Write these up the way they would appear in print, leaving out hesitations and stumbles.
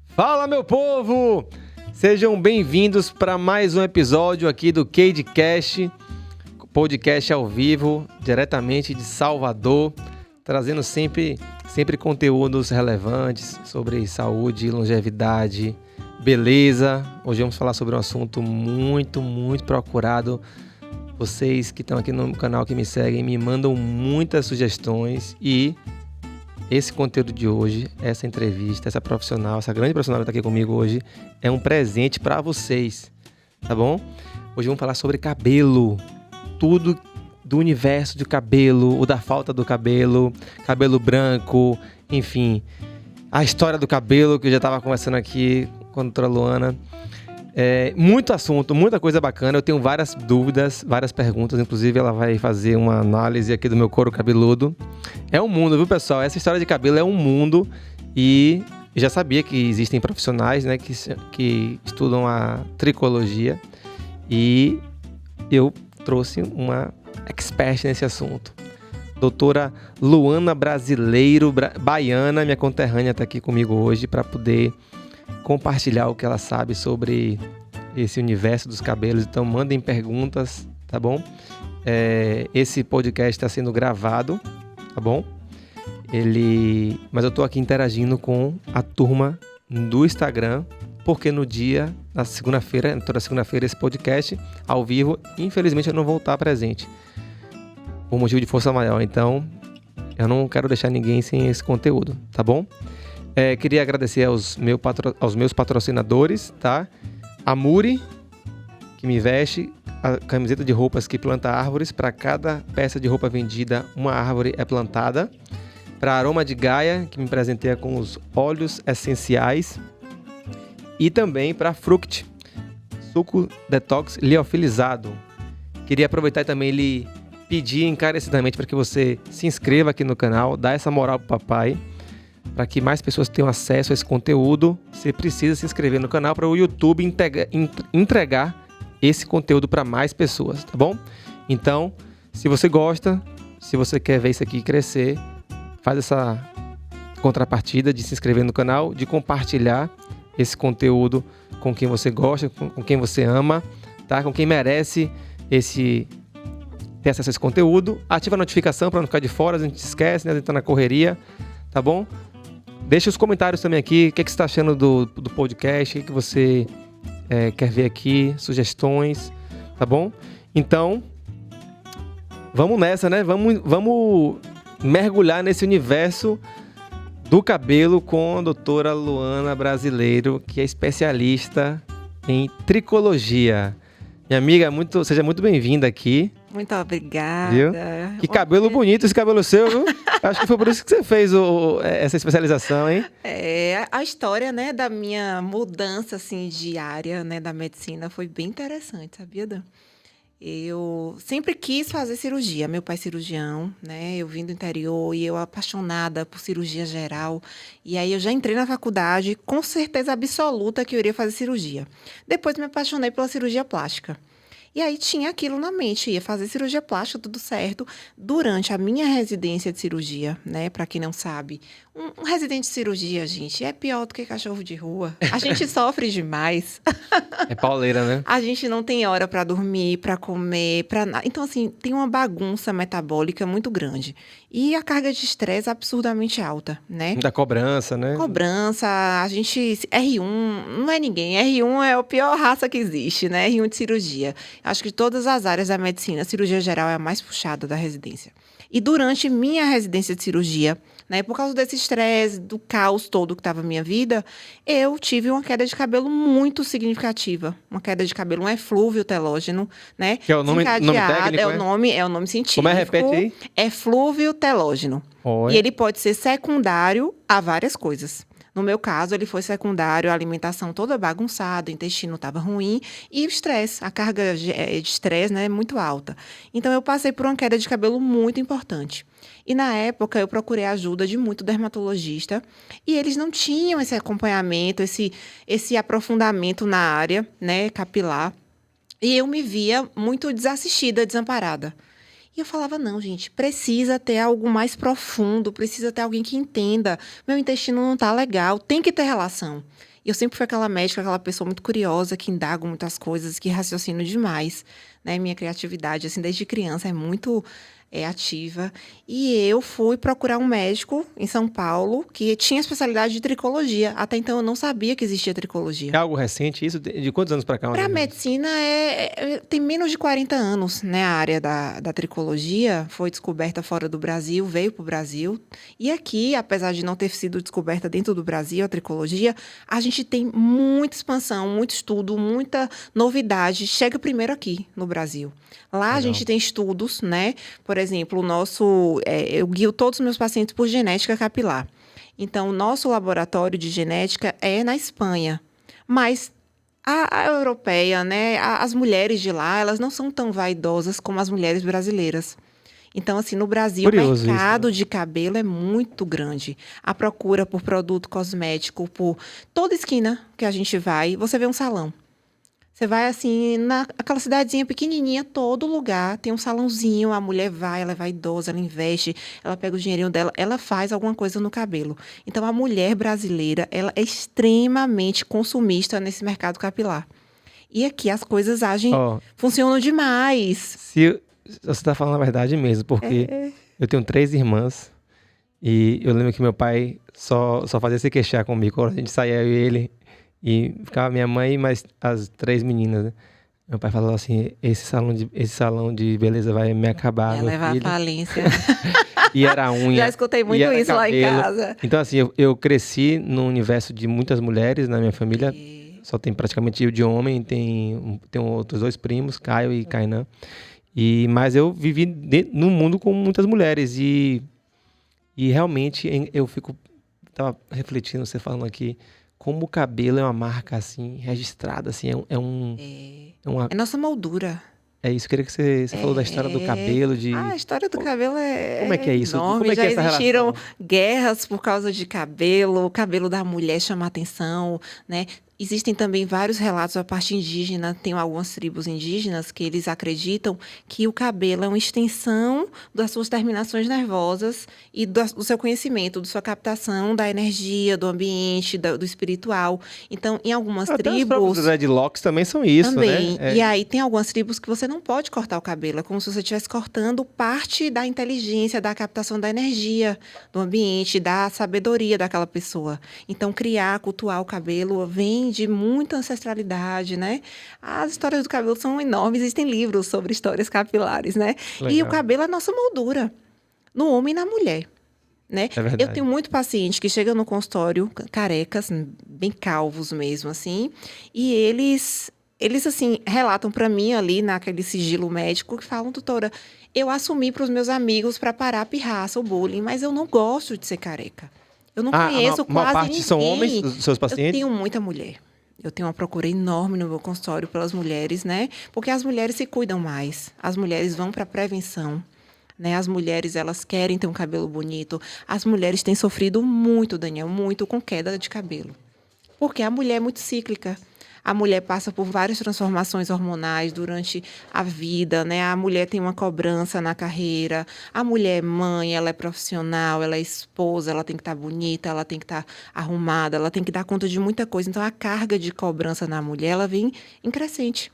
Fala, meu povo! Sejam bem-vindos para mais um episódio aqui do CageCast, podcast ao vivo, diretamente de Salvador, trazendo sempre conteúdos relevantes sobre saúde, longevidade, beleza. Hoje vamos falar sobre um assunto muito procurado. Vocês que estão aqui no canal, que me seguem, me mandam muitas sugestões e esse conteúdo de hoje, essa entrevista, essa profissional, essa grande profissional que está aqui comigo hoje, é um presente para vocês, tá bom? Hoje vamos falar sobre cabelo, tudo do universo de cabelo, o da falta do cabelo, cabelo branco, enfim, a história do cabelo que eu já estava conversando aqui com a doutora Luana. Muito assunto, muita coisa bacana. Eu tenho várias dúvidas, várias perguntas. Inclusive, ela vai fazer uma análise aqui do meu couro cabeludo. É um mundo, viu, pessoal? Essa história de cabelo é um mundo. E eu já sabia que existem profissionais, né, que estudam a tricologia. E eu trouxe uma expert nesse assunto. Doutora Luana Brasileiro, baiana, minha conterrânea, está aqui comigo hoje para poder compartilhar o que ela sabe sobre esse universo dos cabelos. Então mandem perguntas, tá bom? Esse podcast está sendo gravado, tá bom? Mas eu tô aqui interagindo com a turma do Instagram, porque na segunda-feira, toda segunda-feira, esse podcast ao vivo, infelizmente eu não vou estar presente por motivo de força maior. Então eu não quero deixar ninguém sem esse conteúdo, tá bom? Queria agradecer aos meus patrocinadores, tá? A Muri, que me veste a camiseta de roupas que planta árvores. Para cada peça de roupa vendida, uma árvore é plantada. Para a Aroma de Gaia, que me presenteia com os óleos essenciais. E também para a Fruct, suco detox liofilizado. Queria aproveitar e também lhe pedir encarecidamente para que você se inscreva aqui no canal, dá essa moral pro papai. Para que mais pessoas tenham acesso a esse conteúdo, você precisa se inscrever no canal para o YouTube entregar esse conteúdo para mais pessoas, tá bom? Então, se você gosta, se você quer ver isso aqui crescer, faz essa contrapartida de se inscrever no canal, de compartilhar esse conteúdo com quem você gosta, com quem você ama, tá? Com quem merece ter acesso a esse conteúdo. Ativa a notificação para não ficar de fora, a gente esquece, né? A gente tá na correria, tá bom? Deixa os comentários também aqui, o que você está achando do podcast, o que você quer ver aqui, sugestões, tá bom? Então, vamos nessa, né? Vamos mergulhar nesse universo do cabelo com a doutora Luana Brasileiro, que é especialista em tricologia. Minha amiga, seja muito bem-vinda aqui. Muito obrigada. Viu? Que cabelo bonito esse cabelo seu, viu? Acho que foi por isso que você fez essa especialização, hein? A história, né, da minha mudança, assim, de área, né, da medicina foi bem interessante, sabia, Dan? Eu sempre quis fazer cirurgia. Meu pai é cirurgião, né? Eu vim do interior e eu apaixonada por cirurgia geral. E aí eu já entrei na faculdade com certeza absoluta que eu iria fazer cirurgia. Depois me apaixonei pela cirurgia plástica. E aí tinha aquilo na mente, ia fazer cirurgia plástica, tudo certo. Durante a minha residência de cirurgia, né, para quem não sabe, um residente de cirurgia, gente, é pior do que cachorro de rua. A gente sofre demais. É pauleira, né? A gente não tem hora para dormir, para comer, para nada. Então, assim, tem uma bagunça metabólica muito grande. E a carga de estresse absurdamente alta, né? Da cobrança, né? Cobrança, a gente... R1 não é ninguém. R1 é a pior raça que existe, né? R1 de cirurgia. Acho que de todas as áreas da medicina, a cirurgia geral é a mais puxada da residência. E durante minha residência de cirurgia, né, por causa desse estresse, do caos todo que estava na minha vida, eu tive uma queda de cabelo muito significativa. Uma queda de cabelo, um eflúvio telógeno, né? Que é o nome técnico, é o nome científico. Como é? Repete aí. Eflúvio telógeno. Oi. E ele pode ser secundário a várias coisas. No meu caso, ele foi secundário, a alimentação toda bagunçada, o intestino estava ruim e o estresse, a carga de estresse, né, muito alta. Então, eu passei por uma queda de cabelo muito importante. E, na época, eu procurei a ajuda de muito dermatologista e eles não tinham esse acompanhamento, esse aprofundamento na área, né, capilar. E eu me via muito desassistida, desamparada. E eu falava, não, gente, precisa ter algo mais profundo, precisa ter alguém que entenda. Meu intestino não tá legal, tem que ter relação. E eu sempre fui aquela médica, aquela pessoa muito curiosa, que indaga muitas coisas, que raciocina demais, né? Minha criatividade, assim, desde criança é muito ativa. E eu fui procurar um médico em São Paulo que tinha especialidade de tricologia. Até então eu não sabia que existia tricologia. É algo recente isso? De quantos anos para cá? Para a medicina, tem menos de 40 anos, né? A área da tricologia foi descoberta fora do Brasil, veio para o Brasil. E aqui, apesar de não ter sido descoberta dentro do Brasil, a tricologia, a gente tem muita expansão, muito estudo, muita novidade. Chega primeiro aqui no Brasil. Lá Legal. A gente tem estudos, né? Por exemplo, eu guio todos os meus pacientes por genética capilar. Então, o nosso laboratório de genética é na Espanha. Mas a europeia, né, as mulheres de lá, elas não são tão vaidosas como as mulheres brasileiras. Então, assim, no Brasil, Curioso o mercado isso, né? de cabelo é muito grande. A procura por produto cosmético, por toda esquina que a gente vai, você vê um salão. Você vai, assim, naquela cidadezinha pequenininha, todo lugar tem um salãozinho, a mulher vai, ela é vaidosa, ela investe, ela pega o dinheirinho dela, ela faz alguma coisa no cabelo. Então, a mulher brasileira, ela é extremamente consumista nesse mercado capilar. E aqui as coisas funcionam demais. Se você está falando a verdade mesmo, porque eu tenho 3 irmãs e eu lembro que meu pai só fazia se queixar comigo quando a gente saía, eu e ele, e ficava minha mãe e mais as 3 meninas, né? Meu pai falava assim, esse salão de beleza vai me acabar, Vai meu levar filho. à falência. E era unha. Já escutei muito isso lá em casa. Então, assim, eu cresci num universo de muitas mulheres na minha família. Só tem praticamente eu de homem, tem outros 2 primos, Caio e Kainan. Mas eu vivi num mundo com muitas mulheres. E realmente tava refletindo, você falando aqui, como o cabelo é uma marca, assim, registrada, assim, É nossa moldura. É isso, eu queria que você falou da história do cabelo, a história do cabelo como é que é isso? enorme. Como é que Já é essa existiram relação? guerras por causa de cabelo, o cabelo da mulher chama atenção, né? Existem também vários relatos da parte indígena, tem algumas tribos indígenas que eles acreditam que o cabelo é uma extensão das suas terminações nervosas e do seu conhecimento, da sua captação da energia, do ambiente, do espiritual. Então, em algumas Até os tribos... próprios dreadlocks também são isso, Também. né? E aí tem algumas tribos que você não pode cortar o cabelo. É como se você estivesse cortando parte da inteligência, da captação da energia do ambiente, da sabedoria daquela pessoa. Então, criar, cultuar o cabelo vem de muita ancestralidade, né? As histórias do cabelo são enormes. Existem livros sobre histórias capilares, né? Legal. E o cabelo é a nossa moldura, no homem e na mulher. Né? É verdade. Eu tenho muito paciente que chega no consultório carecas, bem calvos mesmo, assim, e eles assim, relatam para mim ali naquele sigilo médico que falam, doutora, eu assumi para os meus amigos para parar a pirraça, o bullying, mas eu não gosto de ser careca. Eu não conheço uma quase parte ninguém. são homens, os seus Eu pacientes? tenho muita mulher. Eu tenho uma procura enorme no meu consultório pelas mulheres, né? Porque as mulheres se cuidam mais. As mulheres vão para a prevenção. Né? As mulheres, elas querem ter um cabelo bonito. As mulheres têm sofrido muito, Daniel, muito com queda de cabelo. Porque a mulher é muito cíclica. A mulher passa por várias transformações hormonais durante a vida, né? A mulher tem uma cobrança na carreira. A mulher é mãe, ela é profissional, ela é esposa, ela tem que estar bonita, ela tem que estar arrumada, ela tem que dar conta de muita coisa. Então, a carga de cobrança na mulher, ela vem em crescente.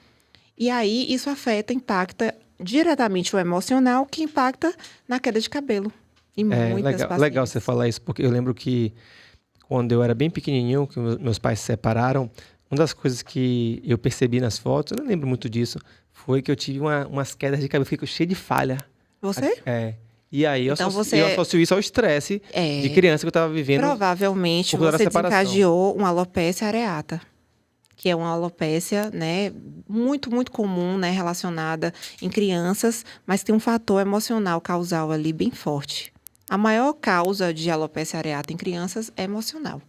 E aí, isso impacta diretamente o emocional, que impacta na queda de cabelo. Em muitas pacientes. Legal você falar isso, porque eu lembro que quando eu era bem pequenininho, que meus pais se separaram, uma das coisas que eu percebi nas fotos, eu não lembro muito disso, foi que eu tive umas quedas de cabelo, fiquei cheio de falha. Você? E aí eu Então associo isso ao estresse de criança que eu estava vivendo. Provavelmente você desencadeou uma alopecia areata, que é uma alopecia, né, muito, muito comum, né, relacionada em crianças, mas tem um fator emocional causal ali bem forte. A maior causa de alopecia areata em crianças é emocional.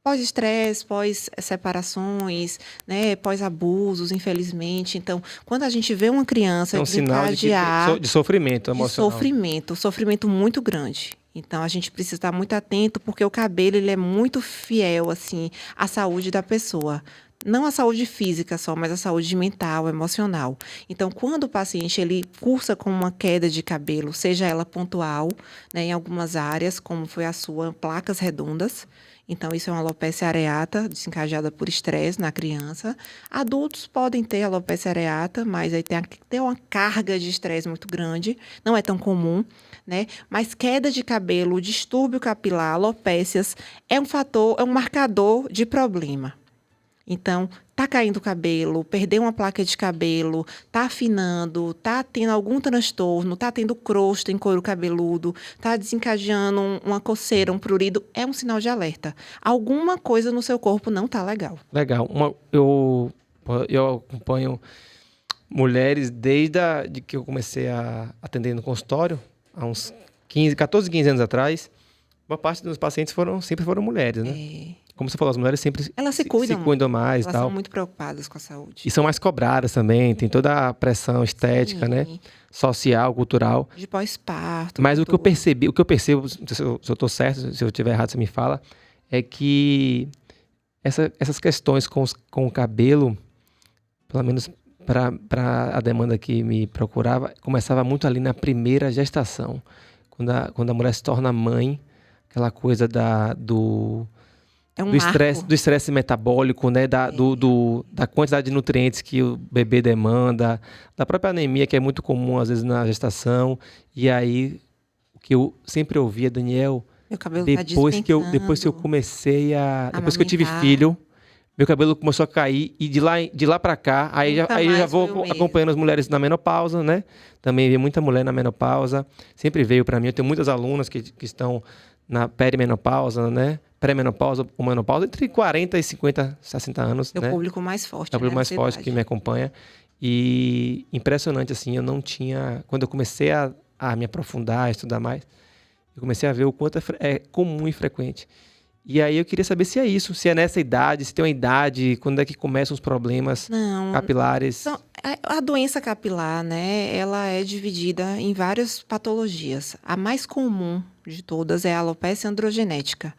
Pós-estresse, pós-separações, né, pós-abusos, infelizmente. Então, quando a gente vê uma criança desencadear de sofrimento emocional. Sofrimento muito grande. Então, a gente precisa estar muito atento, porque o cabelo ele é muito fiel assim, à saúde da pessoa. não a saúde física só, mas a saúde mental, emocional. Então, quando o paciente ele cursa com uma queda de cabelo, seja ela pontual, né, em algumas áreas, como foi a sua, placas redondas. Então, isso é uma alopecia areata, desencadeada por estresse na criança. Adultos podem ter alopecia areata, mas aí tem uma carga de estresse muito grande, não é tão comum, né? Mas queda de cabelo, distúrbio capilar, alopécias, é um marcador de problema. Então, tá caindo o cabelo, perdeu uma placa de cabelo, tá afinando, tá tendo algum transtorno, tá tendo crosta em couro cabeludo, tá desencadeando uma coceira, um prurido, é um sinal de alerta. Alguma coisa no seu corpo não tá legal. Legal. Eu acompanho mulheres desde de que eu comecei a atender no consultório, há uns 14, 15 anos atrás. Uma parte dos pacientes sempre foram mulheres, né? Como você falou, as mulheres sempre elas se cuidam mais. Elas tal. são muito preocupadas com a saúde. E são mais cobradas também, tem toda a pressão estética, sim, né? Social, cultural. De pós-parto. Mas o que eu percebo, se eu estou certo, se eu estiver errado, você me fala, é que essas questões com o cabelo, pelo menos para a demanda que me procurava, começava muito ali na primeira gestação. Quando a mulher se torna mãe, aquela coisa do estresse metabólico, né? Da quantidade de nutrientes que o bebê demanda, da própria anemia, que é muito comum às vezes na gestação. E aí, o que eu sempre ouvia, Daniel, meu cabelo depois que eu comecei depois que eu tive filho, meu cabelo começou a cair, e de lá para cá, aí já vou acompanhando as mulheres na menopausa, né? Também vi muita mulher na menopausa, sempre veio para mim. Eu tenho muitas alunas que estão na perimenopausa, né? Pré-menopausa ou menopausa, entre 40 e 50, 60 anos, né? É o público mais forte. É o público mais forte que me acompanha. E impressionante, assim, eu não tinha... Quando eu comecei a me aprofundar, a estudar mais, eu comecei a ver o quanto é comum e frequente. E aí eu queria saber se é isso, se é nessa idade, se tem uma idade, quando é que começam os problemas capilares. Então, a doença capilar, né, ela é dividida em várias patologias. A mais comum de todas é a alopecia androgenética,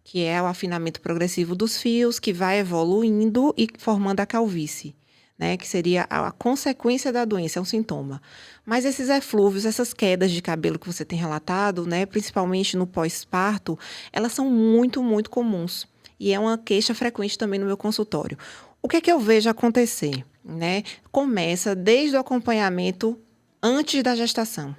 que é o afinamento progressivo dos fios, que vai evoluindo e formando a calvície, né, que seria a consequência da doença, é um sintoma. Mas esses eflúvios, essas quedas de cabelo que você tem relatado, né, principalmente no pós-parto, elas são muito, muito comuns. E é uma queixa frequente também no meu consultório. O que é que eu vejo acontecer? Né? Começa desde o acompanhamento antes da gestação.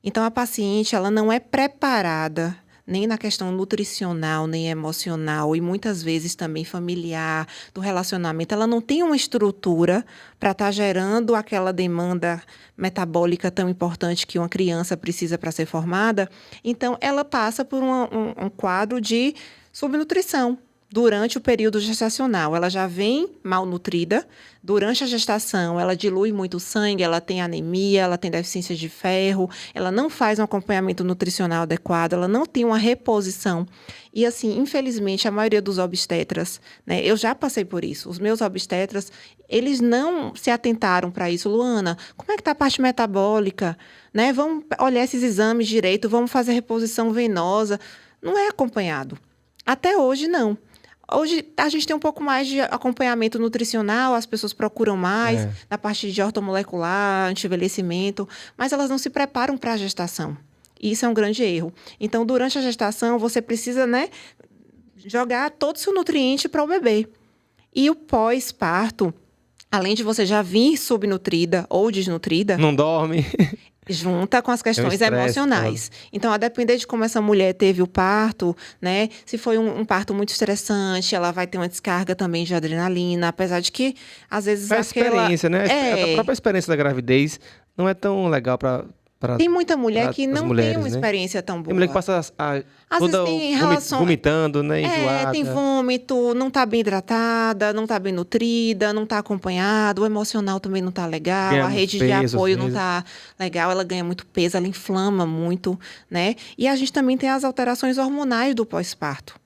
Então, a paciente ela não é preparada nem na questão nutricional, nem emocional, e muitas vezes também familiar, do relacionamento. Ela não tem uma estrutura para estar gerando aquela demanda metabólica tão importante que uma criança precisa para ser formada. Então, ela passa por um quadro de subnutrição. Durante o período gestacional, ela já vem malnutrida. Durante a gestação, ela dilui muito sangue, ela tem anemia, ela tem deficiência de ferro, ela não faz um acompanhamento nutricional adequado, ela não tem uma reposição. E, assim, infelizmente, a maioria dos obstetras, né, eu já passei por isso. Os meus obstetras, eles não se atentaram para isso. Luana, como é que está a parte metabólica? Né? Vamos olhar esses exames direito, vamos fazer reposição venosa. Não é acompanhado. Até hoje, não. Hoje, a gente tem um pouco mais de acompanhamento nutricional, as pessoas procuram mais na parte de ortomolecular, anti-envelhecimento, mas elas não se preparam para a gestação. E isso é um grande erro. Então, durante a gestação, você precisa, né, jogar todo o seu nutriente para o bebê. E o pós-parto, além de você já vir subnutrida ou desnutrida... Não dorme... junta com as questões emocionais. Então, a depender de como essa mulher teve o parto, né? Se foi um parto muito estressante, ela vai ter uma descarga também de adrenalina, apesar de que, às vezes, a experiência, né? A própria experiência da gravidez não é tão legal para... Tem muita mulher que não tem uma experiência tão boa. Tem mulher que passa às vezes tem relação... vomitando, né? Enjoada. Tem vômito, não está bem hidratada, não está bem nutrida, não está acompanhada, o emocional também não está legal, a rede de apoio não está legal, ela ganha muito peso, ela inflama muito, né? E a gente também tem as alterações hormonais do pós-parto.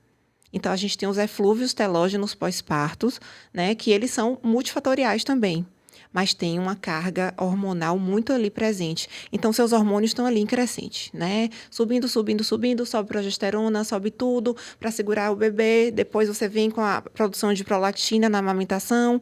Então, a gente tem os eflúvios telógenos pós-partos, né? Que eles são multifatoriais também. mas tem uma carga hormonal muito ali presente. Então, seus hormônios estão ali em crescente, né? Subindo, sobe progesterona, sobe tudo para segurar o bebê. Depois você vem com a produção de prolactina na amamentação.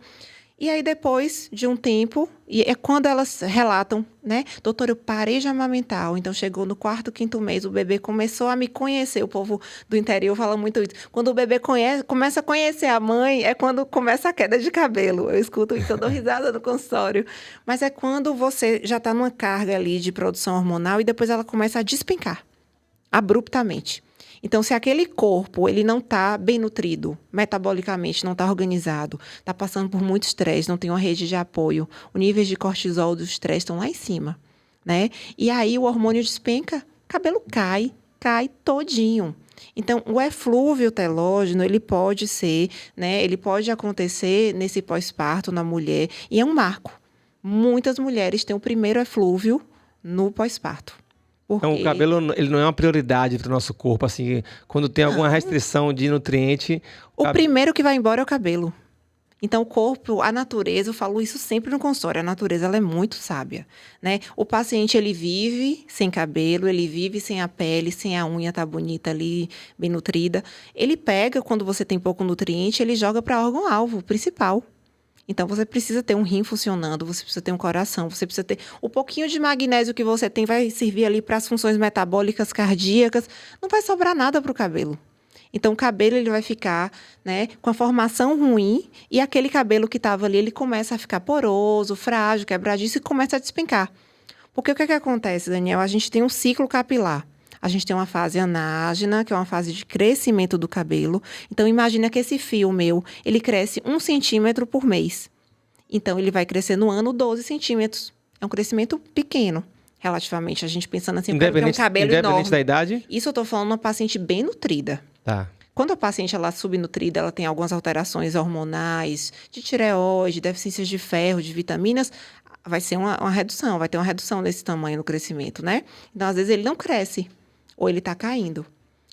E aí, depois de um tempo, e é quando elas relatam, né? Doutor, eu parei de amamentar. Ou então, chegou no 4º, 5º mês, o bebê começou a me conhecer. O povo do interior fala muito isso. Quando o bebê começa a conhecer a mãe, é quando começa a queda de cabelo. Eu escuto isso, eu dou risada no consultório. Mas é quando você já está numa carga ali de produção hormonal e depois ela começa a despencar, abruptamente. Então, se aquele corpo ele não está bem nutrido, metabolicamente não está organizado, está passando por muito estresse, não tem uma rede de apoio, os níveis de cortisol do estresse estão lá em cima, né? E aí o hormônio despenca, cabelo cai todinho. Então, o eflúvio telógeno, ele pode ser, né? Ele pode acontecer nesse pós-parto na mulher e é um marco. Muitas mulheres têm o primeiro eflúvio no pós-parto. Então, o cabelo ele não é uma prioridade para o nosso corpo, assim, quando tem alguma restrição de nutriente... O primeiro que vai embora é o cabelo. Então, o corpo, a natureza, eu falo isso sempre no consultório, a natureza ela é muito sábia, né? O paciente, ele vive sem cabelo, ele vive sem a pele, sem a unha tá bonita ali, bem nutrida. Ele pega, quando você tem pouco nutriente, ele joga para órgão-alvo principal. Então, você precisa ter um rim funcionando, você precisa ter um coração, você precisa ter... O pouquinho de magnésio que você tem vai servir ali para as funções metabólicas, cardíacas. Não vai sobrar nada para o cabelo. Então, o cabelo ele vai ficar, né, com a formação ruim e aquele cabelo que estava ali, ele começa a ficar poroso, frágil, quebradiço e começa a despencar. Porque o que acontece, Daniel? A gente tem um ciclo capilar. A gente tem uma fase anágena, que é uma fase de crescimento do cabelo. Então, imagina que esse fio meu, ele cresce 1 centímetro por mês. Então, ele vai crescer no ano 12 centímetros. É um crescimento pequeno, relativamente. A gente pensando assim, porque é um cabelo enorme. Independente da idade? Isso eu estou falando de uma paciente bem nutrida. Tá. Quando a paciente ela é subnutrida, ela tem algumas alterações hormonais, de tireoide, deficiências de ferro, de vitaminas, vai ser uma redução, vai ter uma redução desse tamanho no crescimento, né? Então, às vezes, ele não cresce. Ou ele está caindo,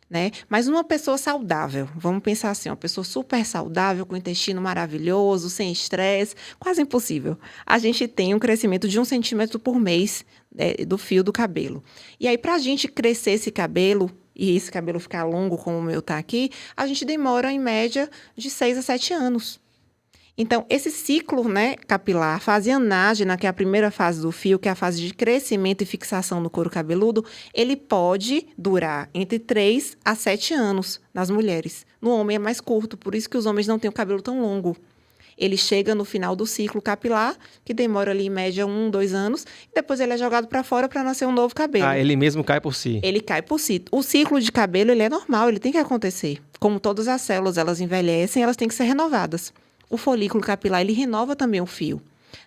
né? Mas uma pessoa saudável, vamos pensar assim, uma pessoa super saudável, com intestino maravilhoso, sem estresse, quase impossível. A gente tem um crescimento de 1 centímetro por mês do fio do cabelo. E aí, para a gente crescer esse cabelo, e esse cabelo ficar longo como o meu está aqui, a gente demora, em média, de 6 a 7 anos. Então, esse ciclo, né, capilar, a fase anágena, que é a primeira fase do fio, que é a fase de crescimento e fixação do couro cabeludo, ele pode durar entre 3 a 7 anos nas mulheres. No homem é mais curto, por isso que os homens não têm o cabelo tão longo. Ele chega no final do ciclo capilar, que demora ali em média 1, 2 anos, e depois ele é jogado para fora para nascer um novo cabelo. Ah, ele mesmo cai por si. Ele cai por si. O ciclo de cabelo, ele é normal, ele tem que acontecer. Como todas as células, elas envelhecem, elas têm que ser renovadas. O folículo capilar, ele renova também o fio,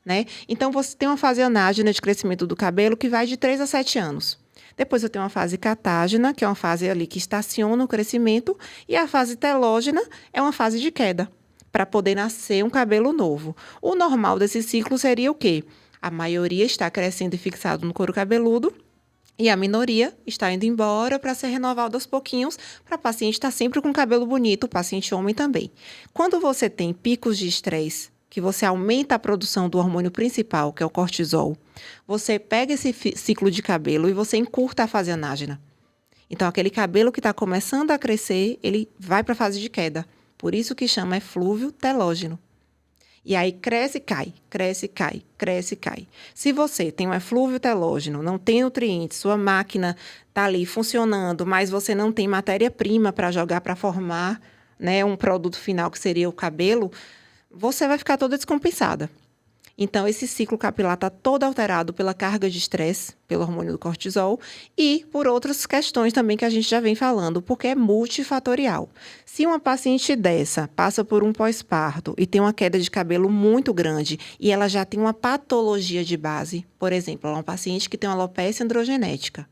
né? Então, você tem uma fase anágena de crescimento do cabelo que vai de 3 a 7 anos. Depois, eu tenho uma fase catágena, que é uma fase ali que estaciona o crescimento. E a fase telógena é uma fase de queda, para poder nascer um cabelo novo. O normal desse ciclo seria o quê? A maioria está crescendo e fixado no couro cabeludo, e a minoria está indo embora para ser renovado aos pouquinhos, para o paciente estar sempre com cabelo bonito, o paciente homem também. Quando você tem picos de estresse, que você aumenta a produção do hormônio principal, que é o cortisol, você pega esse ciclo de cabelo e você encurta a fase anágena. Então, aquele cabelo que está começando a crescer, ele vai para a fase de queda. Por isso que chama eflúvio telógeno. E aí cresce e cai, cresce e cai, cresce e cai. Se você tem um eflúvio telógeno, não tem nutrientes, sua máquina está ali funcionando, mas você não tem matéria-prima para jogar para formar, né, um produto final que seria o cabelo, você vai ficar toda descompensada. Então, esse ciclo capilar está todo alterado pela carga de estresse, pelo hormônio do cortisol e por outras questões também que a gente já vem falando, porque é multifatorial. Se uma paciente dessa passa por um pós-parto e tem uma queda de cabelo muito grande e ela já tem uma patologia de base, por exemplo, ela é uma paciente que tem uma alopecia androgenética.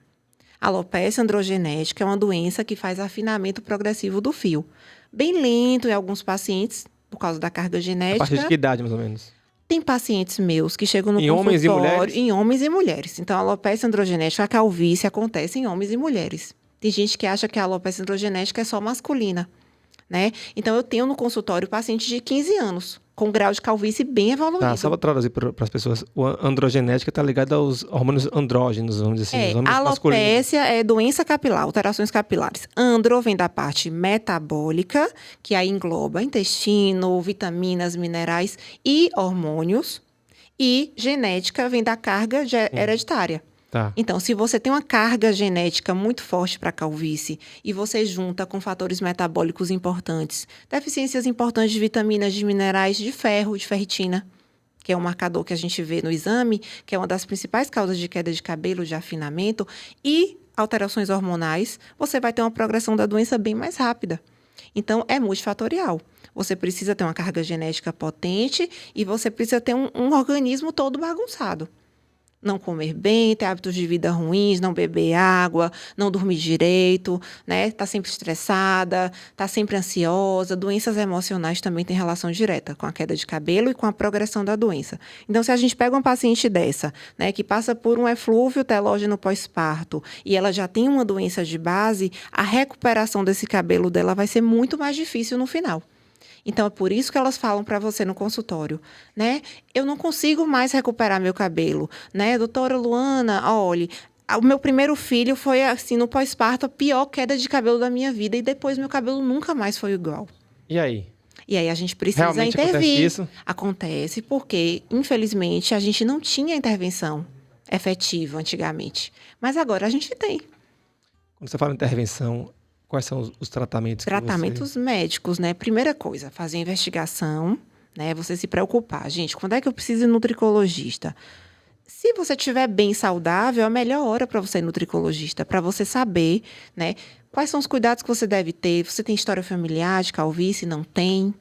A alopecia androgenética é uma doença que faz afinamento progressivo do fio. Bem lento em alguns pacientes, por causa da carga genética. A partir de que idade, mais ou menos? Tem pacientes meus que chegam no consultório... Homens e mulheres? Em homens e mulheres. Então, a alopecia androgenética, a calvície, acontece em homens e mulheres. Tem gente que acha que a alopecia androgenética é só masculina, né? Então, eu tenho no consultório pacientes de 15 anos, com grau de calvície bem evoluído. Tá, só para traduzir para as pessoas, a androgenética está ligada aos hormônios andrógenos, vamos dizer assim, os hormônios masculinos. Alopécia é doença capilar, alterações capilares. Andro vem da parte metabólica, que aí engloba intestino, vitaminas, minerais e hormônios. E genética vem da carga hereditária. Tá. Então, se você tem uma carga genética muito forte para calvície e você junta com fatores metabólicos importantes, deficiências importantes de vitaminas, de minerais, de ferro, de ferritina, que é um marcador que a gente vê no exame, que é uma das principais causas de queda de cabelo, de afinamento, e alterações hormonais, você vai ter uma progressão da doença bem mais rápida. Então, é multifatorial. Você precisa ter uma carga genética potente e você precisa ter um organismo todo bagunçado. Não comer bem, ter hábitos de vida ruins, não beber água, não dormir direito, né? Tá sempre estressada, tá sempre ansiosa. Doenças emocionais também têm relação direta com a queda de cabelo e com a progressão da doença. Então, se a gente pega uma paciente dessa, né, que passa por um eflúvio telógeno pós-parto e ela já tem uma doença de base, a recuperação desse cabelo dela vai ser muito mais difícil no final. Então, é por isso que elas falam para você no consultório, né? Eu não consigo mais recuperar meu cabelo, né? Doutora Luana, olhe, o meu primeiro filho foi, assim, no pós-parto, a pior queda de cabelo da minha vida e depois meu cabelo nunca mais foi igual. E aí? E aí a gente precisa Realmente intervir. acontece isso? Acontece porque, infelizmente, a gente não tinha intervenção efetiva antigamente. Mas agora a gente tem. Quando você fala em intervenção, quais são os tratamentos? Tratamentos médicos, né? Primeira coisa, fazer investigação, né? Você se preocupar. Gente, quando é que eu preciso ir no nutricologista? Se você estiver bem saudável, é a melhor hora para você ir no nutricologista, para você saber, né? Quais são os cuidados que você deve ter? Você tem história familiar de calvície? Não tem?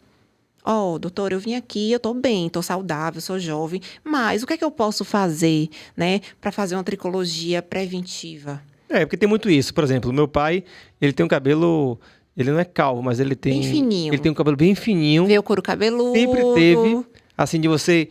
Doutor, eu vim aqui, eu estou bem, estou saudável, sou jovem, mas o que é que eu posso fazer, né? Para fazer uma tricologia preventiva? Porque tem muito isso. Por exemplo, meu pai, ele tem um cabelo... Ele não é calvo, mas ele tem... Bem fininho. Ele tem um cabelo bem fininho. Vê o couro cabeludo. Sempre teve, assim, de você...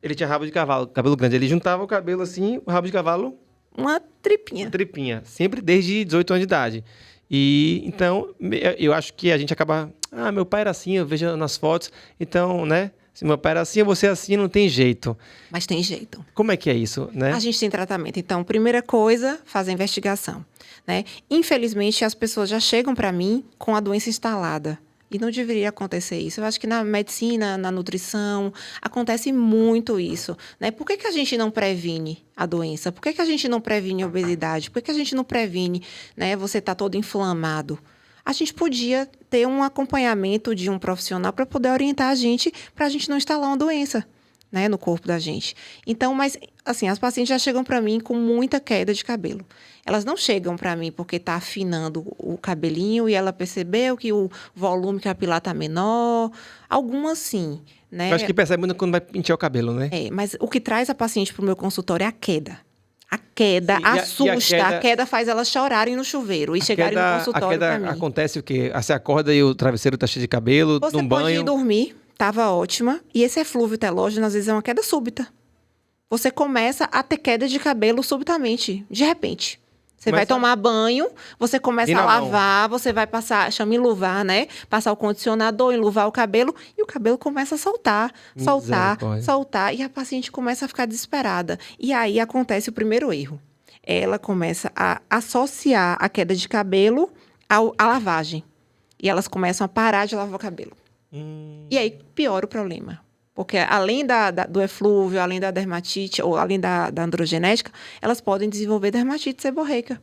Ele tinha rabo de cavalo, cabelo grande. Ele juntava o cabelo assim, o rabo de cavalo... Uma tripinha. Uma tripinha. Sempre desde 18 anos de idade. E, então, eu acho que a gente acaba... meu pai era assim, eu vejo nas fotos. Então, né? Se meu pai era assim, você é assim, não tem jeito. Mas tem jeito. Como é que é isso, né? A gente tem tratamento. Então, primeira coisa, fazer a investigação, né? Infelizmente, as pessoas já chegam para mim com a doença instalada. E não deveria acontecer isso. Eu acho que na medicina, na nutrição, acontece muito isso, né? Por que a gente não previne a doença? Por que a gente não previne a obesidade? Por que a gente não previne, né? Você tá todo inflamado. A gente podia ter um acompanhamento de um profissional para poder orientar a gente não instalar uma doença, né, no corpo da gente. Então, mas, assim, as pacientes já chegam para mim com muita queda de cabelo. Elas não chegam para mim porque está afinando o cabelinho e ela percebeu que o volume capilar está menor. Algumas sim, né? Eu acho que percebe muito quando vai pentear o cabelo, né? Mas o que traz a paciente para o meu consultório é a queda. A queda Sim, assusta, a queda faz elas chorarem no chuveiro e chegarem no consultório para mim. A queda acontece o quê? Você acorda e o travesseiro tá cheio de cabelo, Você num banho... pode ir dormir, estava ótima, e esse eflúvio telógeno às vezes é uma queda súbita. Você começa a ter queda de cabelo subitamente, de repente. Você vai tomar banho, você começa a lavar, você vai passar, chama enluvar, né? Passar o condicionador, enluvar o cabelo, e o cabelo começa a soltar, e a paciente começa a ficar desesperada. E aí acontece o primeiro erro. Ela começa a associar a queda de cabelo à lavagem. E elas começam a parar de lavar o cabelo. E aí piora o problema. Porque além do eflúvio, além da dermatite, ou além da androgenética, elas podem desenvolver dermatite seborreica.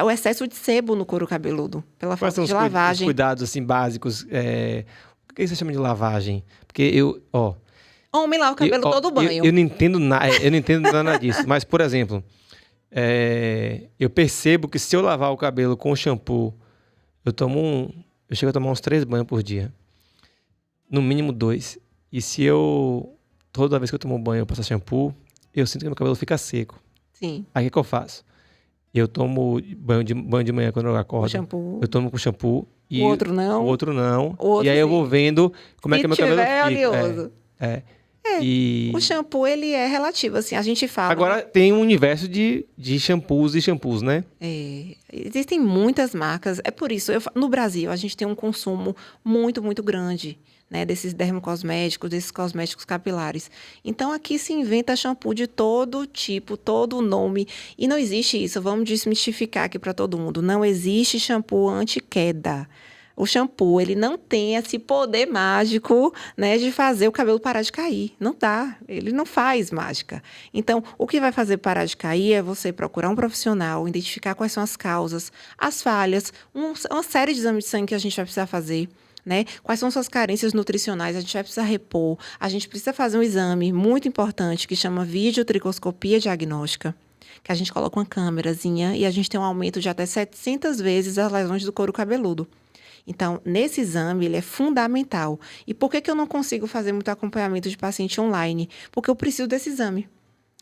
O excesso de sebo no couro cabeludo, pela falta de lavagem. Os cuidados, assim, básicos. O que você chama de lavagem? Porque Homem lava o cabelo todo banho. Eu não entendo nada disso. Mas, por exemplo, eu percebo que se eu lavar o cabelo com shampoo, eu chego a tomar uns 3 banhos por dia. No mínimo 2. E se toda vez que eu tomo banho, eu passo shampoo, eu sinto que meu cabelo fica seco. Sim. Aí o que eu faço? Eu tomo banho de manhã quando eu acordo. Com shampoo. Eu tomo com shampoo. E o outro não. E aí eu vou vendo como é que meu cabelo fica. Oleoso. E O shampoo, ele é relativo, assim, a gente fala... agora tem um universo de shampoos e shampoos, né? Existem muitas marcas. É por isso, no Brasil, a gente tem um consumo muito, muito grande, né, desses dermocosméticos, desses cosméticos capilares. Então, aqui se inventa shampoo de todo tipo, todo nome. E não existe isso. Vamos desmistificar aqui para todo mundo. Não existe shampoo anti-queda. O shampoo, ele não tem esse poder mágico, né, de fazer o cabelo parar de cair. Não dá. Ele não faz mágica. Então, o que vai fazer parar de cair é você procurar um profissional, identificar quais são as causas, as falhas, uma série de exames de sangue que a gente vai precisar fazer, né? Quais são suas carências nutricionais, a gente vai precisar repor. A gente precisa fazer um exame muito importante que chama videotricoscopia diagnóstica, que a gente coloca uma câmerazinha e a gente tem um aumento de até 700 vezes as lesões do couro cabeludo. Então, nesse exame, ele é fundamental. E por que eu não consigo fazer muito acompanhamento de paciente online? Porque eu preciso desse exame.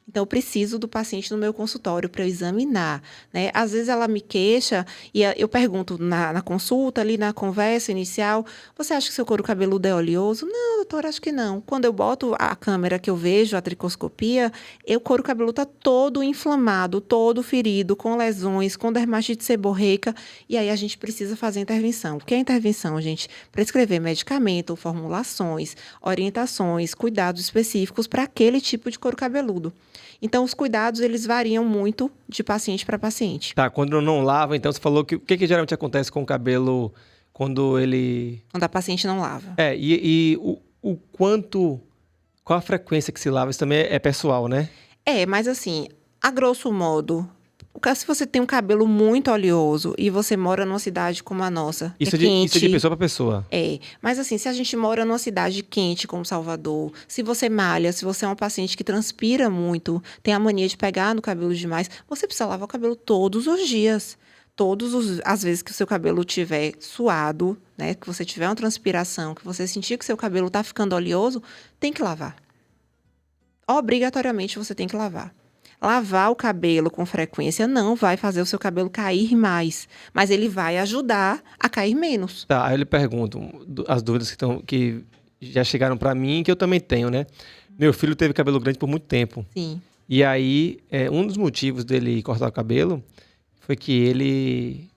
Então, eu preciso do paciente no meu consultório para eu examinar, né? Às vezes, ela me queixa e eu pergunto na consulta, ali na conversa inicial, você acha que seu couro cabeludo é oleoso? Não, doutora, acho que não. Quando eu boto a câmera que eu vejo, a tricoscopia, o couro cabeludo está todo inflamado, todo ferido, com lesões, com dermatite seborreica, e aí a gente precisa fazer intervenção. O que é intervenção, gente? Prescrever medicamento, formulações, orientações, cuidados específicos para aquele tipo de couro cabeludo. Então, os cuidados, eles variam muito de paciente para paciente. Tá, quando não lava, então você falou que o que geralmente acontece com o cabelo quando ele... Quando a paciente não lava. E o quanto... Qual a frequência que se lava? Isso também é pessoal, né? Mas assim, a grosso modo, se você tem um cabelo muito oleoso e você mora numa cidade como a nossa, Isso quente, é de pessoa para pessoa. Mas assim, se a gente mora numa cidade quente como Salvador, se você malha, se você é uma paciente que transpira muito, tem a mania de pegar no cabelo demais, você precisa lavar o cabelo todos os dias. As vezes que o seu cabelo estiver suado, né, que você tiver uma transpiração, que você sentir que o seu cabelo está ficando oleoso, tem que lavar. Obrigatoriamente você tem que lavar. Lavar o cabelo com frequência não vai fazer o seu cabelo cair mais, mas ele vai ajudar a cair menos. Tá, aí eu lhe pergunto, as dúvidas que já chegaram para mim, que eu também tenho, né? Meu filho teve cabelo grande por muito tempo. Sim. E aí, um dos motivos dele cortar o cabelo foi que ele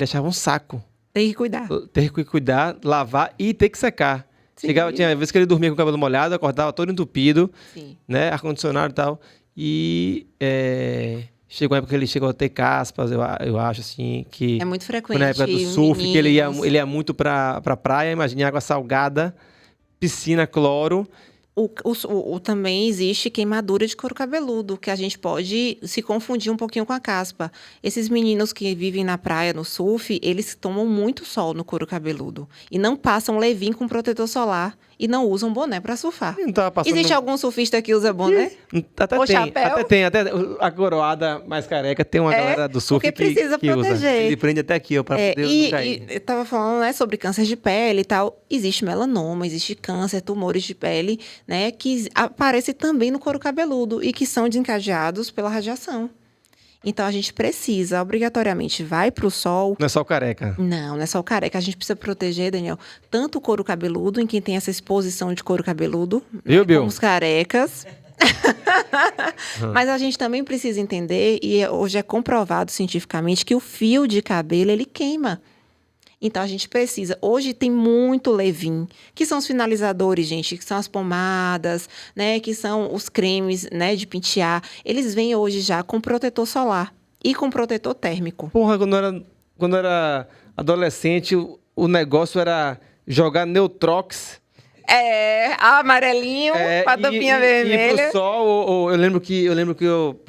achava um saco. Tem que cuidar. Ter que cuidar, lavar e ter que secar. Tinha vezes que ele dormia com o cabelo molhado, acordava todo entupido, né? Ar-condicionado e tal. E chegou uma época que ele chegou a ter caspas, eu acho, assim, que... É muito frequente. Na época do surf, que ele ia muito pra praia, imagina, água salgada, piscina, cloro... Também existe queimadura de couro cabeludo, que a gente pode se confundir um pouquinho com a caspa. Esses meninos que vivem na praia, no surf, eles tomam muito sol no couro cabeludo. E não passam leave-in com protetor solar. E não usam boné para surfar. Existe algum surfista que usa boné? Ou chapéu? Até a coroada mais careca tem uma galera do surf que precisa proteger. Usa. Ele prende até aqui, ó, para poder cair. Eu tava falando, né, sobre câncer de pele e tal. Existe melanoma, existe câncer, tumores de pele, né, que aparecem também no couro cabeludo e que são desencadeados pela radiação. Então, a gente precisa, obrigatoriamente, vai pro sol. Não é só o careca. Não é só o careca. A gente precisa proteger, Daniel, tanto o couro cabeludo, em quem tem essa exposição de couro cabeludo, Viu, Bill? como os carecas. Mas a gente também precisa entender, e hoje é comprovado cientificamente, que o fio de cabelo, ele queima. Então, a gente precisa... Hoje tem muito leave-in, que são os finalizadores, gente, que são as pomadas, né, que são os cremes, né, de pentear. Eles vêm hoje já com protetor solar e com protetor térmico. Porra, quando eu era adolescente, o negócio era jogar Neutrox. Amarelinho, com a tampinha vermelha. E pro sol, eu lembro que eu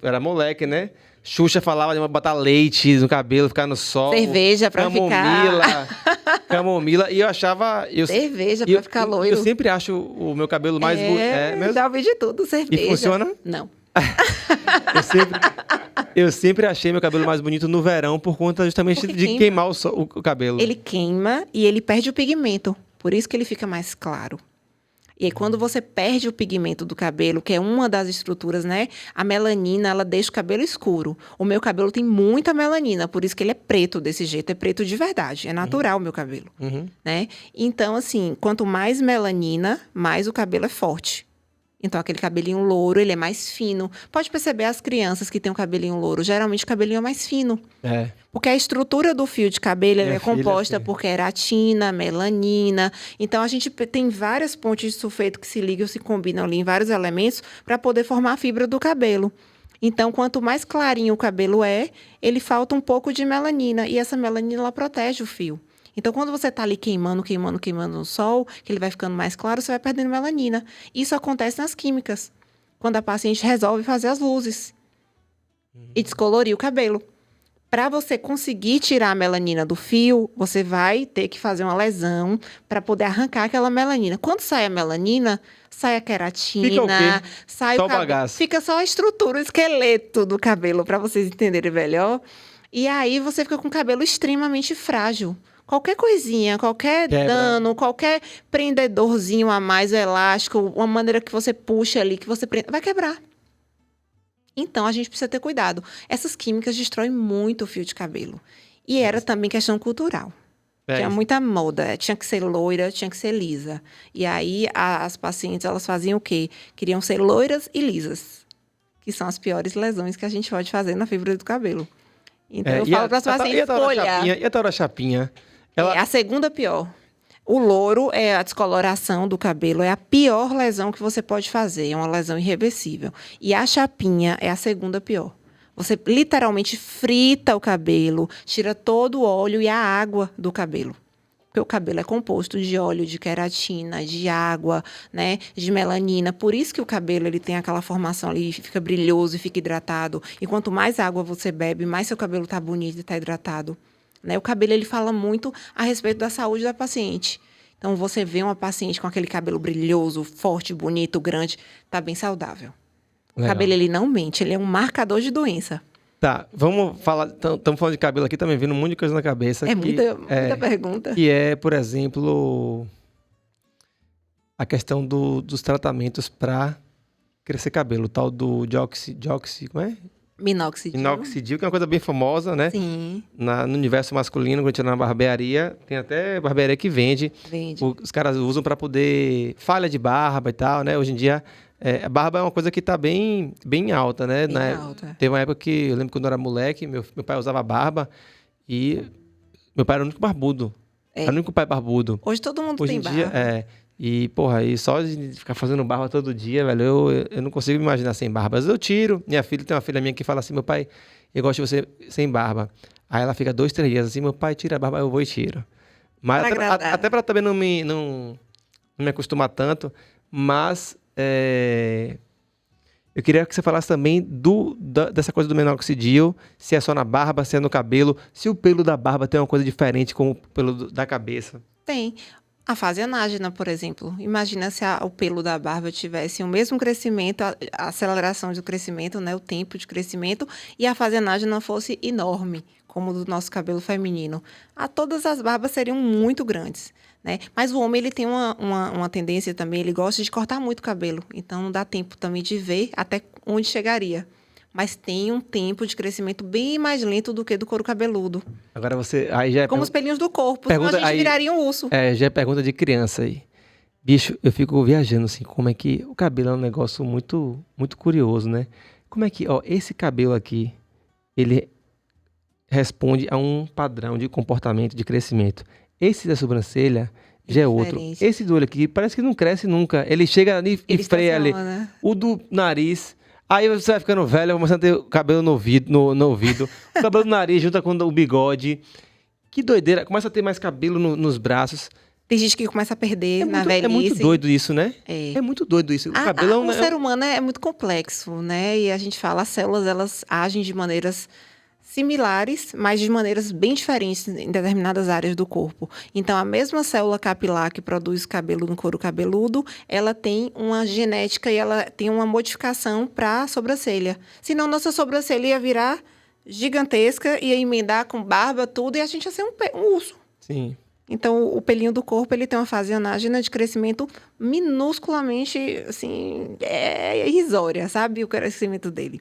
era moleque, né? Xuxa falava de botar leite no cabelo, ficar no sol. Cerveja pra camomila. E eu achava... Cerveja pra ficar loiro. Eu sempre acho o meu cabelo mais... Já ouvi de tudo, cerveja. E funciona? Não. Eu sempre achei meu cabelo mais bonito no verão por conta justamente de queimar o cabelo. Ele queima e ele perde o pigmento. Por isso que ele fica mais claro. E aí, quando você perde o pigmento do cabelo, que é uma das estruturas, né? A melanina, ela deixa o cabelo escuro. O meu cabelo tem muita melanina, por isso que ele é preto desse jeito. É preto de verdade. É natural o meu cabelo, né? Então, assim, quanto mais melanina, mais o cabelo é forte. Então, aquele cabelinho louro, ele é mais fino. Pode perceber as crianças que têm um cabelinho louro, geralmente o cabelinho é mais fino. É. Porque a estrutura do fio de cabelo Minha é filha, composta assim. por queratina, melanina. Então, a gente tem várias pontes de sulfeto que se ligam, se combinam ali em vários elementos para poder formar a fibra do cabelo. Então, quanto mais clarinho o cabelo é, ele falta um pouco de melanina. E essa melanina, ela protege o fio. Então, quando você está ali queimando no sol, que ele vai ficando mais claro, você vai perdendo melanina. Isso acontece nas químicas. Quando a paciente resolve fazer as luzes e descolorir o cabelo. Para você conseguir tirar a melanina do fio, você vai ter que fazer uma lesão para poder arrancar aquela melanina. Quando sai a melanina, sai a queratina, Fica o quê? sai Só o o cabelo. bagaço. Fica só a estrutura, o esqueleto do cabelo, para vocês entenderem melhor. E aí você fica com o cabelo extremamente frágil. Qualquer coisinha, qualquer Quebra. dano, qualquer prendedorzinho a mais, o elástico, uma maneira que você puxa ali, que você prende, vai quebrar. Então, a gente precisa ter cuidado. Essas químicas destroem muito o fio de cabelo. E era também questão cultural. Tinha isso. muita moda. Tinha que ser loira, tinha que ser lisa. E aí, as pacientes, elas faziam o quê? Queriam ser loiras e lisas. Que são as piores lesões que a gente pode fazer na fibra do cabelo. Então, eu falo para as pacientes, escolha. E a tal da chapinha? Ela... É a segunda pior. O louro, é a descoloração do cabelo, é a pior lesão que você pode fazer. É uma lesão irreversível. E a chapinha é a segunda pior. Você literalmente frita o cabelo, tira todo o óleo e a água do cabelo. Porque o cabelo é composto de óleo, de queratina, de água, né, de melanina. Por isso que o cabelo ele tem aquela formação ali, fica brilhoso e fica hidratado. E quanto mais água você bebe, mais seu cabelo está bonito e está hidratado. Né? O cabelo ele fala muito a respeito da saúde da paciente. Então, você vê uma paciente com aquele cabelo brilhoso, forte, bonito, grande, está bem saudável. O cabelo ele não mente, ele é um marcador de doença. Tá, vamos falar. Estamos falando de cabelo aqui, também vindo um monte de coisa na cabeça. Muita pergunta. Que é, por exemplo, a questão dos tratamentos para crescer cabelo, o tal do como é? Minoxidil, que é uma coisa bem famosa, né? Sim. No universo masculino, quando a gente vai na barbearia, tem até barbearia que vende. Os caras usam para poder... Falha de barba e tal, né? Hoje em dia, a barba é uma coisa que tá bem alta, né? Alta. Teve uma época que, eu lembro quando eu era moleque, meu pai usava barba e meu pai era o único barbudo. Era o único pai barbudo. Hoje todo mundo Hoje tem em dia, barba. E, porra, e só de ficar fazendo barba todo dia, velho, eu não consigo me imaginar sem barba. Às vezes eu tiro. Tem uma filha minha que fala assim, meu pai, eu gosto de você sem barba. Aí ela fica 2, 3 dias assim, meu pai tira a barba, eu vou e tiro. Mas até pra também não me acostumar tanto, mas eu queria que você falasse também dessa coisa do minoxidil, se é só na barba, se é no cabelo, se o pelo da barba tem uma coisa diferente com o pelo da cabeça. Tem. A fase anágena, por exemplo. Imagina se o pelo da barba tivesse o mesmo crescimento, a aceleração do crescimento, né, o tempo de crescimento, e a fase anágena fosse enorme, como o do nosso cabelo feminino. Todas as barbas seriam muito grandes, né? Mas o homem ele tem uma tendência também, ele gosta de cortar muito o cabelo. Então, não dá tempo também de ver até onde chegaria. Mas tem um tempo de crescimento bem mais lento do que do couro cabeludo. Agora você... Aí já como os pelinhos do corpo, senão a gente viraria um urso. Já é pergunta de criança aí. Bicho, eu fico viajando assim, como é que... O cabelo é um negócio muito, muito curioso, né? Como é que, esse cabelo aqui, ele responde a um padrão de comportamento, de crescimento. Esse da sobrancelha já é outro. Esse do olho aqui parece que não cresce nunca. Ele chega ali e freia ali. O do nariz... Aí você vai ficando velho, vai começando a ter cabelo no ouvido, o cabelo no nariz junta com o bigode. Que doideira, começa a ter mais cabelo nos braços. Tem gente que começa a perder na velhice. É muito doido isso, né? É muito doido isso. O ser humano é muito complexo, né? E a gente fala, as células, elas agem de maneiras similares, mas de maneiras bem diferentes em determinadas áreas do corpo. Então, a mesma célula capilar que produz cabelo no couro cabeludo, ela tem uma genética e ela tem uma modificação para a sobrancelha. Senão, nossa sobrancelha ia virar gigantesca, ia emendar com barba, tudo, e a gente ia ser um urso. Sim. Então, o pelinho do corpo, ele tem uma fase anágena de crescimento minusculamente, assim, irrisória, sabe? O crescimento dele.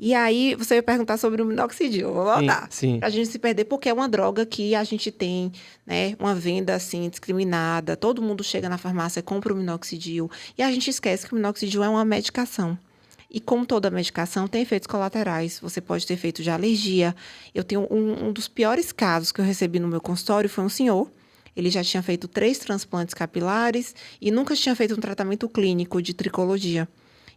E aí, você vai perguntar sobre o minoxidil. Eu vou voltar. Sim. Pra gente se perder, porque é uma droga que a gente tem, né, uma venda, assim, discriminada. Todo mundo chega na farmácia, compra o minoxidil. E a gente esquece que o minoxidil é uma medicação. E como toda medicação, tem efeitos colaterais. Você pode ter efeito de alergia. Eu tenho um dos piores casos que eu recebi no meu consultório, foi um senhor. Ele já tinha feito 3 transplantes capilares e nunca tinha feito um tratamento clínico de tricologia.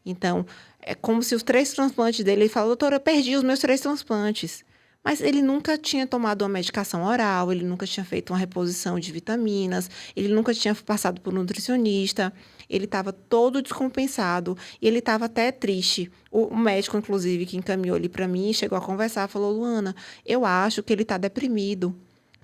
Então, é como se os 3 transplantes dele... Ele falou, doutora, eu perdi os meus 3 transplantes. Mas ele nunca tinha tomado uma medicação oral, ele nunca tinha feito uma reposição de vitaminas, ele nunca tinha passado por um nutricionista, ele estava todo descompensado e ele estava até triste. O médico, inclusive, que encaminhou ele para mim, chegou a conversar, falou, Luana, eu acho que ele está deprimido.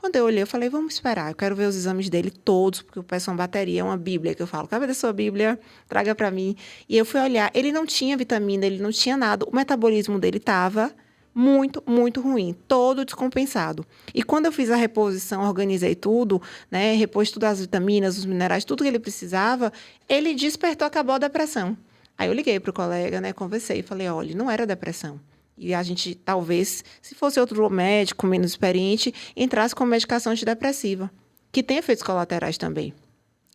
Quando eu olhei, eu falei, vamos esperar, eu quero ver os exames dele todos, porque eu peço uma bateria, uma bíblia, que eu falo, cadê a sua bíblia? Traga para mim. E eu fui olhar, ele não tinha vitamina, ele não tinha nada, o metabolismo dele estava muito, muito ruim, todo descompensado. E quando eu fiz a reposição, organizei tudo, né, repus todas as vitaminas, os minerais, tudo que ele precisava, ele despertou, acabou a depressão. Aí eu liguei para o colega, né, conversei, falei, olha, não era depressão. E a gente, talvez, se fosse outro médico menos experiente, entrasse com medicação antidepressiva, que tem efeitos colaterais também.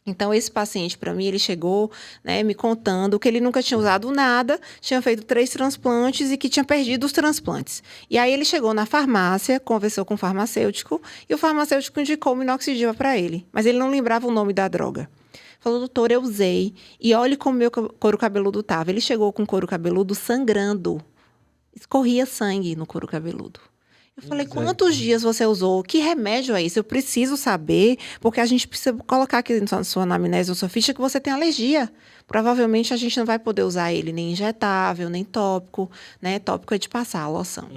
Então, esse paciente, para mim, ele chegou, né, me contando que ele nunca tinha usado nada, tinha feito 3 transplantes e que tinha perdido os transplantes. E aí, ele chegou na farmácia, conversou com o farmacêutico, e o farmacêutico indicou o minoxidil para ele. Mas ele não lembrava o nome da droga. Falou, doutor, eu usei, e olhe como meu couro cabeludo estava. Ele chegou com o couro cabeludo sangrando. Escorria sangue no couro cabeludo. Eu falei, quantos dias você usou? Que remédio é esse? Eu preciso saber, porque a gente precisa colocar aqui na sua anamnese ou sua ficha que você tem alergia. Provavelmente a gente não vai poder usar ele nem injetável, nem tópico, né? Tópico é de passar, a loção.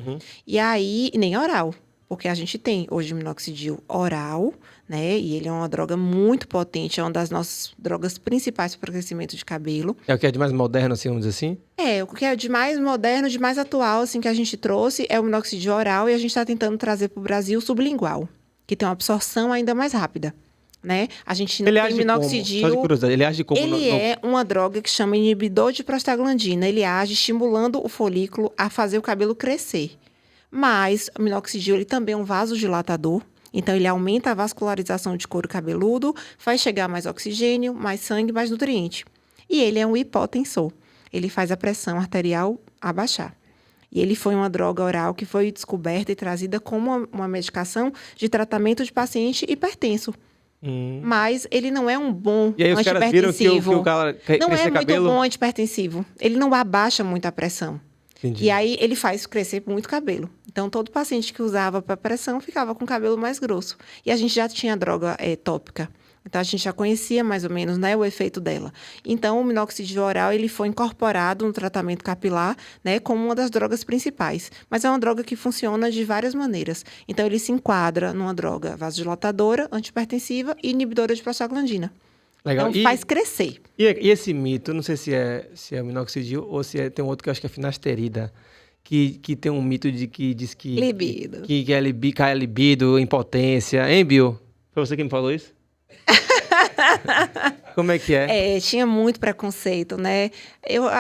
E aí, nem oral, porque a gente tem hoje minoxidil oral, né? E ele é uma droga muito potente, é uma das nossas drogas principais para o crescimento de cabelo. É o que é de mais moderno, assim, vamos dizer assim? É, o que é de mais moderno, de mais atual, assim, que a gente trouxe é o minoxidil oral e a gente está tentando trazer para o Brasil o sublingual, que tem uma absorção ainda mais rápida, né? A gente não tem minoxidil... Só de curiosidade, ele age como... Ele é uma droga que chama inibidor de prostaglandina. Ele age estimulando o folículo a fazer o cabelo crescer. Mas o minoxidil, ele também é um vasodilatador. Então, ele aumenta a vascularização de couro cabeludo, faz chegar mais oxigênio, mais sangue, mais nutriente. E ele é um hipotensor. Ele faz a pressão arterial abaixar. E ele foi uma droga oral que foi descoberta e trazida como uma medicação de tratamento de paciente hipertenso. Mas ele não é um bom antihipertensivo. E aí os caras viram que o cara não é muito cabelo... bom antihipertensivo. Ele não abaixa muito a pressão. Entendi. E aí ele faz crescer muito cabelo. Então, todo paciente que usava para pressão ficava com o cabelo mais grosso. E a gente já tinha droga tópica. Então, a gente já conhecia mais ou menos, né, o efeito dela. Então, o minoxidil oral ele foi incorporado no tratamento capilar, né, como uma das drogas principais. Mas é uma droga que funciona de várias maneiras. Então, ele se enquadra numa droga vasodilatadora, antihipertensiva e inibidora de prostaglandina. Legal. Então, faz crescer. E esse mito, não sei se é o minoxidil ou se tem um outro que eu acho que é finasterida, que tem um mito de que diz que... Libido. Que cai a libido, impotência. Hein, Bill? Foi você que me falou isso? Como é que é? Tinha muito preconceito, né?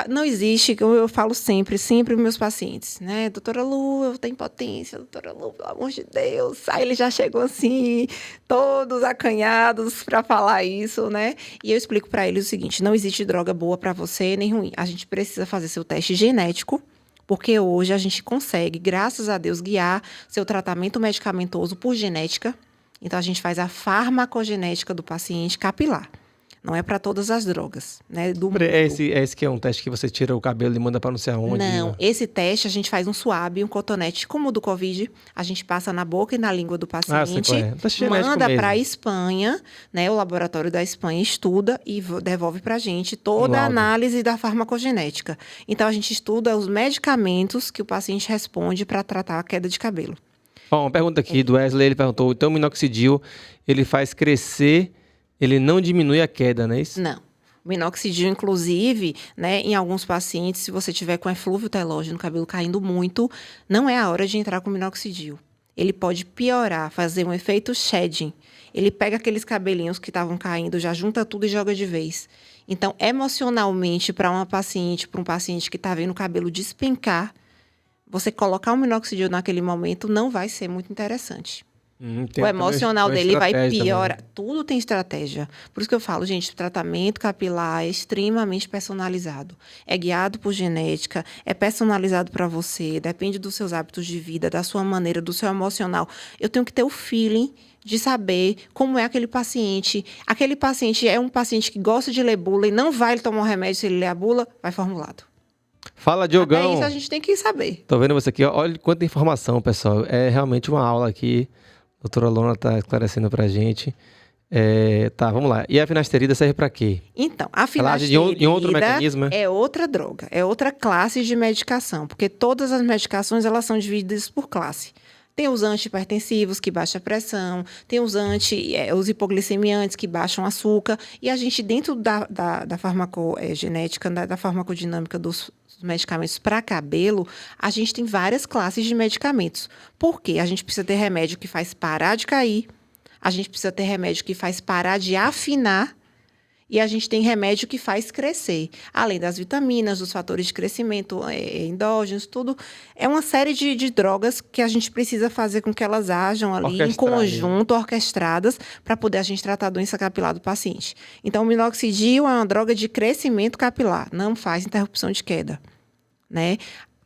Não existe, eu falo sempre para meus pacientes, né? Doutora Lu, eu tenho impotência, doutora Lu, pelo amor de Deus. Aí ele já chegou assim, todos acanhados para falar isso, né? E eu explico para eles o seguinte, não existe droga boa para você nem ruim. A gente precisa fazer seu teste genético, porque hoje a gente consegue, graças a Deus, guiar seu tratamento medicamentoso por genética. Então, a gente faz a farmacogenética do paciente capilar. Não é para todas as drogas, né? É esse que é um teste que você tira o cabelo e manda para não sei aonde? Não, esse teste a gente faz um suave, um cotonete, como o do Covid. A gente passa na boca e na língua do paciente, manda para a Espanha, né? O laboratório da Espanha estuda e devolve para a gente toda a análise da farmacogenética. Então, a gente estuda os medicamentos que o paciente responde para tratar a queda de cabelo. Bom, uma pergunta aqui do Wesley, ele perguntou, então o minoxidil, ele faz crescer, ele não diminui a queda, não é isso? Não. O minoxidil, inclusive, né, em alguns pacientes, se você tiver com eflúvio telógeno, cabelo caindo muito, não é a hora de entrar com minoxidil. Ele pode piorar, fazer um efeito shedding. Ele pega aqueles cabelinhos que estavam caindo, já junta tudo e joga de vez. Então, emocionalmente, para um paciente que está vendo o cabelo despencar, Você colocar o minoxidil naquele momento não vai ser muito interessante. Tem O emocional uma dele vai estratégia piorar. também. Tudo tem estratégia. Por isso que eu falo, gente, o tratamento capilar é extremamente personalizado. É guiado por genética, é personalizado para você, depende dos seus hábitos de vida, da sua maneira, do seu emocional. Eu tenho que ter o feeling de saber como é aquele paciente. Aquele paciente é um paciente que gosta de ler bula e não vai tomar um remédio se ele ler a bula, vai formulado. Fala, Até Diogão. isso a gente tem que saber. Tô vendo você aqui. Olha quanta informação, pessoal. É realmente uma aula aqui. A doutora Lona está esclarecendo pra gente. Tá, vamos lá. E a finasterida serve para quê? Então, a Ela age em outro mecanismo, né? é outra droga, é outra classe de medicação, porque todas as medicações elas são divididas por classe. Tem os antihipertensivos, que baixam a pressão, tem os hipoglicemiantes, que baixam o açúcar, e a gente, dentro da farmacogenética, da farmacodinâmica dos medicamentos para cabelo, a gente tem várias classes de medicamentos. Por quê? A gente precisa ter remédio que faz parar de cair, a gente precisa ter remédio que faz parar de afinar e a gente tem remédio que faz crescer. Além das vitaminas, dos fatores de crescimento endógenos, tudo. É uma série de drogas que a gente precisa fazer com que elas ajam ali em conjunto, orquestradas, para poder a gente tratar a doença capilar do paciente. Então, o minoxidil é uma droga de crescimento capilar, não faz interrupção de queda, né?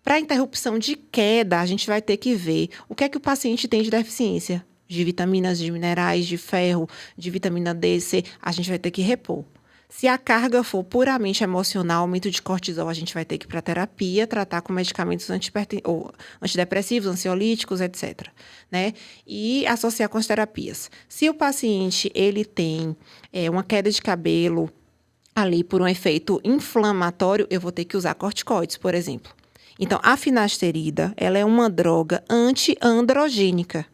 Para interrupção de queda, a gente vai ter que ver o que é que o paciente tem de deficiência. De vitaminas, de minerais, de ferro, de vitamina D, C, a gente vai ter que repor. Se a carga for puramente emocional, aumento de cortisol, a gente vai ter que ir para terapia, tratar com medicamentos antidepressivos, ansiolíticos, etc. Né? E associar com as terapias. Se o paciente ele tem uma queda de cabelo ali por um efeito inflamatório, eu vou ter que usar corticoides, por exemplo. Então, a finasterida, ela é uma droga anti-androgênica.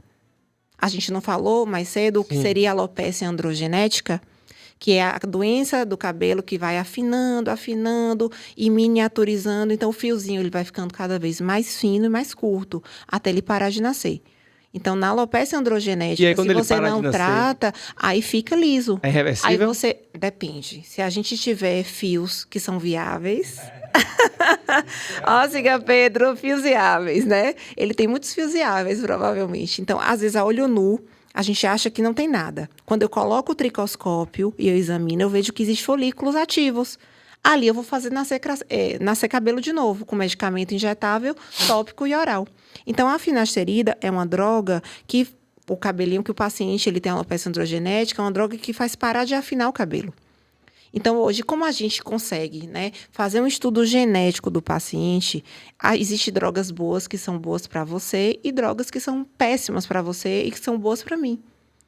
A gente não falou mais cedo o que seria a alopecia androgenética, que é a doença do cabelo que vai afinando e miniaturizando. Então, o fiozinho ele vai ficando cada vez mais fino e mais curto, até ele parar de nascer. Então, na alopecia androgenética, se você não trata, aí fica liso. É reversível? Aí você... Depende. Se a gente tiver fios que são viáveis... Ó, siga Pedro, fios viáveis, né? Ele tem muitos fios viáveis, provavelmente. Então, às vezes, a olho nu, a gente acha que não tem nada. Quando eu coloco o tricoscópio e eu examino, eu vejo que existem folículos ativos. Ali eu vou fazer nascer cabelo de novo, com medicamento injetável, tópico e oral. Então, a finasterida é uma droga que o cabelinho que o paciente ele tem alopecia androgenética, é uma droga que faz parar de afinar o cabelo. Então, hoje, como a gente consegue, né, fazer um estudo genético do paciente, existem drogas boas que são boas para você e drogas que são péssimas para você e que são boas para mim.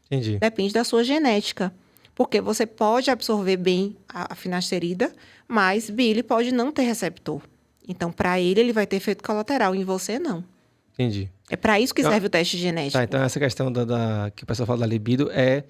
Entendi. Depende da sua genética. Porque você pode absorver bem a finasterida, mas Billy pode não ter receptor. Então, para ele vai ter efeito colateral, em você não. Entendi. É para isso que serve o teste genético. Tá, então essa questão que o pessoal fala da libido é...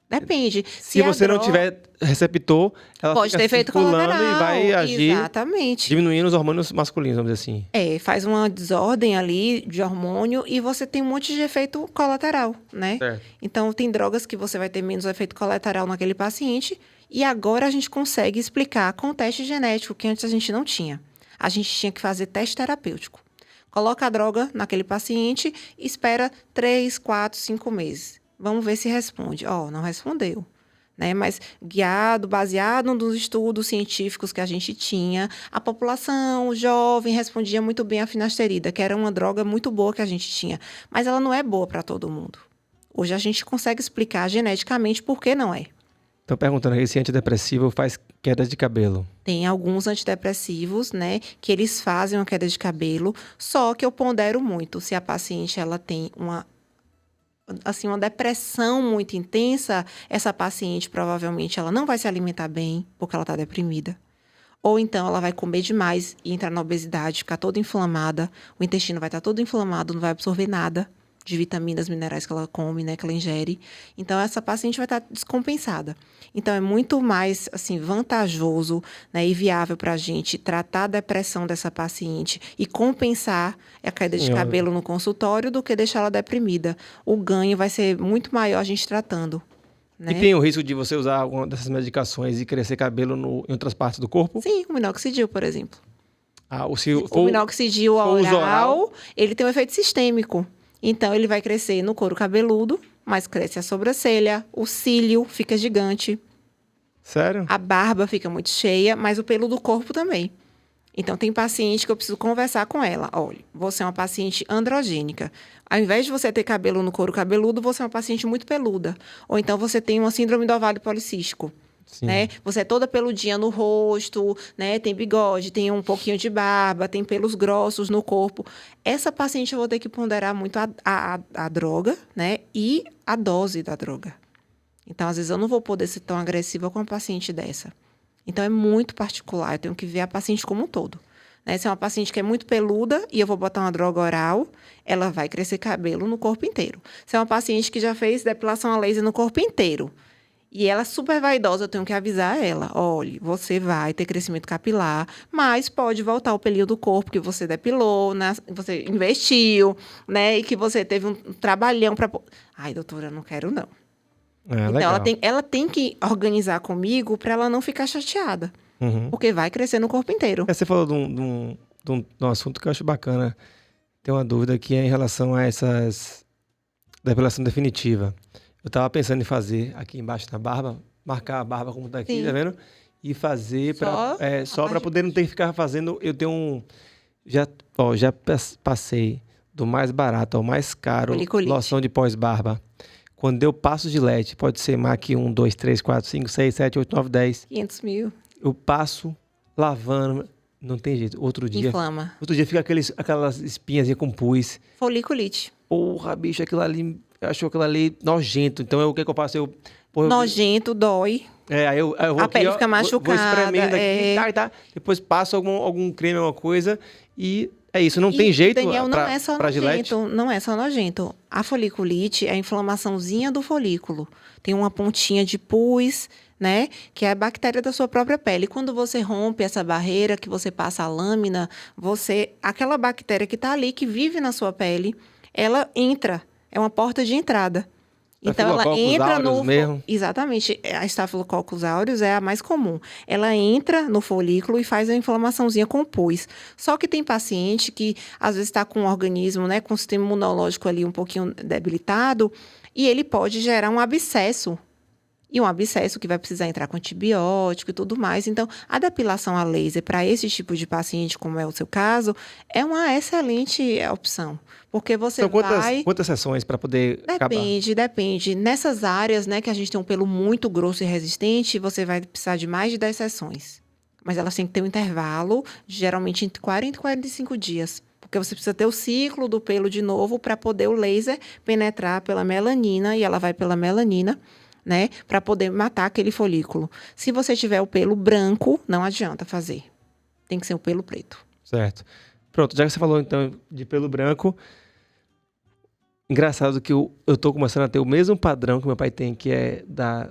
Depende. Se você não tiver receptor, ela pode fica ter efeito circulando colateral. E vai agir, exatamente, diminuindo os hormônios masculinos, vamos dizer assim. Faz uma desordem ali de hormônio e você tem um monte de efeito colateral, né? Certo. Então, tem drogas que você vai ter menos efeito colateral naquele paciente e agora a gente consegue explicar com o teste genético, que antes a gente não tinha. A gente tinha que fazer teste terapêutico. Coloca a droga naquele paciente e espera 3, 4, 5 meses. Vamos ver se responde. Não respondeu. Né? Mas baseado nos estudos científicos que a gente tinha, a população jovem respondia muito bem à finasterida, que era uma droga muito boa que a gente tinha. Mas ela não é boa para todo mundo. Hoje a gente consegue explicar geneticamente por que não é. Estão perguntando, esse antidepressivo faz queda de cabelo? Tem alguns antidepressivos, né, que eles fazem uma queda de cabelo, só que eu pondero muito. Se a paciente ela tem uma depressão muito intensa, essa paciente provavelmente ela não vai se alimentar bem, porque ela está deprimida. Ou então ela vai comer demais e entrar na obesidade, ficar toda inflamada, o intestino vai estar todo inflamado, não vai absorver nada de vitaminas, minerais que ela come, né, que ela ingere. Então, essa paciente vai estar descompensada. Então, é muito mais, vantajoso, né, e viável para a gente tratar a depressão dessa paciente e compensar a queda de cabelo no consultório do que deixar ela deprimida. O ganho vai ser muito maior a gente tratando. Né? E tem o risco de você usar alguma dessas medicações e crescer cabelo em outras partes do corpo? Sim, o minoxidil, por exemplo. O minoxidil uso oral, ele tem um efeito sistêmico. Então, ele vai crescer no couro cabeludo, mas cresce a sobrancelha, o cílio fica gigante. Sério? A barba fica muito cheia, mas o pelo do corpo também. Então, tem paciente que eu preciso conversar com ela. Olha, você é uma paciente androgênica. Ao invés de você ter cabelo no couro cabeludo, você é uma paciente muito peluda. Ou então, você tem uma síndrome do ovário policístico. Né? Você é toda peludinha no rosto, né? Tem bigode, tem um pouquinho de barba, tem pelos grossos no corpo. Essa paciente eu vou ter que ponderar muito a droga, né? E a dose da droga. Então, às vezes, eu não vou poder ser tão agressiva com uma paciente dessa. Então, é muito particular. Eu tenho que ver a paciente como um todo. Né? Se é uma paciente que é muito peluda e eu vou botar uma droga oral, ela vai crescer cabelo no corpo inteiro. Se é uma paciente que já fez depilação a laser no corpo inteiro, e ela é super vaidosa, eu tenho que avisar ela. Olha, você vai ter crescimento capilar, mas pode voltar o pelinho do corpo que você depilou, né? Você investiu, né? E que você teve um trabalhão para... Ai, doutora, não quero, não. Então, ela tem que organizar comigo para ela não ficar chateada. Porque vai crescer no corpo inteiro. Você falou de um assunto que eu acho bacana. Tem uma dúvida aqui em relação a essas... depilação definitiva. Eu tava pensando em fazer aqui embaixo na barba, marcar a barba como tá aqui, tá vendo? E fazer só para poder não ter que ficar fazendo. Eu tenho já passei do mais barato ao mais caro, loção de pós-barba. Quando eu passo Gillette, pode ser MAC 1, 2, 3, 4, 5, 6, 7, 8, 9, 10. 500 mil. Eu passo lavando, não tem jeito. Outro dia... Inflama. Outro dia fica aquelas espinhas com pus. Foliculite. Porra, bicho, aquilo ali... Achou aquilo ali nojento. Então, o que eu faço? Nojento, dói. Aí eu vou a pele fica machucada. Vou espremendo aqui, tá. Depois passo algum creme, alguma coisa. E é isso. Não tem jeito, Daniel, não é só Gillette? Não é só nojento. A foliculite é a inflamaçãozinha do folículo. Tem uma pontinha de pus, né? Que é a bactéria da sua própria pele. Quando você rompe essa barreira, que você passa a lâmina, aquela bactéria que tá ali, que vive na sua pele, ela entra. É uma porta de entrada. Então, ela entra no... mesmo. Exatamente. A Staphylococcus aureus é a mais comum. Ela entra no folículo e faz a inflamaçãozinha com pus. Só que tem paciente que, às vezes, está com um organismo, né, com o sistema imunológico ali um pouquinho debilitado, e ele pode gerar um abscesso. E um abscesso que vai precisar entrar com antibiótico e tudo mais. Então, a depilação a laser para esse tipo de paciente, como é o seu caso, é uma excelente opção. Porque você quantas sessões para poder acabar? Depende. Nessas áreas, né, que a gente tem um pelo muito grosso e resistente, você vai precisar de mais de 10 sessões. Mas elas têm que ter um intervalo, geralmente entre 40 e 45 dias. Porque você precisa ter o ciclo do pelo de novo para poder o laser penetrar pela melanina, e ela vai pela melanina, né, para poder matar aquele folículo. Se você tiver o pelo branco, não adianta fazer. Tem que ser o pelo preto. Certo. Pronto, já que você falou, então, de pelo branco, engraçado que eu tô começando a ter o mesmo padrão que meu pai tem, que é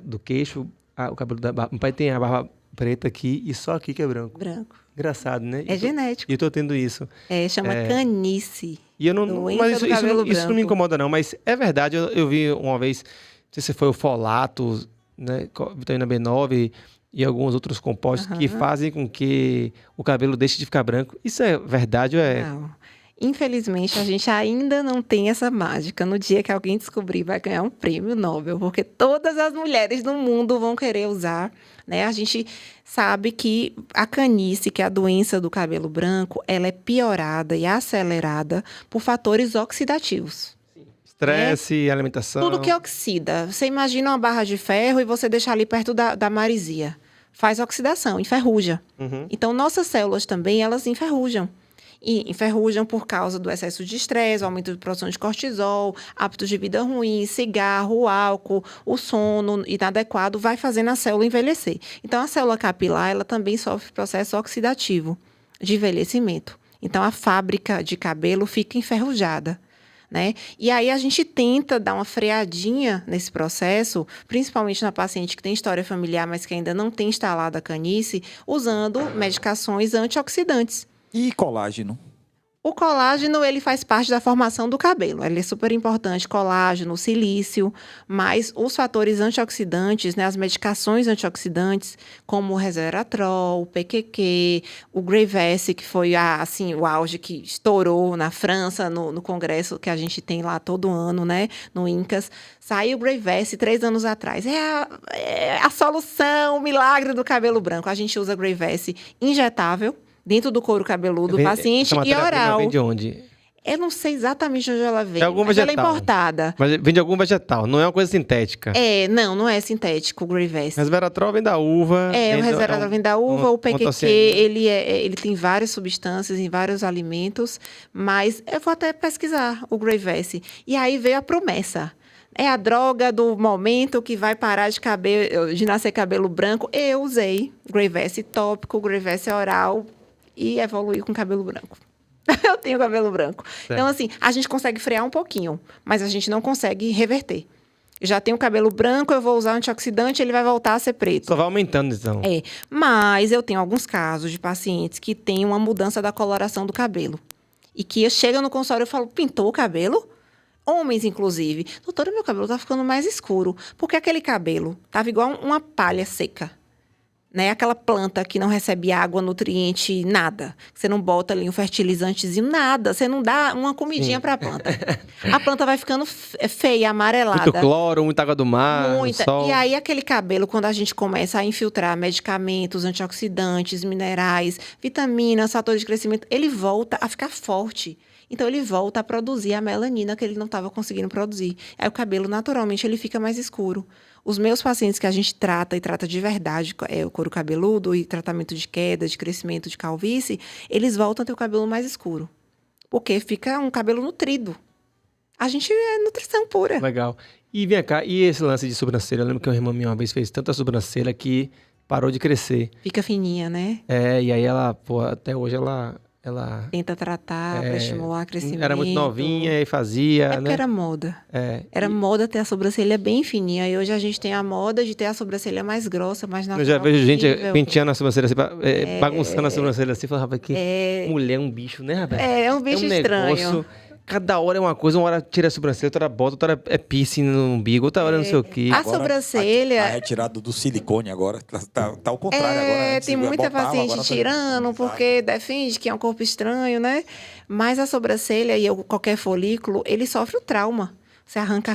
do queixo, o cabelo da barba. Meu pai tem a barba preta aqui e só aqui que é branco. Branco. Engraçado, né? É genético. E eu tô tendo isso. Chama canice. E eu não... Mas isso não me incomoda, não. Mas é verdade, eu vi uma vez... Não sei se foi o folato, né, vitamina B9 e alguns outros compostos que fazem com que o cabelo deixe de ficar branco. Isso é verdade ou é... Não. Infelizmente, a gente ainda não tem essa mágica. No dia que alguém descobrir, vai ganhar um prêmio Nobel, porque todas as mulheres do mundo vão querer usar, né? A gente sabe que a canice, que é a doença do cabelo branco, ela é piorada e acelerada por fatores oxidativos. Estresse, alimentação. Tudo que oxida. Você imagina uma barra de ferro e você deixar ali perto da marisia. Faz oxidação, enferruja. Então, nossas células também, elas enferrujam. E enferrujam por causa do excesso de estresse, o aumento de produção de cortisol, hábitos de vida ruins, cigarro, álcool, o sono inadequado, vai fazendo a célula envelhecer. Então, a célula capilar, ela também sofre processo oxidativo de envelhecimento. Então, a fábrica de cabelo fica enferrujada. Né? E aí a gente tenta dar uma freadinha nesse processo, principalmente na paciente que tem história familiar, mas que ainda não tem instalado a canice, usando medicações antioxidantes. E colágeno? O colágeno, ele faz parte da formação do cabelo. Ele é super importante, colágeno, silício, mas os fatores antioxidantes, né, as medicações antioxidantes, como o resveratrol, o PQQ, o Grey-Vesse, que foi assim, o auge que estourou na França, no congresso que a gente tem lá todo ano, né, no INCAS. Saiu o Grey-Vesse 3 anos atrás. É a solução, o milagre do cabelo branco. A gente usa Grey-Vesse injetável, dentro do couro cabeludo do paciente e oral. Vem de onde? Eu não sei exatamente onde ela vem, mas vegetal. Ela é importada. Mas vem de algum vegetal, não é uma coisa sintética. Não é sintético o Grey-Vesse. Resveratrol vem da uva. O resveratrol vem da uva, o PQQ, ele tem várias substâncias em vários alimentos, mas eu vou até pesquisar o Grey-Vesse. E aí veio a promessa. É a droga do momento que vai parar de nascer cabelo branco. Eu usei Grey-Vesse tópico, Grey-Vesse oral, e evoluir com cabelo branco. Eu tenho cabelo branco. Certo. Então, assim, a gente consegue frear um pouquinho, mas a gente não consegue reverter. Eu já tenho cabelo branco, eu vou usar antioxidante, ele vai voltar a ser preto. Só vai aumentando, então. Mas eu tenho alguns casos de pacientes que têm uma mudança da coloração do cabelo. E que chega no consultório e falo, pintou o cabelo? Homens, inclusive. Doutora, meu cabelo tá ficando mais escuro. Porque aquele cabelo tava igual uma palha seca. Né? Aquela planta que não recebe água, nutriente, nada. Você não bota ali um fertilizantezinho, nada. Você não dá uma comidinha para a planta. A planta vai ficando feia, amarelada. Muito cloro, muita água do mar, muita. sol. E aí, aquele cabelo, quando a gente começa a infiltrar medicamentos, antioxidantes, minerais, vitaminas, fatores de crescimento, ele volta a ficar forte. Então, ele volta a produzir a melanina que ele não estava conseguindo produzir. Aí, o cabelo, naturalmente, ele fica mais escuro. Os meus pacientes que a gente trata, e trata de verdade, o couro cabeludo e tratamento de queda, de crescimento, de calvície, eles voltam a ter o cabelo mais escuro. Porque fica um cabelo nutrido. A gente é nutrição pura. Legal. E vem cá, e esse lance de sobrancelha? Eu lembro que uma irmã minha uma vez fez tanta sobrancelha que parou de crescer. Fica fininha, né? E aí ela, até hoje ela tenta tratar para estimular o crescimento. Era muito novinha e fazia, porque né? Era moda. Era moda ter a sobrancelha bem fininha. E hoje a gente tem a moda de ter a sobrancelha mais grossa, mais natural. Eu já vejo gente penteando a sobrancelha assim, bagunçando a sobrancelha assim. Falava que mulher é um bicho, né, rapaz? É um bicho estranho. Negócio, cada hora é uma coisa, uma hora tira a sobrancelha, outra hora bota, outra hora é piercing no umbigo, outra hora não sei o quê. A sobrancelha... A retirada do silicone agora, tá ao contrário agora. Tem muita paciente tirando, porque defende que é um corpo estranho, né? Mas a sobrancelha e qualquer folículo, ele sofre o trauma. Você arranca,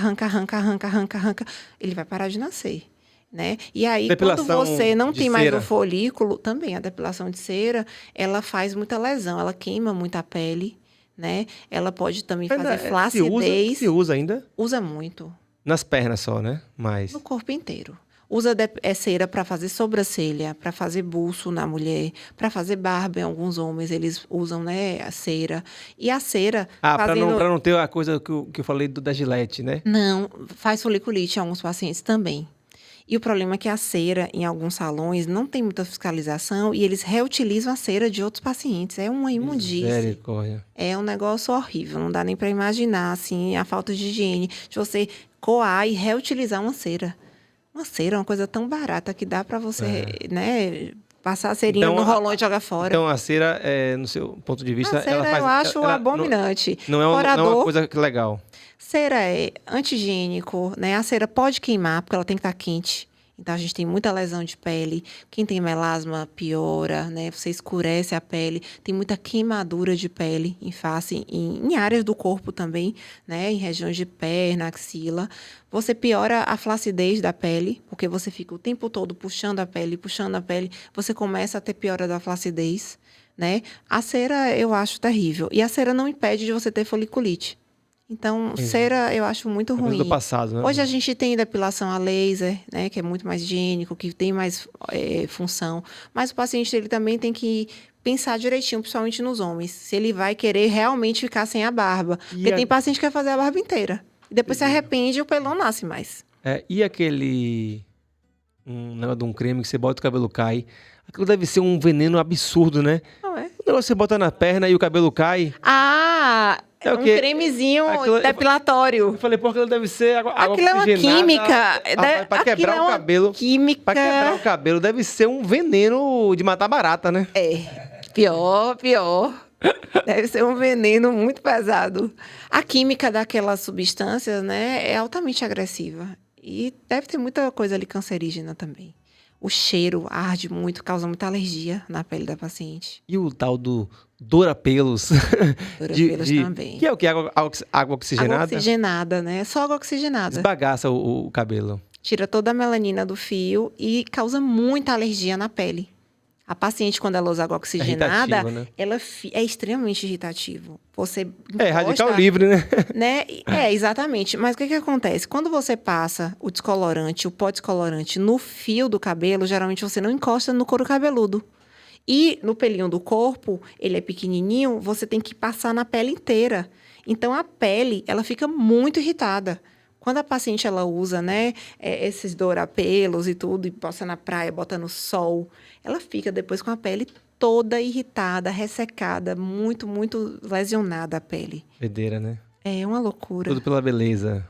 ele vai parar de nascer. Né? E aí, depilação quando você não tem mais cera. o folículo, também a depilação de cera, ela faz muita lesão, ela queima muito a pele. Né? Ela pode também fazer flacidez. Se usa ainda? Usa muito. Nas pernas só, né? Mas... No corpo inteiro. Usa cera para fazer sobrancelha, para fazer buço na mulher, para fazer barba em alguns homens, eles usam, né, a cera. E a cera... para não ter a coisa que eu falei da Gillette, né? Não, faz foliculite em alguns pacientes também. E o problema é que a cera, em alguns salões, não tem muita fiscalização e eles reutilizam a cera de outros pacientes. É uma imundície. Misericórdia. É um negócio horrível. Não dá nem para imaginar, assim, a falta de higiene. De você coar e reutilizar uma cera. Uma cera é uma coisa tão barata que dá para você, né, passar a cerinha no rolão e jogar fora. Então, a cera, no seu ponto de vista... A cera eu acho abominante. Não é uma coisa legal. Cera é anti-higiênico, né? A cera pode queimar, porque ela tem que estar quente. Então, a gente tem muita lesão de pele. Quem tem melasma piora, né? Você escurece a pele. Tem muita queimadura de pele em face, em áreas do corpo também, né? Em regiões de perna, axila. Você piora a flacidez da pele, porque você fica o tempo todo puxando a pele. Você começa a ter piora da flacidez, né? A cera eu acho terrível. E a cera não impede de você ter foliculite. Então, cera eu acho muito ruim. Do passado, né? Hoje a gente tem depilação a laser, né, que é muito mais higiênico, que tem mais função. Mas o paciente ele também tem que pensar direitinho, principalmente nos homens, se ele vai querer realmente ficar sem a barba. Porque tem paciente que quer fazer a barba inteira. E depois se arrepende e o pelo não nasce mais. E aquele... negócio de um creme que você bota e o cabelo cai. Aquilo deve ser um veneno absurdo, né? Não é? O negócio você bota na perna e o cabelo cai. É um cremezinho depilatório. Eu falei, pô, aquilo deve ser água aquilo é uma química. Pra quebrar o cabelo. Química. Pra quebrar o cabelo deve ser um veneno de matar barata, né? Pior. Deve ser um veneno muito pesado. A química daquelas substâncias, né, é altamente agressiva. E deve ter muita coisa ali cancerígena também. O cheiro arde muito, causa muita alergia na pele da paciente. E o tal do Durapelos? Durapelos também. Que é o que? Água oxigenada? Água oxigenada, né? Só água oxigenada. Desbagaça o cabelo. Tira toda a melanina do fio e causa muita alergia na pele. A paciente, quando ela usa água oxigenada, irritativo, né? ela é extremamente irritativo. Você É, radical encosta, livre, né? né? É, exatamente. Mas o que acontece? Quando você passa o descolorante, o pó descolorante no fio do cabelo, geralmente você não encosta no couro cabeludo. E no pelinho do corpo, ele é pequenininho, você tem que passar na pele inteira. Então, a pele, ela fica muito irritada. Quando a paciente, ela usa, né, esses dourapelos e tudo, e passa na praia, bota no sol, ela fica depois com a pele toda irritada, ressecada, muito, muito lesionada a pele. Bedeira, né? É uma loucura. Tudo pela beleza.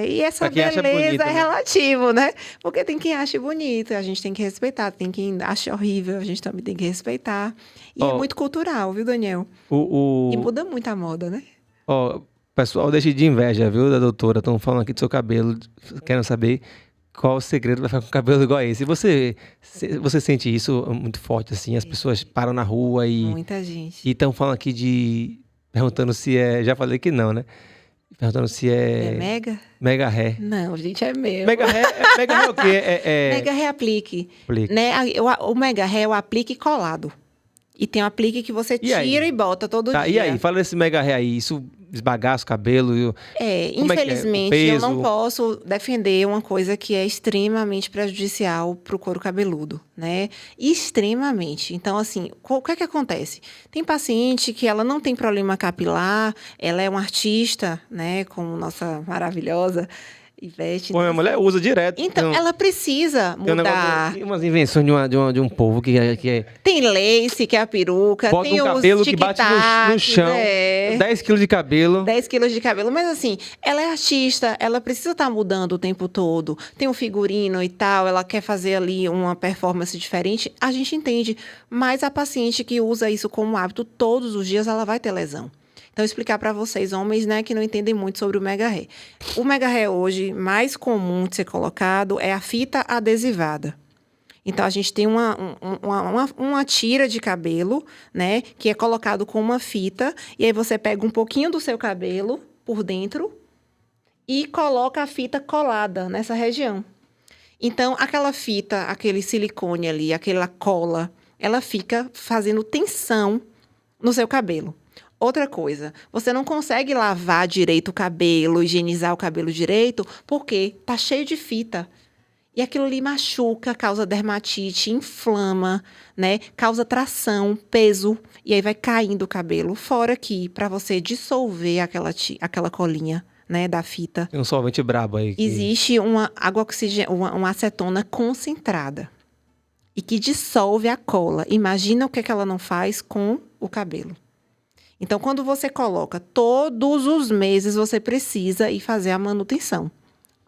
E essa Pra quem acha beleza bonito, é né? relativo, né? Porque tem quem acha bonito, a gente tem que respeitar. Tem quem acha horrível, a gente também tem que respeitar. E é muito cultural, viu, Daniel? E muda muito a moda, né? Ó, pessoal, deixe de inveja, viu, da doutora? Estão falando aqui do seu cabelo, querem saber qual o segredo vai ficar com o cabelo igual a esse. Você sente isso muito forte, assim? As pessoas param na rua e Muita gente. estão falando aqui perguntando se é... Já falei que não, né? Perguntando se É é... mega? Mega ré. Não, gente, é meu. Mega ré é o quê? Mega ré aplique. Aplique. Né? O mega ré é o aplique colado. E tem um aplique que você E aí? tira e bota todo Tá, dia. e aí? Fala desse mega ré aí. Isso esbagaça o cabelo? Como é que é? O Infelizmente, eu peso? não posso defender uma coisa que é extremamente prejudicial para o couro cabeludo, né? Extremamente. Então, assim, o que é que acontece? Tem paciente que ela não tem problema capilar, ela é uma artista, né? Como nossa maravilhosa Ivete. Pô, minha mulher usa direto. Então, ela precisa Tem um mudar. negócio, umas invenções de um povo que é... Tem lace, que é a peruca, Bota tem um os cabelo que bate no tic-tacs, chão. 10 quilos de cabelo. 10 quilos de cabelo. Mas assim, ela é artista, ela precisa estar mudando o tempo todo. Tem um figurino e tal, ela quer fazer ali uma performance diferente. A gente entende. Mas a paciente que usa isso como hábito todos os dias, ela vai ter lesão. Então, explicar para vocês, homens, né, que não entendem muito sobre o mega ré. O mega ré hoje, mais comum de ser colocado, é a fita adesivada. Então, a gente tem uma tira de cabelo, né, que é colocado com uma fita, e aí você pega um pouquinho do seu cabelo por dentro e coloca a fita colada nessa região. Então, aquela fita, aquele silicone ali, aquela cola, ela fica fazendo tensão no seu cabelo. Outra coisa, você não consegue lavar direito o cabelo, higienizar o cabelo direito, porque tá cheio de fita. E aquilo ali machuca, causa dermatite, inflama, né? Causa tração, peso, e aí vai caindo o cabelo. Fora que, para você dissolver aquela colinha, né, da fita, Tem um solvente brabo aí. existe uma uma acetona concentrada. E que dissolve a cola. Imagina o que ela não faz com o cabelo. Então, quando você coloca, todos os meses você precisa ir fazer a manutenção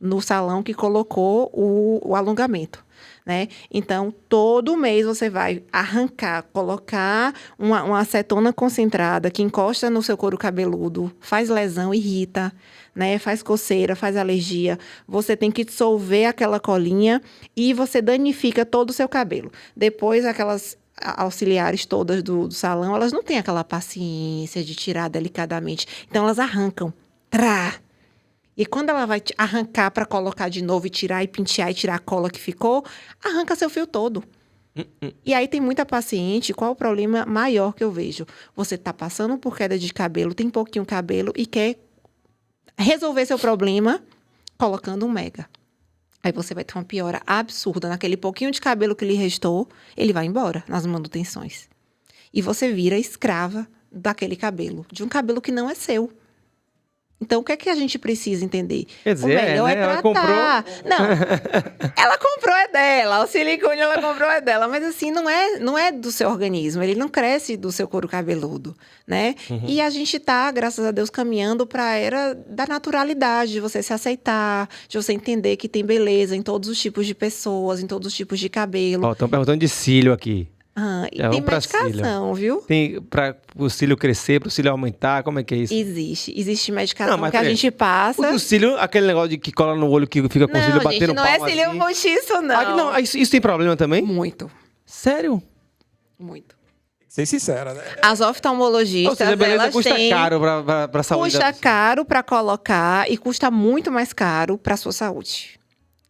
no salão que colocou o alongamento, né? Então, todo mês você vai arrancar, colocar uma acetona concentrada que encosta no seu couro cabeludo, faz lesão, irrita, né? Faz coceira, faz alergia. Você tem que dissolver aquela colinha e você danifica todo o seu cabelo. Depois, aquelas auxiliares todas do salão, elas não têm aquela paciência de tirar delicadamente. Então, elas arrancam. Trá! E quando ela vai arrancar para colocar de novo e tirar e pentear e tirar a cola que ficou, arranca seu fio todo. E aí tem muita paciente, qual o problema maior que eu vejo? Você está passando por queda de cabelo, tem pouquinho cabelo e quer resolver seu problema colocando um mega. Aí você vai ter uma piora absurda. Naquele pouquinho de cabelo que lhe restou, ele vai embora nas manutenções. E você vira escrava daquele cabelo, de um cabelo que não é seu. Então, o que é que a gente precisa entender? Quer dizer, o melhor né? é tratar. Ela comprou... Não, ela comprou é dela. O silicone ela comprou é dela. Mas assim, não é do seu organismo. Ele não cresce do seu couro cabeludo, né? E a gente tá, graças a Deus, caminhando para a era da naturalidade, de você se aceitar, de você entender que tem beleza em todos os tipos de pessoas, em todos os tipos de cabelo. Ó, estão perguntando de cílio aqui. E Já tem vamos pra cílio. medicação, viu? Tem para o cílio crescer, para o cílio aumentar, como é que é isso? Existe medicação Não, mas que a peraí. gente passa. O do cílio, aquele negócio de que cola no olho que fica com o cílio Não, batendo gente, não é palma cílio assim. postiço, não. Ah, não, isso tem problema também? Muito, Sério? muito. Ser sincera, né? As Ou oftalmologistas, seja, a beleza elas custa têm... caro pra saúde. Custa caro para colocar e custa muito mais caro para sua saúde.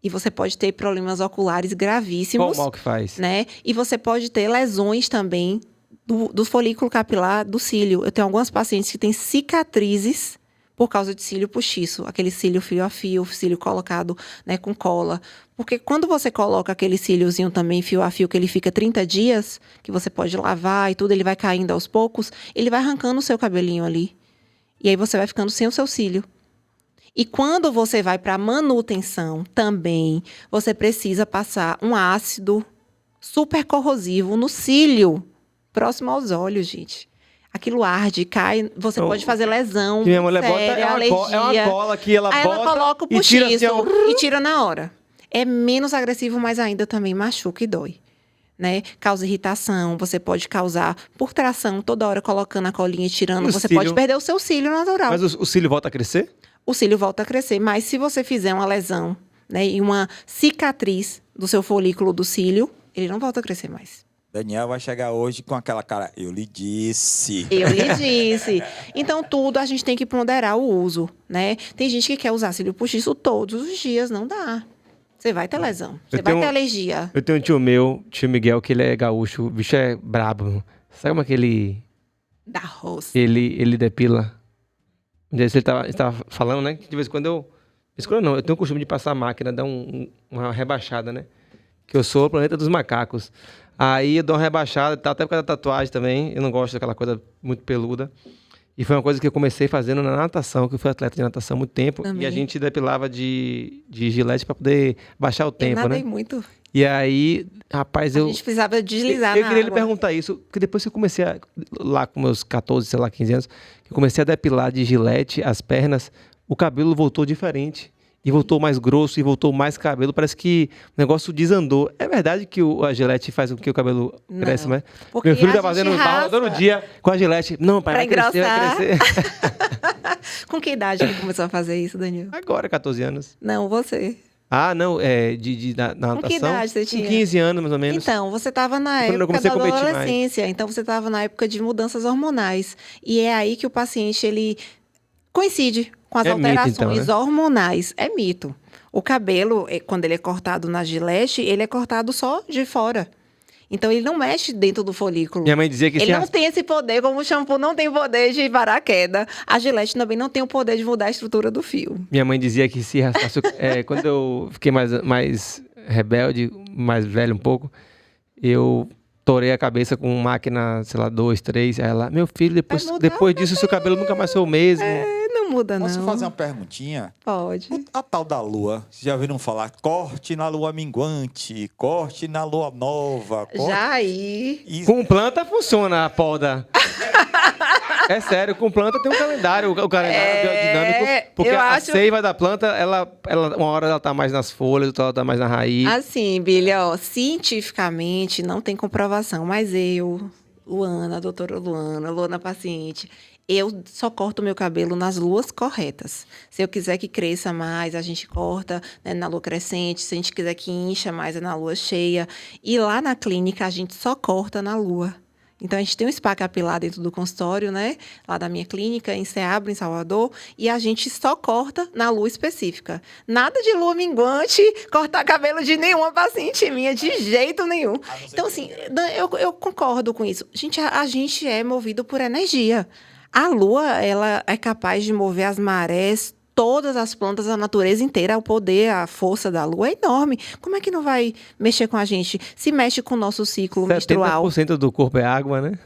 E você pode ter problemas oculares Qual gravíssimos, o mal que faz? né? E você pode ter lesões também do folículo capilar do cílio. Eu tenho algumas pacientes que têm cicatrizes por causa de cílio postiço, aquele cílio fio a fio, cílio colocado, né, com cola. Porque quando você coloca aquele cíliozinho também fio a fio, que ele fica 30 dias, que você pode lavar e tudo, ele vai caindo aos poucos, ele vai arrancando o seu cabelinho ali. E aí você vai ficando sem o seu cílio. E quando você vai para manutenção também, você precisa passar um ácido super corrosivo no cílio, próximo aos olhos, gente. Aquilo arde, cai, você pode fazer lesão, Que minha mulher bota séria, é uma alergia. cola que ela Aí bota ela coloca o e tira postiço assim, ó. e tira na hora. É menos agressivo, mas ainda também machuca e dói. Né? Causa irritação, você pode causar por tração, toda hora colocando a colinha e tirando, E o você cílio? pode perder o seu cílio natural. Mas o cílio volta a crescer? O cílio volta a crescer, mas se você fizer uma lesão, né, e uma cicatriz do seu folículo do cílio, ele não volta a crescer mais. Daniel vai chegar hoje com aquela cara, eu lhe disse. Eu lhe disse. Então, tudo a gente tem que ponderar o uso, né? Tem gente que quer usar cílio postiço todos os dias, não dá. Você vai ter lesão, você vai ter alergia. Eu tenho um tio meu, tio Miguel, que ele é gaúcho, o bicho é brabo. Sabe como é que ele Da roça. ele depila? Um dia ele tava falando, né? Que de vez em quando eu tenho o costume de passar a máquina, dar uma rebaixada, né? Que eu sou o planeta dos macacos. Aí eu dou uma rebaixada, tá, até por causa da tatuagem também. Eu não gosto daquela coisa muito peluda. E foi uma coisa que eu comecei fazendo na natação, que eu fui atleta de natação há muito tempo. Também. E a gente depilava de gilete para poder baixar o tempo, Eu nadei né? muito. E aí, rapaz, A gente precisava deslizar eu na queria lhe água. perguntar isso, porque depois que eu comecei lá com meus 14, sei lá, 15 anos, que eu comecei a depilar de gilete as pernas, o cabelo voltou diferente. E voltou mais grosso, e voltou mais cabelo. Parece que o negócio desandou. É verdade que a gilete faz com que o cabelo Não, cresça, né? porque Meu filho a tá gente fazendo barba todo raspa. dia com a gilete. Não, pai, Pra vai crescer, vai engrossar. crescer. Com que idade que começou a fazer isso, Daniel? Agora, 14 anos. Não, você. Ah, não, na natação. Com que idade você tinha? Com 15 anos, mais ou menos. Então, você estava na Quando eu época comecei da a competir mais. adolescência. Então, você estava na época de mudanças hormonais. E é aí que o paciente, ele coincide com as É mito, alterações então, né? hormonais. É mito. O cabelo, quando ele é cortado na gilete, ele é cortado só de fora. Então, ele não mexe dentro do folículo. Minha mãe dizia que Ele não tem esse poder, como o shampoo não tem poder de parar a queda. A gilete também não tem o poder de mudar a estrutura do fio. Minha mãe dizia que se raspasse... quando eu fiquei mais rebelde, mais velho um pouco, eu torei a cabeça com máquina, sei lá, 2, 3. Aí ela, meu filho, Vai mudar depois disso, seu cabelo nunca mais foi o mesmo. Não muda, não. Posso fazer uma perguntinha? Pode. A tal da lua, vocês já ouviram falar? Corte na lua minguante, corte na lua nova. Corte... Já aí... Isso. Com planta funciona a poda. É sério, com planta tem um calendário, o calendário biodinâmico. Porque eu a acho- seiva da planta, ela, uma hora ela tá mais nas folhas, outra hora tá mais na raiz. Assim, Billy, ó, cientificamente não tem comprovação, mas eu, Luana, a doutora Luana paciente, eu só corto meu cabelo nas luas corretas. Se eu quiser que cresça mais, a gente corta, né, na lua crescente. Se a gente quiser que incha mais, é na lua cheia. E lá na clínica, a gente só corta na lua. Então, a gente tem um spa capilar dentro do consultório, né? Lá da minha clínica, em Ceabra, em Salvador. E a gente só corta na lua específica. Nada de lua minguante, cortar cabelo de nenhuma paciente minha, de jeito nenhum. Então, assim, eu concordo com isso. Gente, a gente é movido por energia. A lua, ela é capaz de mover as marés, todas as plantas, a natureza inteira. O poder, a força da lua é enorme. Como é que não vai mexer com a gente? Se mexe com o nosso ciclo menstrual. 70% do corpo é água, né?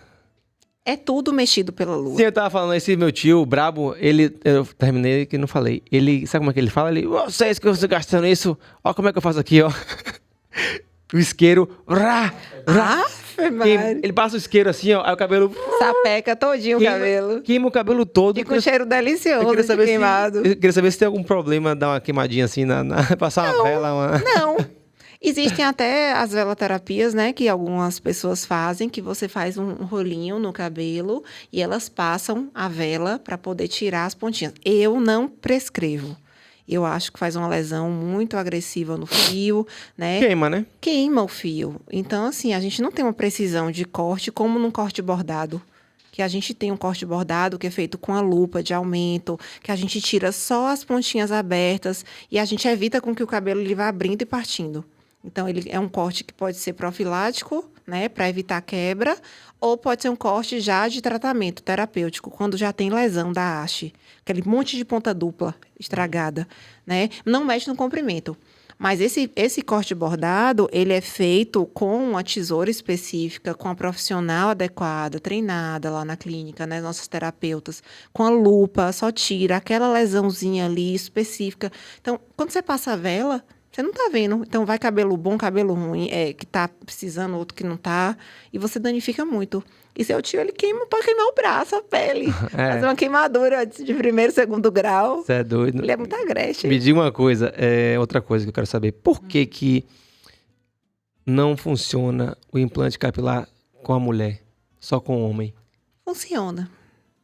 É tudo mexido pela lua. Sim, eu tava falando, esse meu tio, o brabo, eu terminei que não falei. Ele, sabe como é que ele fala? Ele, vocês que estão gastando isso, ó como é que eu faço aqui, ó. O isqueiro, Afe, Maria. ele passa o isqueiro assim, ó, aí o cabelo Sapeca todinho o cabelo. queima o cabelo todo. Fica um cheiro Eu delicioso queria de saber queimado. eu queria saber se tem algum problema dar uma queimadinha assim, passar uma vela. Não. Existem até as veloterapias, né, que algumas pessoas fazem, que você faz um rolinho no cabelo e elas passam a vela para poder tirar as pontinhas. Eu não prescrevo. Eu acho que faz uma lesão muito agressiva no fio, né? Queima, né? Queima o fio. Então, assim, a gente não tem uma precisão de corte como num corte bordado. Que a gente tem um corte bordado que é feito com a lupa de aumento, que a gente tira só as pontinhas abertas e a gente evita com que o cabelo ele vá abrindo e partindo. Então, ele é um corte que pode ser profilático, né, para evitar quebra, ou pode ser um corte já de tratamento terapêutico, quando já tem lesão da haste, aquele monte de ponta dupla estragada, né? Não mexe no comprimento. Mas esse corte bordado, ele é feito com uma tesoura específica, com a profissional adequada, treinada lá na clínica, né? Nossas terapeutas, com a lupa, só tira aquela lesãozinha ali específica. Então, quando você passa a vela, você não tá vendo. Então, vai cabelo bom, cabelo ruim, que tá precisando, outro que não tá, e você danifica muito. E seu tio, ele queima, pode queimar o braço, a pele. Fazer uma queimadura de primeiro, segundo grau. Você é doido. Ele é muito agreste. Me diga uma coisa, outra coisa que eu quero saber. Por que não funciona o implante capilar com a mulher, só com o homem? Funciona.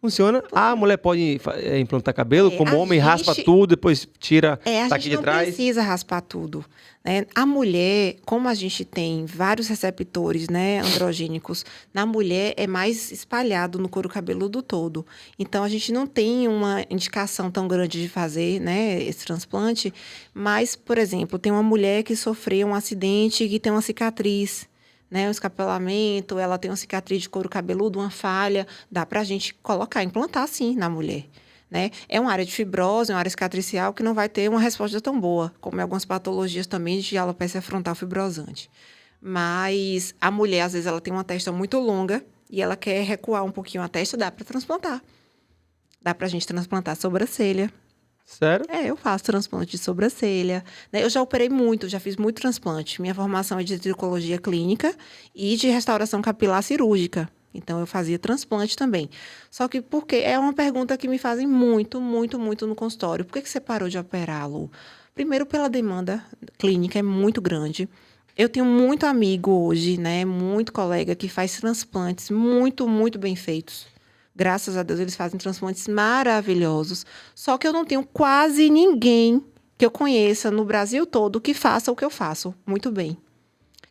Funciona? A mulher pode implantar cabelo, como o homem raspa gente- tudo, depois tira A daqui gente de não trás. precisa raspar tudo, né? A mulher, como a gente tem vários receptores, né, androgênicos, na mulher é mais espalhado no couro cabeludo todo. Então, a gente não tem uma indicação tão grande de fazer, né, esse transplante. Mas, por exemplo, tem uma mulher que sofreu um acidente e que tem uma cicatriz, né, um escapelamento, ela tem uma cicatriz de couro cabeludo, uma falha, dá pra gente colocar, implantar sim na mulher. Né? É uma área de fibrose, uma área cicatricial que não vai ter uma resposta tão boa, como em algumas patologias também de alopecia frontal fibrosante. Mas a mulher, às vezes, ela tem uma testa muito longa e ela quer recuar um pouquinho a testa, dá para transplantar. Dá pra gente transplantar sobrancelha. Sério? Eu faço transplante de sobrancelha. Né? Eu já operei muito, já fiz muito transplante. Minha formação é de tricologia clínica e de restauração capilar cirúrgica. Então, eu fazia transplante também. Só que porque é uma pergunta que me fazem muito, muito, muito no consultório. Por que você parou de operar, Lu? Primeiro, pela demanda clínica é muito grande. Eu tenho muito amigo hoje, né? Muito colega que faz transplantes muito, muito bem feitos. Graças a Deus, eles fazem transplantes maravilhosos. Só que eu não tenho quase ninguém que eu conheça no Brasil todo que faça o que eu faço muito bem.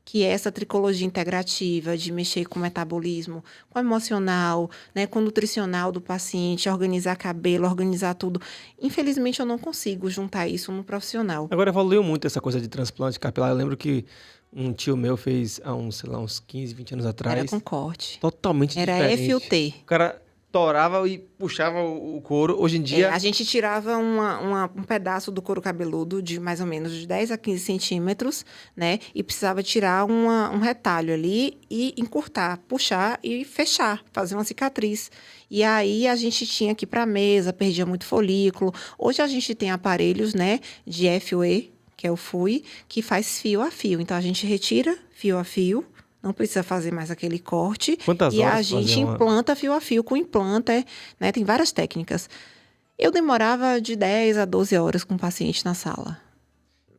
Que é essa tricologia integrativa, de mexer com o metabolismo, com o emocional, né, com o nutricional do paciente, organizar cabelo, organizar tudo. Infelizmente, eu não consigo juntar isso no profissional. Agora evoluiu muito essa coisa de transplante capilar. Eu lembro que um tio meu fez há uns 15, 20 anos atrás. Era com corte. Totalmente Era diferente. F e o T. O cara torava e puxava o couro. Hoje em dia... A gente tirava um pedaço do couro cabeludo de mais ou menos de 10 a 15 centímetros, né? E precisava tirar um retalho ali e encurtar, puxar e fechar, fazer uma cicatriz. E aí a gente tinha que ir para a mesa, perdia muito folículo. Hoje a gente tem aparelhos, né, de FUE, que é o FUE, que faz fio a fio. Então a gente retira fio a fio. Não precisa fazer mais aquele corte. Quantas e horas a gente fazer uma- implanta fio a fio com implanta, né? Tem várias técnicas. Eu demorava de 10 a 12 horas com o paciente na sala.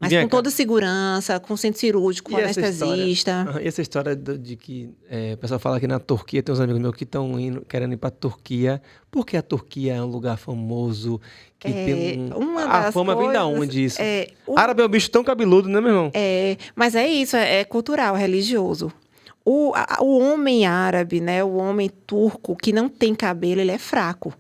Mas vem com cá. toda segurança, com centro cirúrgico, com E essa anestesista. E essa história de que o pessoal fala que na Turquia, tem uns amigos meus que estão querendo ir para a Turquia. Por que a Turquia é um lugar famoso? Que tem uma a das fama vem da coisas- onde isso? o- Árabe é um bicho tão cabeludo, né, meu irmão? Mas é isso, é cultural, é religioso. O homem árabe, né, o homem turco que não tem cabelo, ele é fraco.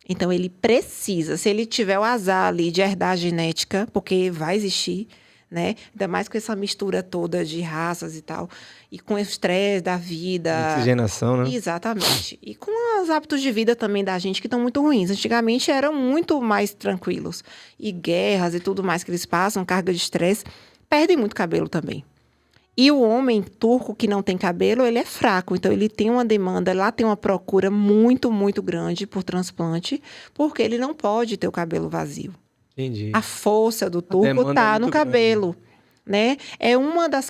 Então, ele precisa, se ele tiver o azar ali de herdar a genética, porque vai existir, né? Ainda mais com essa mistura toda de raças e tal, e com o estresse da vida. Oxigenação, né? Exatamente. E com os hábitos de vida também da gente que estão muito ruins. Antigamente eram muito mais tranquilos. E guerras e tudo mais que eles passam, carga de estresse, perdem muito cabelo também. E o homem turco que não tem cabelo, ele é fraco. Então, ele tem uma demanda, lá tem uma procura muito, muito grande por transplante, porque ele não pode ter o cabelo vazio. Entendi. A força do turco demanda é está no muito cabelo, né? É uma das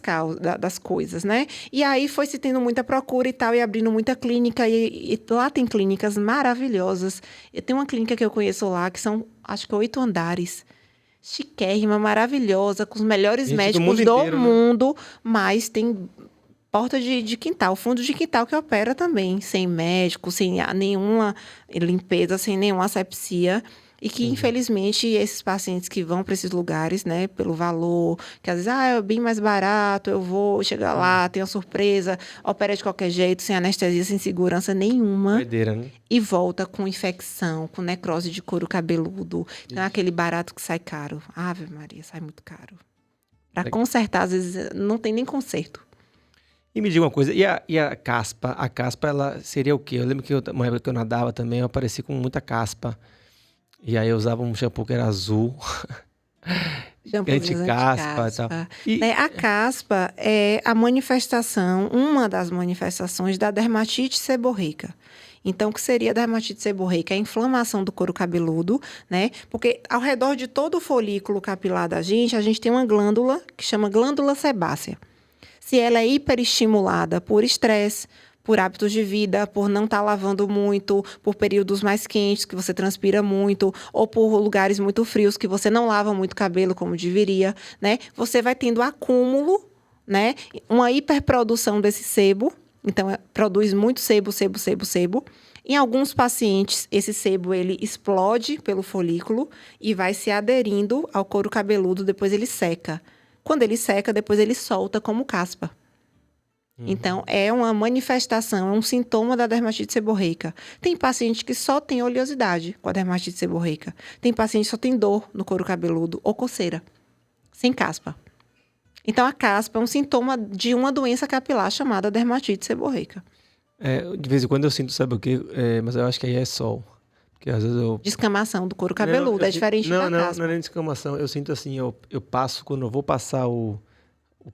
das coisas, né? E aí foi se tendo muita procura e tal, e abrindo muita clínica. E lá tem clínicas maravilhosas. Eu tenho uma clínica que eu conheço lá, que são, acho que 8 andares. chiquérrima, maravilhosa, com os melhores Gente do médicos mundo do inteiro, né? mundo, mas tem porta de quintal, fundo de quintal que opera também, sem médico, sem nenhuma limpeza, sem nenhuma asepsia. E que, infelizmente, esses pacientes que vão para esses lugares, né, pelo valor, que às vezes, é bem mais barato, eu vou chegar lá, tem uma surpresa, opera de qualquer jeito, sem anestesia, sem segurança nenhuma, Doideira, né? e volta com infecção, com necrose de couro cabeludo. Então, é aquele barato que sai caro. Ave Maria, sai muito caro. Para consertar, às vezes, não tem nem conserto. E me diga uma coisa, e a caspa? A caspa, ela seria o quê? Eu lembro que uma época que eu nadava também, eu apareci com muita caspa. E aí eu usava um shampoo que era azul. Anti-caspa e tal. Né, a caspa é a manifestação, uma das manifestações da dermatite seborreica. Então, o que seria a dermatite seborreica? É a inflamação do couro cabeludo, né? Porque ao redor de todo o folículo capilar da gente, a gente tem uma glândula que chama glândula sebácea. Se ela é hiperestimulada por estresse, por hábitos de vida, por não estar lavando muito, por períodos mais quentes, que você transpira muito, ou por lugares muito frios, que você não lava muito cabelo como deveria, né? Você vai tendo acúmulo, né? Uma hiperprodução desse sebo. Então, produz muito sebo. Em alguns pacientes, esse sebo ele explode pelo folículo e vai se aderindo ao couro cabeludo, depois ele seca. Quando ele seca, depois ele solta como caspa. Então, é uma manifestação, é um sintoma da dermatite seborreica. Tem paciente que só tem oleosidade com a dermatite seborreica. Tem paciente que só tem dor no couro cabeludo ou coceira, sem caspa. Então, a caspa é um sintoma de uma doença capilar chamada dermatite seborreica. De vez em quando eu sinto, sabe o quê? Mas eu acho que aí é sol. Porque às vezes eu... Descamação do couro cabeludo, é diferente da caspa. Não é nem descamação. Eu sinto assim, eu passo, quando eu vou passar o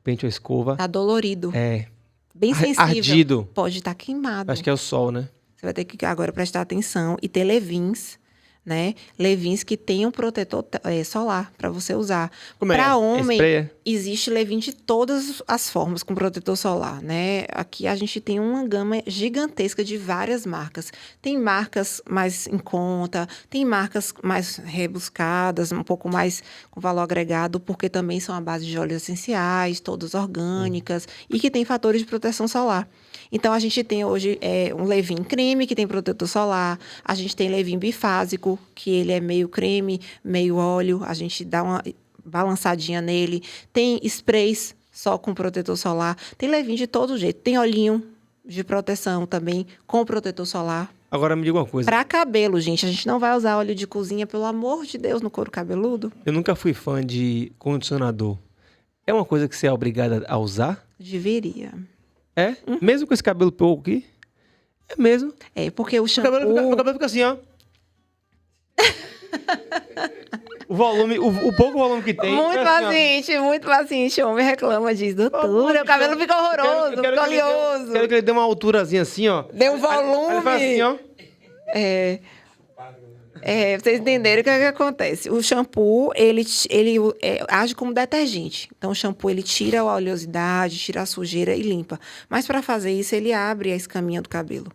pente ou a escova... Tá dolorido. É... Bem sensível. Ardido. Pode estar queimado. Acho que é o sol, né? Você vai ter que agora prestar atenção e ter Levins, né? Levins que tenham protetor solar para você usar. Para homem, existe Levin de todas as formas com protetor solar, né? Aqui a gente tem uma gama gigantesca de várias marcas. Tem marcas mais em conta, tem marcas mais rebuscadas, um pouco mais com valor agregado, porque também são à base de óleos essenciais, todas orgânicas, e que tem fatores de proteção solar. Então, a gente tem hoje um Levin creme, que tem protetor solar. A gente tem Levin bifásico, que ele é meio creme, meio óleo. A gente dá uma balançadinha nele. Tem sprays só com protetor solar. Tem Levin de todo jeito. Tem olhinho de proteção também com protetor solar. Agora, me diga uma coisa. Para cabelo, gente, a gente não vai usar óleo de cozinha, pelo amor de Deus, no couro cabeludo. Eu nunca fui fã de condicionador. É uma coisa que você é obrigada a usar? Deveria. É? Mesmo com esse cabelo pouco aqui? É mesmo. É, porque o shampoo... Meu cabelo fica assim, ó. O volume, o pouco volume que tem... Muito paciente. O homem reclama disso. Doutora, o cabelo fica horroroso, fica oleoso. Quero que ele dê uma alturazinha assim, ó. Dê um volume. Ele faz assim, ó. Vocês entenderam o que acontece. O shampoo, ele age como detergente. Então, o shampoo, ele tira a oleosidade, tira a sujeira e limpa. Mas, para fazer isso, ele abre a escaminha do cabelo.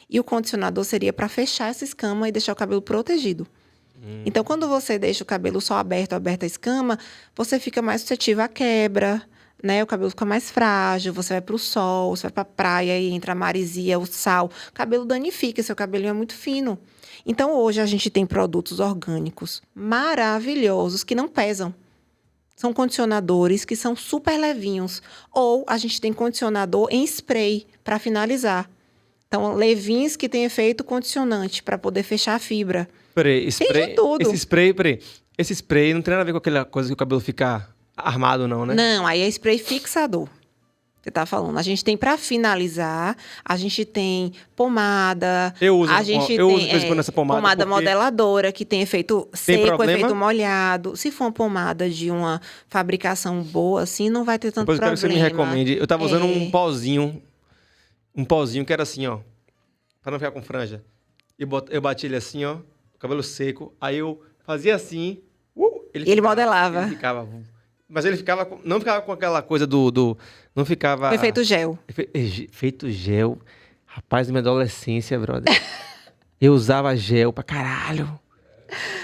E o condicionador seria para fechar essa escama e deixar o cabelo protegido. Então, quando você deixa o cabelo só aberto a escama, você fica mais suscetível à quebra, né? O cabelo fica mais frágil, você vai para o sol, você vai para a praia e entra a maresia, o sal. O cabelo danifica, seu cabelinho é muito fino. Então, hoje, a gente tem produtos orgânicos maravilhosos que não pesam. São condicionadores que são super levinhos. Ou a gente tem condicionador em spray para finalizar. Então, Levins que tem efeito condicionante para poder fechar a fibra. Peraí, spray, tem de tudo. Esse spray não tem nada a ver com aquela coisa que o cabelo fica armado, não, né? Não, aí é spray fixador. Você tá falando. A gente tem para finalizar, a gente tem pomada. Eu uso de vez em quando essa pomada. Pomada porque... modeladora, que tem efeito seco, efeito molhado. Se for uma pomada de uma fabricação boa, assim, não vai ter tanto problema. Depois eu quero que você me recomende. Eu tava usando um pozinho que era assim, ó. Pra não ficar com franja. Eu bati ele assim, ó. Cabelo seco. Aí eu fazia assim. Ele modelava. Ele ficava... Mas ele não ficava com aquela coisa não ficava... Efeito gel. Efeito gel. Rapaz, na minha adolescência, brother. Eu usava gel pra caralho.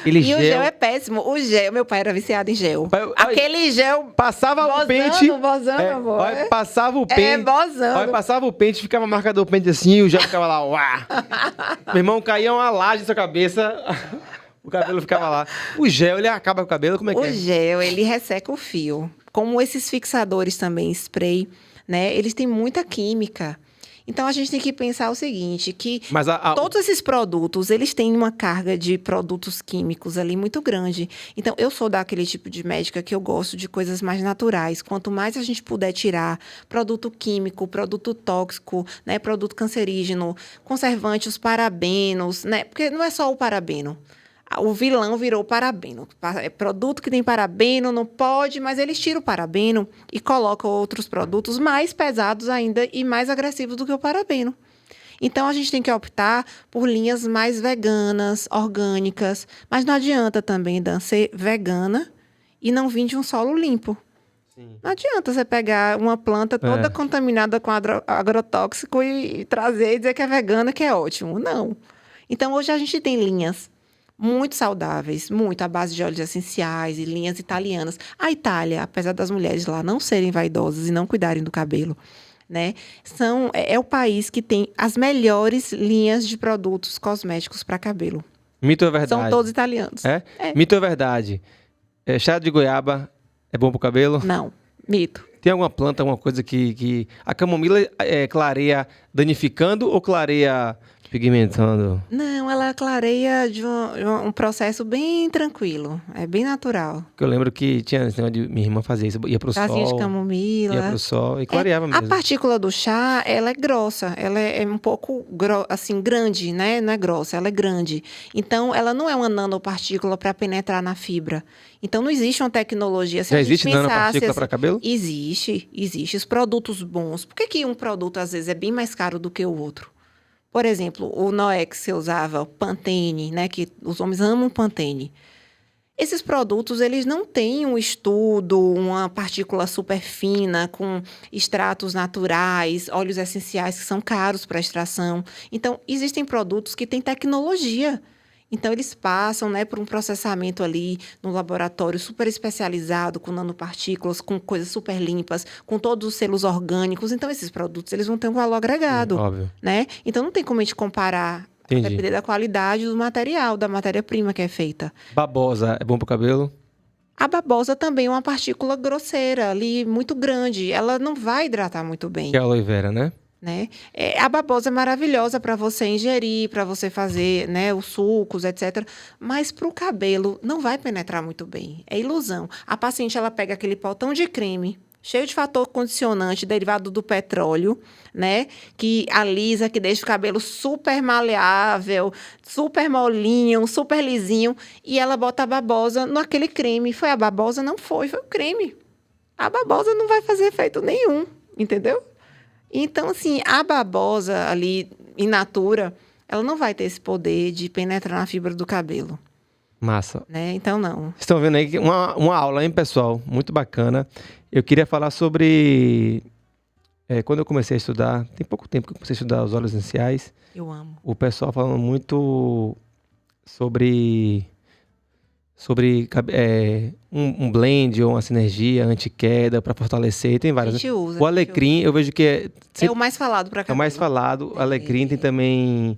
Aquele E o gel gel é péssimo. O gel, meu pai era viciado em gel. Pai, Aquele gel passava o bozano, pente. bozano, amor. Olha, passava o É pente. bozano. Olha, passava o pente, ficava a marca do pente assim, e o gel ficava lá, uá. Meu irmão, caía uma laje na sua cabeça, o cabelo ficava lá. O gel, ele acaba com o cabelo, como é que O é? gel, ele resseca o fio. Como esses fixadores também, spray, né? Eles têm muita química. Então, a gente tem que pensar o seguinte, que Mas todos esses produtos, eles têm uma carga de produtos químicos ali muito grande. Então, eu sou daquele tipo de médica que eu gosto de coisas mais naturais. Quanto mais a gente puder tirar produto químico, produto tóxico, né, produto cancerígeno, conservante, os parabenos, né? Porque não é só o parabeno. O vilão virou o parabeno. É produto que tem parabeno, não pode, mas eles tiram o parabeno e colocam outros produtos mais pesados ainda e mais agressivos do que o parabeno. Então, a gente tem que optar por linhas mais veganas, orgânicas. Mas não adianta também, Dan, ser vegana e não vir de um solo limpo. Sim. Não adianta você pegar uma planta toda contaminada com agrotóxico e trazer e dizer que é vegana, que é ótimo. Não. Então, hoje a gente tem linhas muito saudáveis, muito à base de óleos essenciais e linhas italianas. A Itália, apesar das mulheres lá não serem vaidosas e não cuidarem do cabelo, né, é o país que tem as melhores linhas de produtos cosméticos para cabelo. Mito ou verdade? São todos italianos. É? Mito ou verdade? Chá de goiaba é bom pro cabelo? Não, mito. Tem alguma planta, alguma coisa que... A camomila clareia danificando ou clareia pigmentando? Não, ela clareia de um processo bem tranquilo. É bem natural. Porque eu lembro que tinha esse negócio de minha irmã fazia isso, ia pro Casinha de sol, camomila. ia pro sol e clareava A mesmo. partícula do chá, ela é grossa, ela é um pouco assim grande, né? Não é grossa, ela é grande. Então, ela não é uma nanopartícula para penetrar na fibra. Então, não existe uma tecnologia. Se Já a gente existe pensasse nanopartícula assim, para cabelo? existe. Os produtos bons. Por que um produto, às vezes, é bem mais caro do que o outro? Por exemplo, o Noex que você usava, o Pantene, né? Que os homens amam Pantene. Esses produtos, eles não têm um estudo, uma partícula super fina, com extratos naturais, óleos essenciais que são caros para extração. Então, existem produtos que têm tecnologia. Então, eles passam, né, por um processamento ali no laboratório super especializado, com nanopartículas, com coisas super limpas, com todos os selos orgânicos. Então, esses produtos, eles vão ter um valor agregado, Óbvio. né? Então, não tem como a gente comparar, a Entendi. depender da qualidade do material, da matéria-prima que é feita. Babosa é bom pro cabelo? A babosa também é uma partícula grosseira ali, muito grande. Ela não vai hidratar muito bem, Que é a aloe vera, né? né? A babosa é maravilhosa para você ingerir, para você fazer, né, os sucos, etc. Mas para o cabelo não vai penetrar muito bem. É ilusão. A paciente, ela pega aquele potão de creme cheio de fator condicionante derivado do petróleo, né? Que alisa, que deixa o cabelo super maleável, super molinho, super lisinho. E ela bota a babosa naquele creme. Foi a babosa? Não foi, foi o creme. A babosa não vai fazer efeito nenhum, entendeu? Então, assim, a babosa ali, in natura, ela não vai ter esse poder de penetrar na fibra do cabelo, Massa. né? Então, não. Vocês estão vendo aí que uma aula, hein, pessoal? Muito bacana. Eu queria falar sobre... quando eu comecei a estudar, tem pouco tempo que eu comecei a estudar os óleos essenciais, Eu amo. o pessoal falando muito sobre um blend ou uma sinergia anti-queda para fortalecer. Tem A várias, gente né? usa. O alecrim, eu vejo que É o mais falado para é o cabelo. mais falado. O alecrim tem também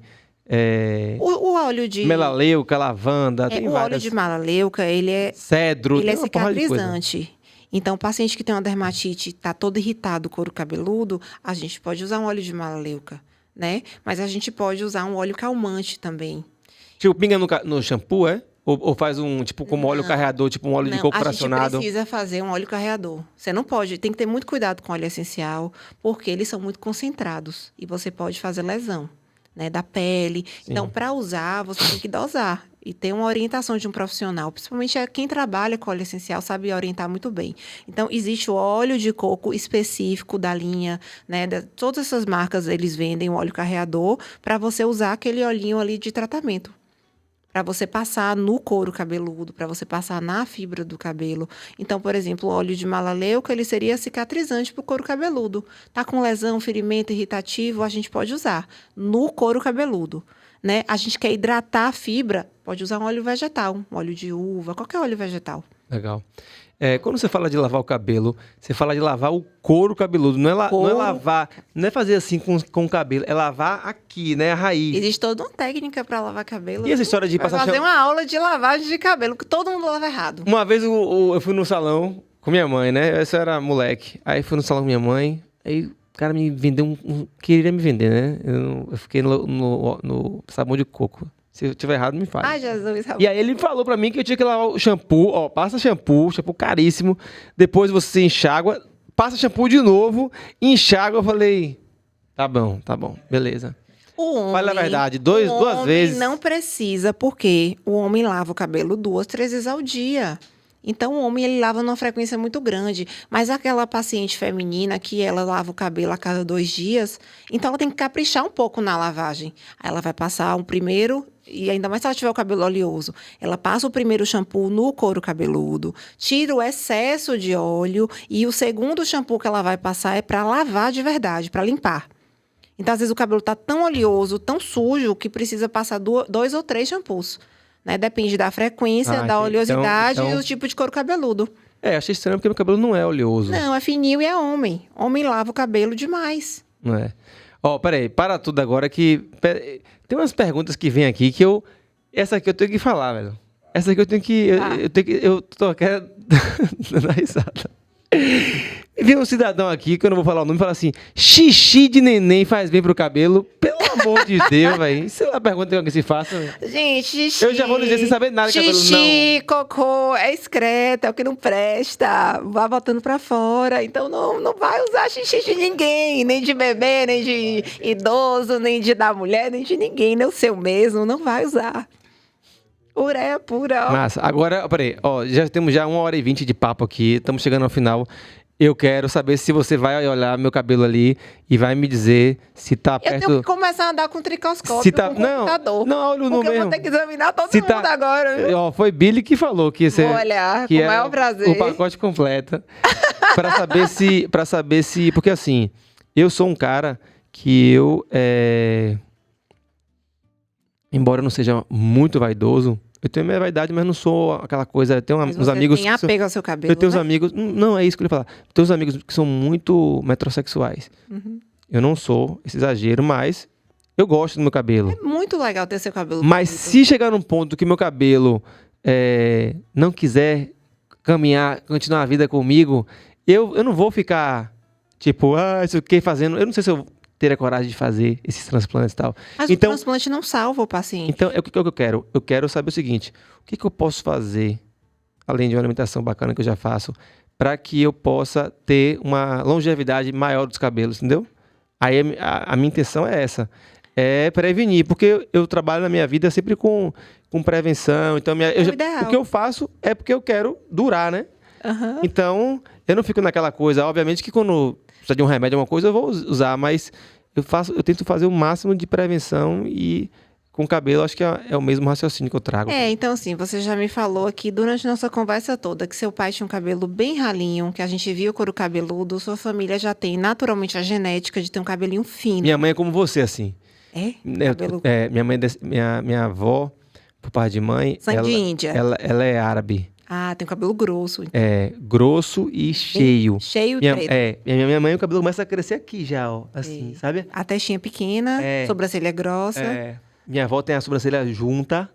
O óleo de... melaleuca, lavanda, tem o óleo várias. de melaleuca, ele é Cedro, tem uma porrada de coisa. cicatrizante. Então, o paciente que tem uma dermatite, está todo irritado, couro cabeludo, a gente pode usar um óleo de melaleuca, né? Mas a gente pode usar um óleo calmante também. Tipo, pinga no shampoo, é? Ou faz um, tipo, como óleo carreador, tipo um óleo de coco fracionado? A gente precisa fazer um óleo carreador. Você não pode, tem que ter muito cuidado com óleo essencial, porque eles são muito concentrados e você pode fazer lesão, né, da pele. Sim. Então, para usar, você tem que dosar e ter uma orientação de um profissional. Principalmente quem trabalha com óleo essencial sabe orientar muito bem. Então, existe o óleo de coco específico da linha, né? Todas essas marcas, eles vendem o óleo carreador para você usar aquele olhinho ali de tratamento. para você passar no couro cabeludo, para você passar na fibra do cabelo. Então, por exemplo, o óleo de melaleuca, ele seria cicatrizante para o couro cabeludo. Tá com lesão, ferimento irritativo, a gente pode usar no couro cabeludo, né? A gente quer hidratar a fibra, pode usar um óleo vegetal, um óleo de uva, qualquer óleo vegetal. Legal. Quando você fala de lavar o cabelo, você fala de lavar o couro cabeludo. Não é lavar, não é fazer assim com o cabelo, é lavar aqui, né? A raiz. Existe toda uma técnica para lavar cabelo. E essa história de Vai passar fazer uma aula de lavagem de cabelo, que todo mundo lava errado. Uma vez eu fui no salão com minha mãe, né? Essa era moleque. Aí fui no salão com minha mãe, aí o cara me vendeu queria me vender, né? Eu fiquei no sabão de coco. Se eu tiver errado, me fale. Ai, Jesus. E aí ele falou pra mim que eu tinha que lavar o shampoo. Ó, passa shampoo caríssimo. Depois você enxágua, passa shampoo de novo, enxágua. Eu falei, tá bom, beleza. O homem, Fala a verdade, duas vezes. Não precisa, porque o homem lava o cabelo 2, 3 vezes ao dia. Então, o homem, ele lava numa frequência muito grande. Mas aquela paciente feminina que ela lava o cabelo a cada 2 dias, então ela tem que caprichar um pouco na lavagem. Aí ela vai passar um primeiro, e ainda mais se ela tiver o cabelo oleoso, ela passa o primeiro shampoo no couro cabeludo, tira o excesso de óleo, e o segundo shampoo que ela vai passar é para lavar de verdade, para limpar. Então, às vezes, o cabelo está tão oleoso, tão sujo, que precisa passar 2 ou 3 shampoos. Né? Depende da frequência, da oleosidade e do tipo de couro cabeludo. Achei estranho porque meu cabelo não é oleoso. Não, é fininho e é homem. Homem lava o cabelo demais. Não é. Ó, peraí, para tudo agora que... Tem umas perguntas que vem aqui que eu... Essa aqui eu tenho que falar, velho. Essa aqui eu tenho que... Eu tô querendo dar risada. Vem um cidadão aqui, que eu não vou falar o nome, fala assim: xixi de neném faz bem pro cabelo? Pelo amor de Deus, velho. Isso é uma pergunta que alguém se faça, véio. Gente, xixi... Eu já vou dizer sem saber nada de cabelo, não. Xixi, cocô, é excreto, é o que não presta. Vai botando pra fora. Então, não vai usar xixi de ninguém. Nem de bebê, nem de idoso, nem da mulher, nem de ninguém. Nem o seu mesmo. Não vai usar. Ureia pura, ó. Massa. Agora, peraí, ó, já temos 1h20 de papo aqui. Estamos chegando ao final. Eu quero saber se você vai olhar meu cabelo ali e vai me dizer se tá perto... Eu tenho que começar a andar com tricoscópio, se tá... com computador. Não, olha o número. Porque eu vou ter que examinar todo mundo agora. Viu? Ó, foi Billy que falou que você... Vou olhar, com o maior prazer. O pacote completo. Pra saber se... Porque assim, eu sou um cara que eu... Embora eu não seja muito vaidoso, eu tenho minha vaidade, mas não sou aquela coisa... Eu tenho uns amigos... Tem apego ao seu cabelo, eu tenho uns né? amigos... Não, é isso que eu ia falar. Eu tenho uns amigos que são muito metrosexuais. Uhum. Eu não sou esse exagero, mas eu gosto do meu cabelo. É muito legal ter seu cabelo Mas bonito. se chegar num ponto que meu cabelo não quiser caminhar, continuar a vida comigo, eu não vou ficar tipo, isso aqui fazendo... Eu não sei se eu teria coragem de fazer esses transplantes e tal. Mas então, o transplante não salva o paciente. Então, o que eu quero? Eu quero saber o seguinte: o que eu posso fazer, além de uma alimentação bacana que eu já faço, para que eu possa ter uma longevidade maior dos cabelos, entendeu? Aí a minha intenção é essa. É prevenir, porque eu trabalho na minha vida sempre com prevenção. Então, o que eu faço é porque eu quero durar, né? Uhum. Então, eu não fico naquela coisa. Obviamente que quando precisa de um remédio, alguma coisa, eu vou usar, mas eu tento fazer o máximo de prevenção e com cabelo, acho que é o mesmo raciocínio que eu trago. Então assim, você já me falou aqui durante nossa conversa toda que seu pai tinha um cabelo bem ralinho, que a gente viu o couro cabeludo, sua família já tem naturalmente a genética de ter um cabelinho fino. Minha mãe é como você, assim. Cabelo... Minha avó, por parte de mãe, sangue de Índia. Ela é árabe. Ah, tem um cabelo grosso. Então. Grosso e cheio. Cheio e preto. Minha mãe, o cabelo começa a crescer aqui já, ó. Assim, sabe? A testinha pequena, sobrancelha grossa. Minha avó tem a sobrancelha junta.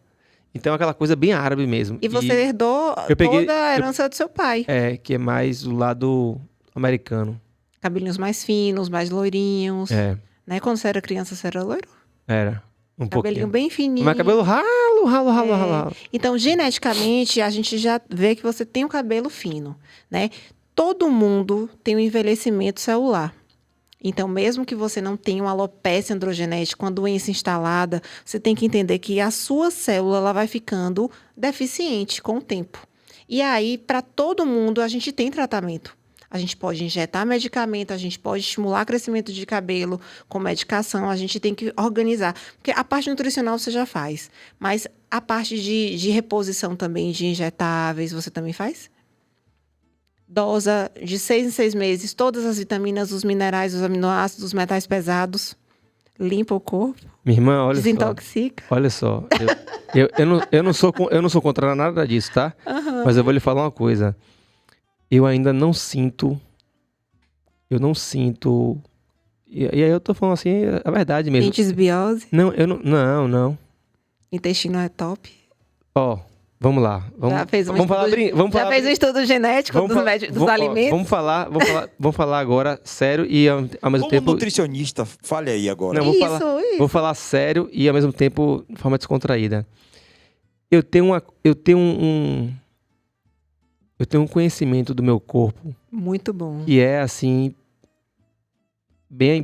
Então é aquela coisa bem árabe mesmo. E você herdou toda a herança do seu pai. Que é mais do lado americano. Cabelinhos mais finos, mais loirinhos. Né? Quando você era criança, você era loiro? Era. Um cabelinho pouquinho. bem fininho. Mas cabelo ralo. Então, geneticamente, a gente já vê que você tem um cabelo fino, né? Todo mundo tem um envelhecimento celular. Então, mesmo que você não tenha uma alopecia androgenética, uma doença instalada, você tem que entender que a sua célula ela vai ficando deficiente com o tempo. E aí, para todo mundo, a gente tem tratamento. A gente pode injetar medicamento, a gente pode estimular crescimento de cabelo com medicação, a gente tem que organizar. Porque a parte nutricional você já faz, mas a parte de reposição também, de injetáveis, você também faz? Dosa de 6 em 6 meses, todas as vitaminas, os minerais, os aminoácidos, os metais pesados. Limpa o corpo, Minha irmã, olha desintoxica. só. Olha só. Eu não sou contra nada disso, tá? Aham. Mas eu vou lhe falar uma coisa. Eu ainda não sinto. Eu não sinto. E aí eu tô falando assim, a verdade mesmo. Desbiose, Não, eu não. Não. intestino é top. Ó, vamos lá. Já fez um vamos falar, estudo, vamos já falar, fez um estudo genético vamos dos, fa- dos ó, alimentos? vamos falar agora sério e ao mesmo Como tempo. nutricionista, fale aí agora. Não, vou falar, Isso. vou falar sério e ao mesmo tempo de forma descontraída. Eu tenho um conhecimento do meu corpo Muito bom. que é assim bem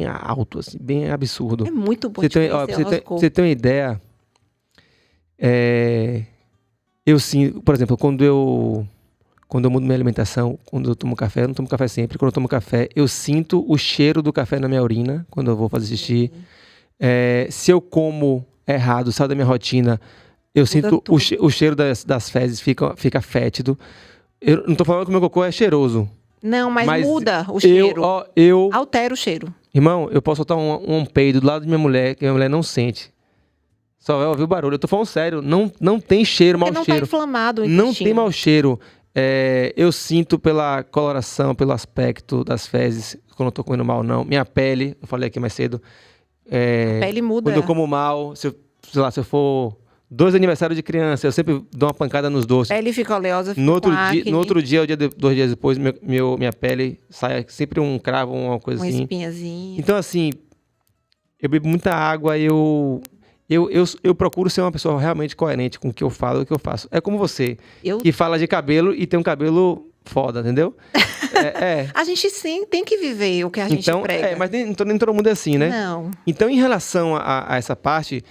alto, assim, bem absurdo. É muito bom Você de tem, ó, conhecer o nosso corpo. você tem uma ideia? Eu sinto, por exemplo, quando eu mudo minha alimentação, quando eu tomo café, eu não tomo café sempre. Quando eu tomo café, eu sinto o cheiro do café na minha urina quando eu vou fazer xixi. Se eu como errado, sai da minha rotina, eu sinto tudo. o cheiro das fezes, fica fétido. Eu não tô falando que o meu cocô é cheiroso. Não, mas muda o eu, cheiro. ó, eu, Altera o cheiro. irmão, eu posso soltar um peido do lado da minha mulher, que a minha mulher não sente. Só vai ouvir o barulho. Eu tô falando sério, não tem cheiro, Porque mau não cheiro. tá inflamado o Não intestino. tem mau cheiro. Eu sinto pela coloração, pelo aspecto das fezes, quando eu tô comendo mal, não. Minha pele, eu falei aqui mais cedo. A pele muda. Quando eu como mal, se eu for 2 aniversários de criança, eu sempre dou uma pancada nos doces. A pele fica oleosa, fica No outro, com acne, no outro dia, 2 dias depois, minha pele sai sempre um cravo, uma coisa uma assim. espinhazinha. Então, assim, eu bebo muita água, eu procuro ser uma pessoa realmente coerente com o que eu falo e o que eu faço. É como você, Eu- que fala de cabelo e tem um cabelo foda, entendeu? A gente sim tem que viver o que a gente Então, prega. mas nem todo mundo é assim, né? Não. Então, em relação a essa parte,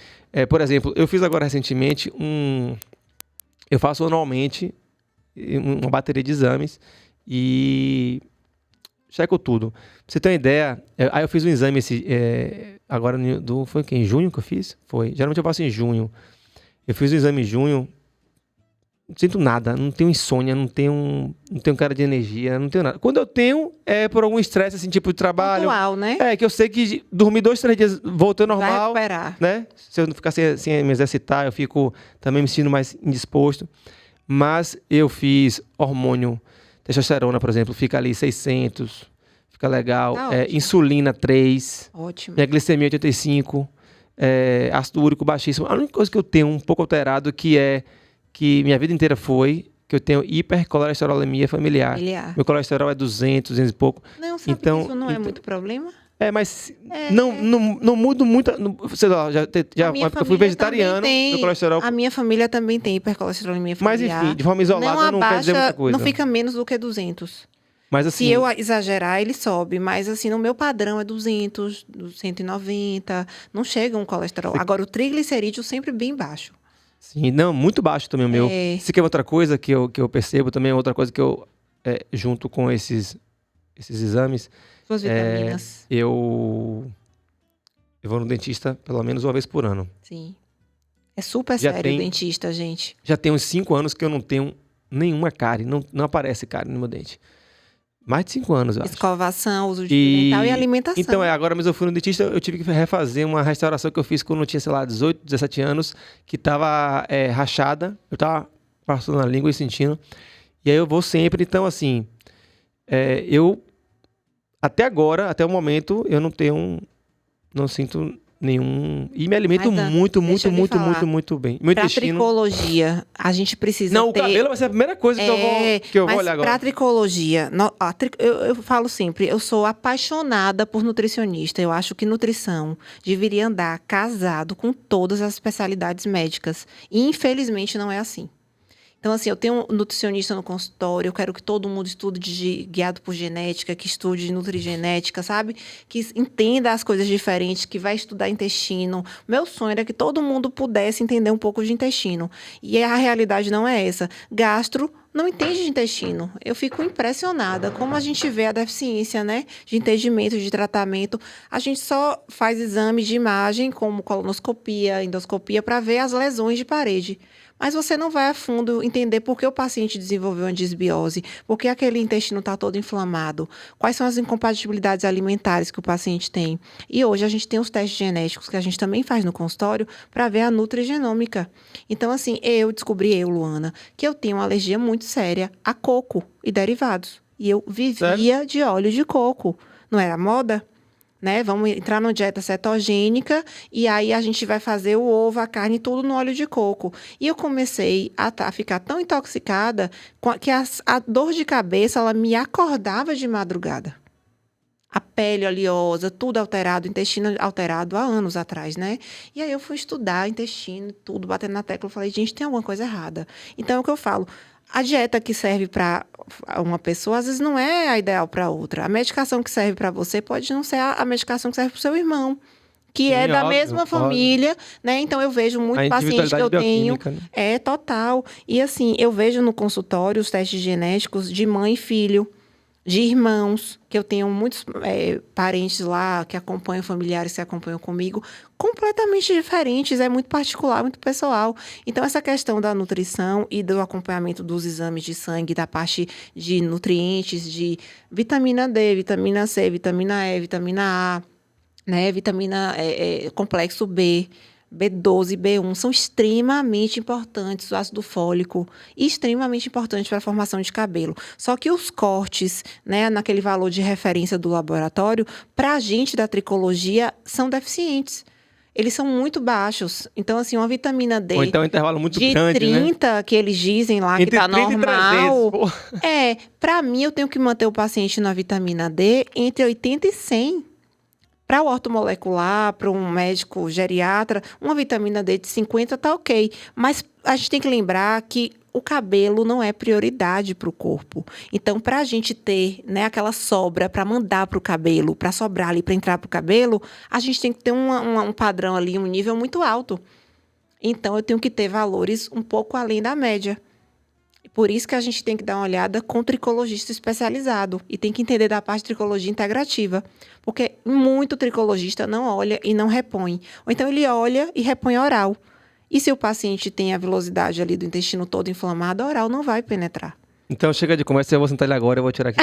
por exemplo, eu fiz agora recentemente eu faço anualmente uma bateria de exames e checo tudo. Pra você ter uma ideia, aí eu fiz um exame agora, foi o quê? Em junho que eu fiz? Foi. Geralmente eu faço em junho. Eu fiz o exame em junho, não sinto nada, não tenho insônia, não tenho cara de energia, não tenho nada. Quando eu tenho, é por algum estresse, assim, tipo de trabalho. Pontual, né? Que eu sei que dormir 2, 3 dias voltando ao Vai normal, recuperar. né? Se eu não ficar sem me exercitar, eu fico também me sinto mais indisposto. Mas eu fiz hormônio, testosterona, por exemplo, fica ali 600, fica legal. Tá ótimo. Insulina 3, Ótimo. minha glicemia 85, ácido úrico baixíssimo. A única coisa que eu tenho um pouco alterado que minha vida inteira foi que eu tenho hipercolesterolemia familiar. Meu colesterol é 200 e pouco. Não, sabe Então- que isso não é então- muito problema? Mas não mudo muito. Sei lá, A minha eu fui família vegetariano, também tem- meu colesterol. A minha família também tem hipercolesterolemia Mas familiar. enfim, de forma isolada não quer dizer muita coisa. Não fica menos do que 200. Mas assim, Se eu exagerar, ele sobe. Mas assim, no meu padrão é 200, 190. Não chega um colesterol. Agora, o triglicerídeo sempre bem baixo. sim, não, muito baixo também o meu. É. Se quer outra coisa que eu percebo também, outra coisa que eu, junto com esses exames, Suas vitaminas. eu vou no dentista pelo menos uma vez por ano. Sim. É super Já sério tem- o dentista, gente. Já tem uns 5 anos que eu não tenho nenhuma cárie, não aparece cárie no meu dente. Mais de 5 anos, eu acho. Escovação, uso de fio dental e alimentação. Então, agora mesmo eu fui no dentista, eu tive que refazer uma restauração que eu fiz quando eu tinha, sei lá, 18, 17 anos, que tava rachada, eu tava passando na língua e sentindo, e aí eu vou sempre, então assim, até agora, até o momento, eu não sinto nenhum, e me alimento Mas, Dan, muito deixa eu lhe falar. muito bem. Meu Pra intestino... tricologia, a gente precisa Não, ter... o cabelo vai ser a primeira coisa que eu vou mas olhar agora. pra tricologia, eu falo sempre, eu sou apaixonada por nutricionista. Eu acho que nutrição deveria andar casado com todas as especialidades médicas. E, infelizmente, não é assim. Então, assim, eu tenho um nutricionista no consultório, eu quero que todo mundo estude guiado por genética, que estude nutrigenética, sabe? Que entenda as coisas diferentes, que vai estudar intestino. Meu sonho era que todo mundo pudesse entender um pouco de intestino. E a realidade não é essa. Gastro não entende de intestino. Eu fico impressionada como a gente vê a deficiência, né, de entendimento, de tratamento. A gente só faz exames de imagem, como colonoscopia, endoscopia, para ver as lesões de parede. Mas você não vai a fundo entender por que o paciente desenvolveu uma disbiose, por que aquele intestino está todo inflamado, quais são as incompatibilidades alimentares que o paciente tem. E hoje a gente tem os testes genéticos que a gente também faz no consultório para ver a nutrigenômica. Então, assim, Luana, que eu tenho uma alergia muito séria a coco e derivados. E eu vivia de óleo de coco. Não era moda? Né? Vamos entrar numa dieta cetogênica e aí a gente vai fazer o ovo, a carne, tudo no óleo de coco. E eu comecei a ficar tão intoxicada que a dor de cabeça, ela me acordava de madrugada. A pele oleosa, tudo alterado, o intestino alterado há anos atrás, né? E aí eu fui estudar intestino, tudo, batendo na tecla, eu falei, gente, tem alguma coisa errada. Então, é o que eu falo, a dieta que serve para uma pessoa, às vezes não é a ideal para outra. A medicação que serve para você pode não ser a medicação que serve para o seu irmão, que é da mesma família, né? Então, eu vejo muito paciente que eu tenho. Né? É, total. E assim, eu vejo no consultório os testes genéticos de mãe e filho, de irmãos, que eu tenho muitos parentes lá que acompanham, familiares que acompanham comigo, completamente diferentes, é muito particular, muito pessoal. Então, essa questão da nutrição e do acompanhamento dos exames de sangue, da parte de nutrientes, de vitamina D, vitamina C, vitamina E, vitamina A, né, vitamina complexo B, B12, B1, são extremamente importantes, o ácido fólico, extremamente importante para a formação de cabelo. Só que os cortes, né, naquele valor de referência do laboratório, para a gente da tricologia, são deficientes. Eles são muito baixos. Então, assim, uma vitamina D... Ou então um intervalo muito de grande, 30, né? Que eles dizem lá entre que tá normal. 300, para mim, eu tenho que manter o paciente na vitamina D entre 80 e 100. Para o ortomolecular, para um médico geriatra, uma vitamina D de 50 está ok. Mas a gente tem que lembrar que o cabelo não é prioridade para o corpo. Então, para a gente ter, né, aquela sobra para mandar para o cabelo, para sobrar ali, para entrar para o cabelo, a gente tem que ter um padrão ali, um nível muito alto. Então, eu tenho que ter valores um pouco além da média. Por isso que a gente tem que dar uma olhada com tricologista especializado e tem que entender da parte de tricologia integrativa, porque muito tricologista não olha e não repõe. Ou então ele olha e repõe oral. E se o paciente tem a vilosidade ali do intestino todo inflamado, a oral não vai penetrar. Então chega de conversa, eu vou sentar ele agora, eu vou tirar aqui.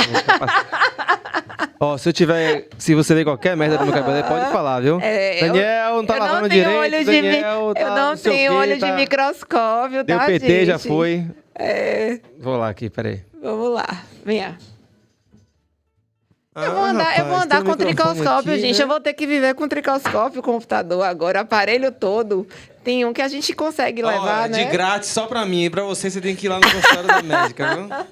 Ó, se você ver qualquer merda no meu cabelo, pode falar, viu? Daniel não tá lavando direito, Daniel tá... Eu não tenho olho de microscópio, tá, gente? Deu PT, já foi. Vou lá aqui, peraí. Vamos lá, venha. Eu vou andar com tricoscópio, aqui, gente. Né? Eu vou ter que viver com tricoscópio, computador agora, aparelho todo. Tem um que a gente consegue levar, né? De grátis, só pra mim. E pra você tem que ir lá no consultório da médica, viu? Então,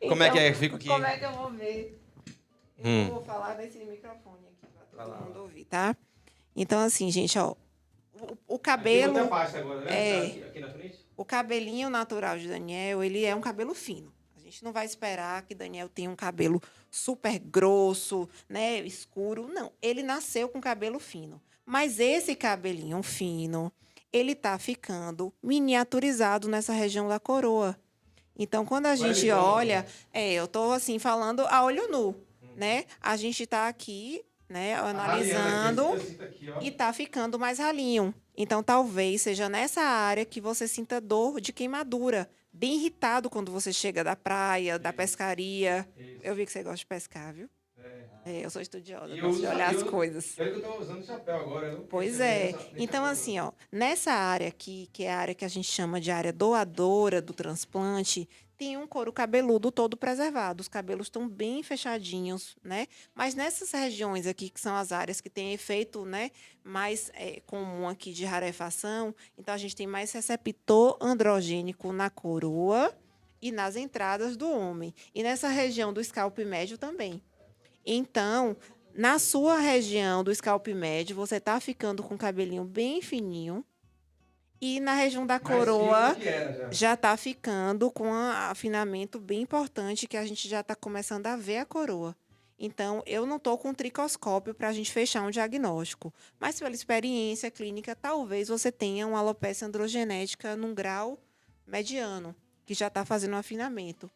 como é que é? Fico aqui. Como é que eu vou ver? Eu vou falar nesse microfone aqui pra todo mundo ouvir, tá? Então, assim, gente, ó. O cabelo... Aqui parte agora, né? Aqui na frente? O cabelinho natural de Daniel, ele é um cabelo fino. A gente não vai esperar que Daniel tenha um cabelo super grosso, né, escuro. Não, ele nasceu com cabelo fino. Mas esse cabelinho fino, ele tá ficando miniaturizado nessa região da coroa. Então, quando a gente olha... eu tô, assim, falando a olho nu, né? A gente tá aqui, né, analisando aqui, e tá ficando mais ralinho. Então, talvez seja nessa área que você sinta dor de queimadura. Bem irritado quando você chega da praia, da pescaria. Eu vi que você gosta de pescar, viu? Eu sou estudiosa, gosto de olhar as coisas. Eu tô usando chapéu agora. Pois é. Então, assim, ó, nessa área aqui, que é a área que a gente chama de área doadora do transplante, tem um couro cabeludo todo preservado. Os cabelos estão bem fechadinhos, né? Mas nessas regiões aqui, que são as áreas que têm efeito, né, mais comum aqui de rarefação, então a gente tem mais receptor androgênico na coroa e nas entradas do homem. E nessa região do scalp médio também. Então, na sua região do scalp médio, você está ficando com o cabelinho bem fininho. E na região da coroa já está ficando com um afinamento bem importante, que a gente já está começando a ver a coroa. Então, eu não estou com tricoscópio para a gente fechar um diagnóstico. Mas, pela experiência clínica, talvez você tenha uma alopecia androgenética num grau mediano. que já está fazendo um afinamento.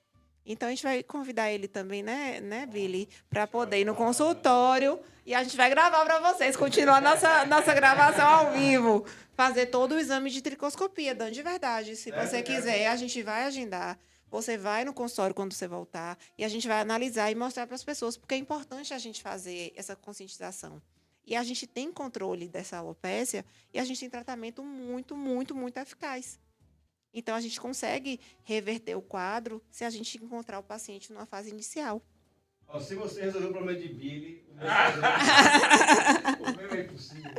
Então, a gente vai convidar ele também, né Billy? Para poder ir no consultório. E a gente vai gravar para vocês, continuar nossa gravação ao vivo. Fazer todo o exame de tricoscopia, dando de verdade. Se você quiser, a gente vai agendar. Você vai no consultório quando você voltar. E a gente vai analisar e mostrar para as pessoas. Porque é importante a gente fazer essa conscientização. E a gente tem controle dessa alopécia. E a gente tem tratamento muito, muito, muito eficaz. Então, a gente consegue reverter o quadro se a gente encontrar o paciente numa fase inicial. Se você resolver o problema de Billy, o meu é impossível.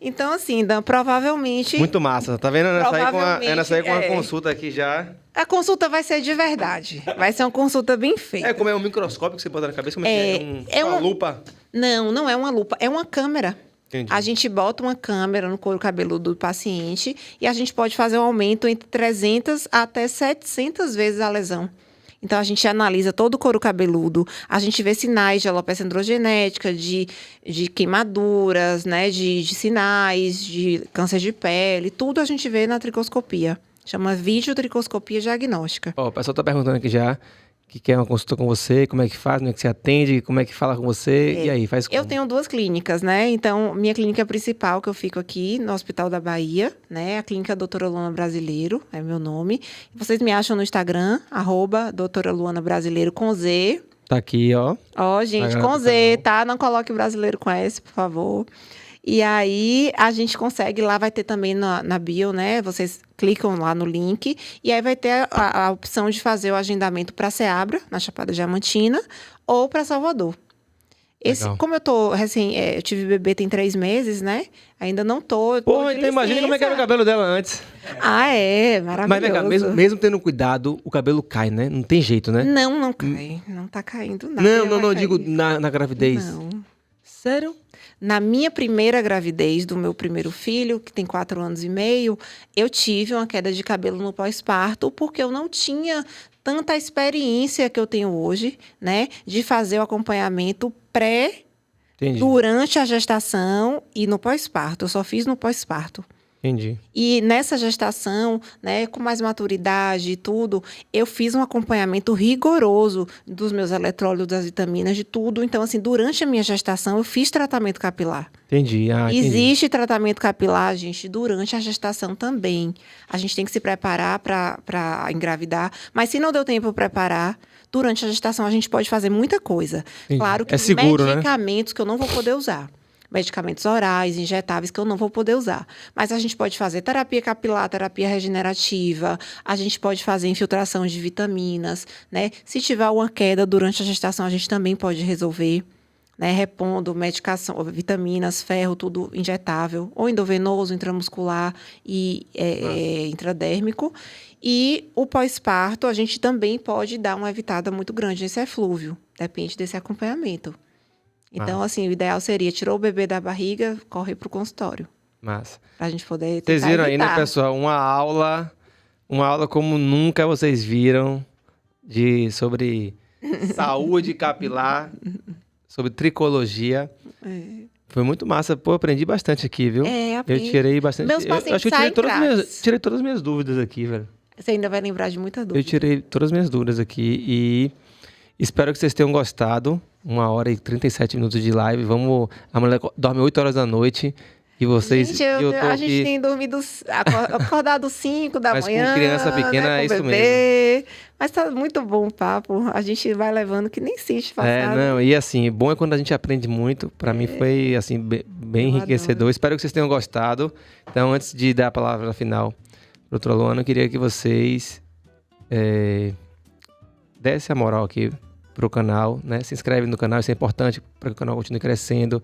Então assim, Dan, provavelmente... Muito massa. Tá vendo? Ana sair com uma consulta aqui já. A consulta vai ser de verdade. Vai ser uma consulta bem feita. Como é um microscópio que você bota na cabeça? Como é uma lupa? Não é uma lupa. É uma câmera. Entendi. A gente bota uma câmera no couro cabeludo do paciente e a gente pode fazer um aumento entre 300 até 700 vezes a lesão. Então, a gente analisa todo o couro cabeludo, a gente vê sinais de alopecia androgenética, de queimaduras, né, de sinais de câncer de pele, tudo a gente vê na tricoscopia. Chama videotricoscopia diagnóstica. O pessoal está perguntando aqui já que quer uma consulta com você, como é que faz, como é que você atende, como é que fala com você, e aí, faz como? Eu tenho 2 clínicas, né? Então, minha clínica principal, que eu fico aqui no Hospital da Bahia, né? A clínica Doutora Luana Brasileiro, é meu nome. Vocês me acham no Instagram, @Doutora Luana Brasileiro com Z. Tá aqui, ó. Ó, gente, com Z, tá? Não coloque brasileiro com S, por favor. E aí, a gente consegue, lá vai ter também na bio, né? Vocês clicam lá no link e aí vai ter a opção de fazer o agendamento para Ceabra, na Chapada Diamantina, ou para Salvador. Como eu tô eu tive bebê tem 3 meses, né? Ainda não tô. Porra, então imagina como é que era o cabelo dela antes. Maravilhoso. Mas vem cá, mesmo tendo cuidado, o cabelo cai, né? Não tem jeito, né? Não cai. Não tá caindo nada. Não, digo na gravidez. Não. Sério? Na minha primeira gravidez do meu primeiro filho, que tem 4 anos e meio, eu tive uma queda de cabelo no pós-parto, porque eu não tinha tanta experiência que eu tenho hoje, né? De fazer o acompanhamento durante a gestação e no pós-parto. Eu só fiz no pós-parto. Entendi. E nessa gestação, né, com mais maturidade e tudo, eu fiz um acompanhamento rigoroso dos meus eletrólitos, das vitaminas, de tudo. Então, assim, durante a minha gestação, eu fiz tratamento capilar. Entendi. Existe tratamento capilar, gente, durante a gestação também. A gente tem que se preparar para engravidar. Mas se não deu tempo para preparar, durante a gestação a gente pode fazer muita coisa. Entendi. Claro que seguro, medicamentos que eu não vou poder usar. Medicamentos orais, injetáveis, que eu não vou poder usar. Mas a gente pode fazer terapia capilar, terapia regenerativa, a gente pode fazer infiltração de vitaminas, né? Se tiver uma queda durante a gestação, a gente também pode resolver, né? Repondo medicação, vitaminas, ferro, tudo injetável, ou endovenoso, intramuscular e intradérmico. E o pós-parto, a gente também pode dar uma evitada muito grande nesse eflúvio, depende desse acompanhamento. Então, assim, o ideal seria tirou o bebê da barriga, corre para o consultório. Massa. Pra gente poder Vocês viram evitar. aí, né, pessoal? Uma aula como nunca vocês viram sobre saúde capilar, sobre tricologia. Foi muito massa. Pô, aprendi bastante aqui, viu? Aprendi. Eu tirei bastante. Meus pacientes acho que eu tirei todas as minhas dúvidas aqui, velho. Você ainda vai lembrar de muita dúvida. Eu tirei todas as minhas dúvidas aqui e espero que vocês tenham gostado. 1h37 de live. A mulher dorme 8 horas da noite. E vocês... Gente, a gente tem dormido... Acordado 5 da Mas manhã. com criança pequena, né, é isso bebê. mesmo. Mas tá muito bom o papo. A gente vai levando que nem sente passado. E assim, bom é quando a gente aprende muito. Para mim foi, assim, bem enriquecedor. Espero que vocês tenham gostado. Então, antes de dar a palavra final para o Doutora Luana, eu queria que vocês dessem a moral aqui pro canal, né? Se inscreve no canal, isso é importante para que o canal continue crescendo.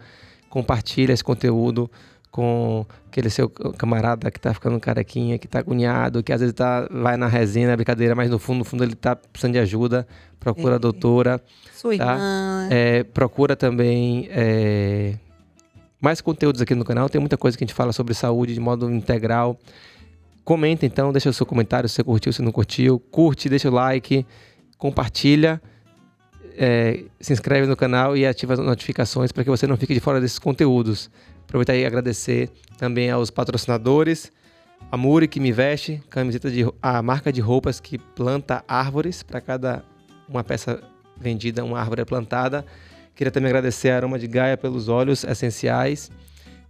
Compartilha esse conteúdo com aquele seu camarada que tá ficando carequinha, que tá agoniado, que às vezes vai na resenha, na brincadeira, mas no fundo ele tá precisando de ajuda. Procura a doutora. Sua irmã. Procura também mais conteúdos aqui no canal. Tem muita coisa que a gente fala sobre saúde de modo integral. Comenta então, deixa o seu comentário se você curtiu, se não curtiu. Curte, deixa o like, compartilha. Se inscreve no canal e ativa as notificações para que você não fique de fora desses conteúdos. Aproveitar e agradecer também aos patrocinadores, A Muri, que me veste, a marca de roupas que planta árvores. Para cada uma peça vendida, uma árvore é plantada. Queria também agradecer a Aroma de Gaia pelos óleos essenciais.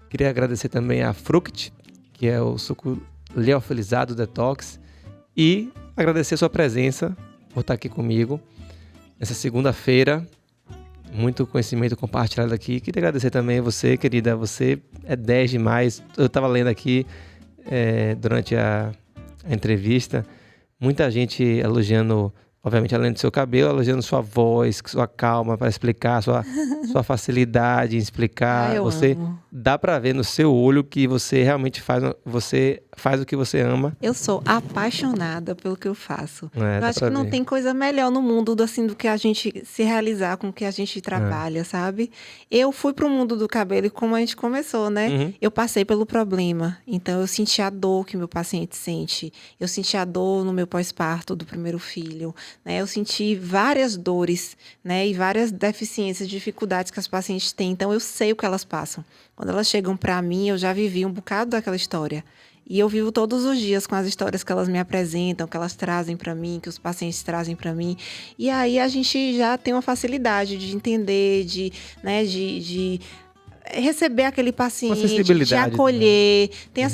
Queria agradecer também a Fruct, que é o suco liofilizado detox. E agradecer a sua presença por estar aqui comigo nessa segunda-feira. Muito conhecimento compartilhado aqui. Queria agradecer também a você, querida. Você é 10 demais. Eu estava lendo aqui durante a entrevista, muita gente elogiando, obviamente, além do seu cabelo, elogiando sua voz, sua calma para explicar, sua facilidade em explicar. Você amo. Dá para ver no seu olho que você realmente faz o que você ama. Eu sou apaixonada pelo que eu faço. Eu Dá acho pra que não ver. tem coisa melhor no mundo assim, do que a gente se realizar com o que a gente trabalha, sabe? Eu fui pro mundo do cabelo e como a gente começou, né? Uhum. Eu passei pelo problema. Então, eu senti a dor que meu paciente sente. Eu senti a dor no meu pós-parto do primeiro filho, né? Eu senti várias dores, né? E várias deficiências, dificuldades que as pacientes têm. Então, eu sei o que elas passam. Quando elas chegam para mim, eu já vivi um bocado daquela história. E eu vivo todos os dias com as histórias que elas me apresentam, que elas trazem para mim, que os pacientes trazem para mim. E aí a gente já tem uma facilidade de entender, de receber aquele paciente, de sensibilidade acolher. Tem a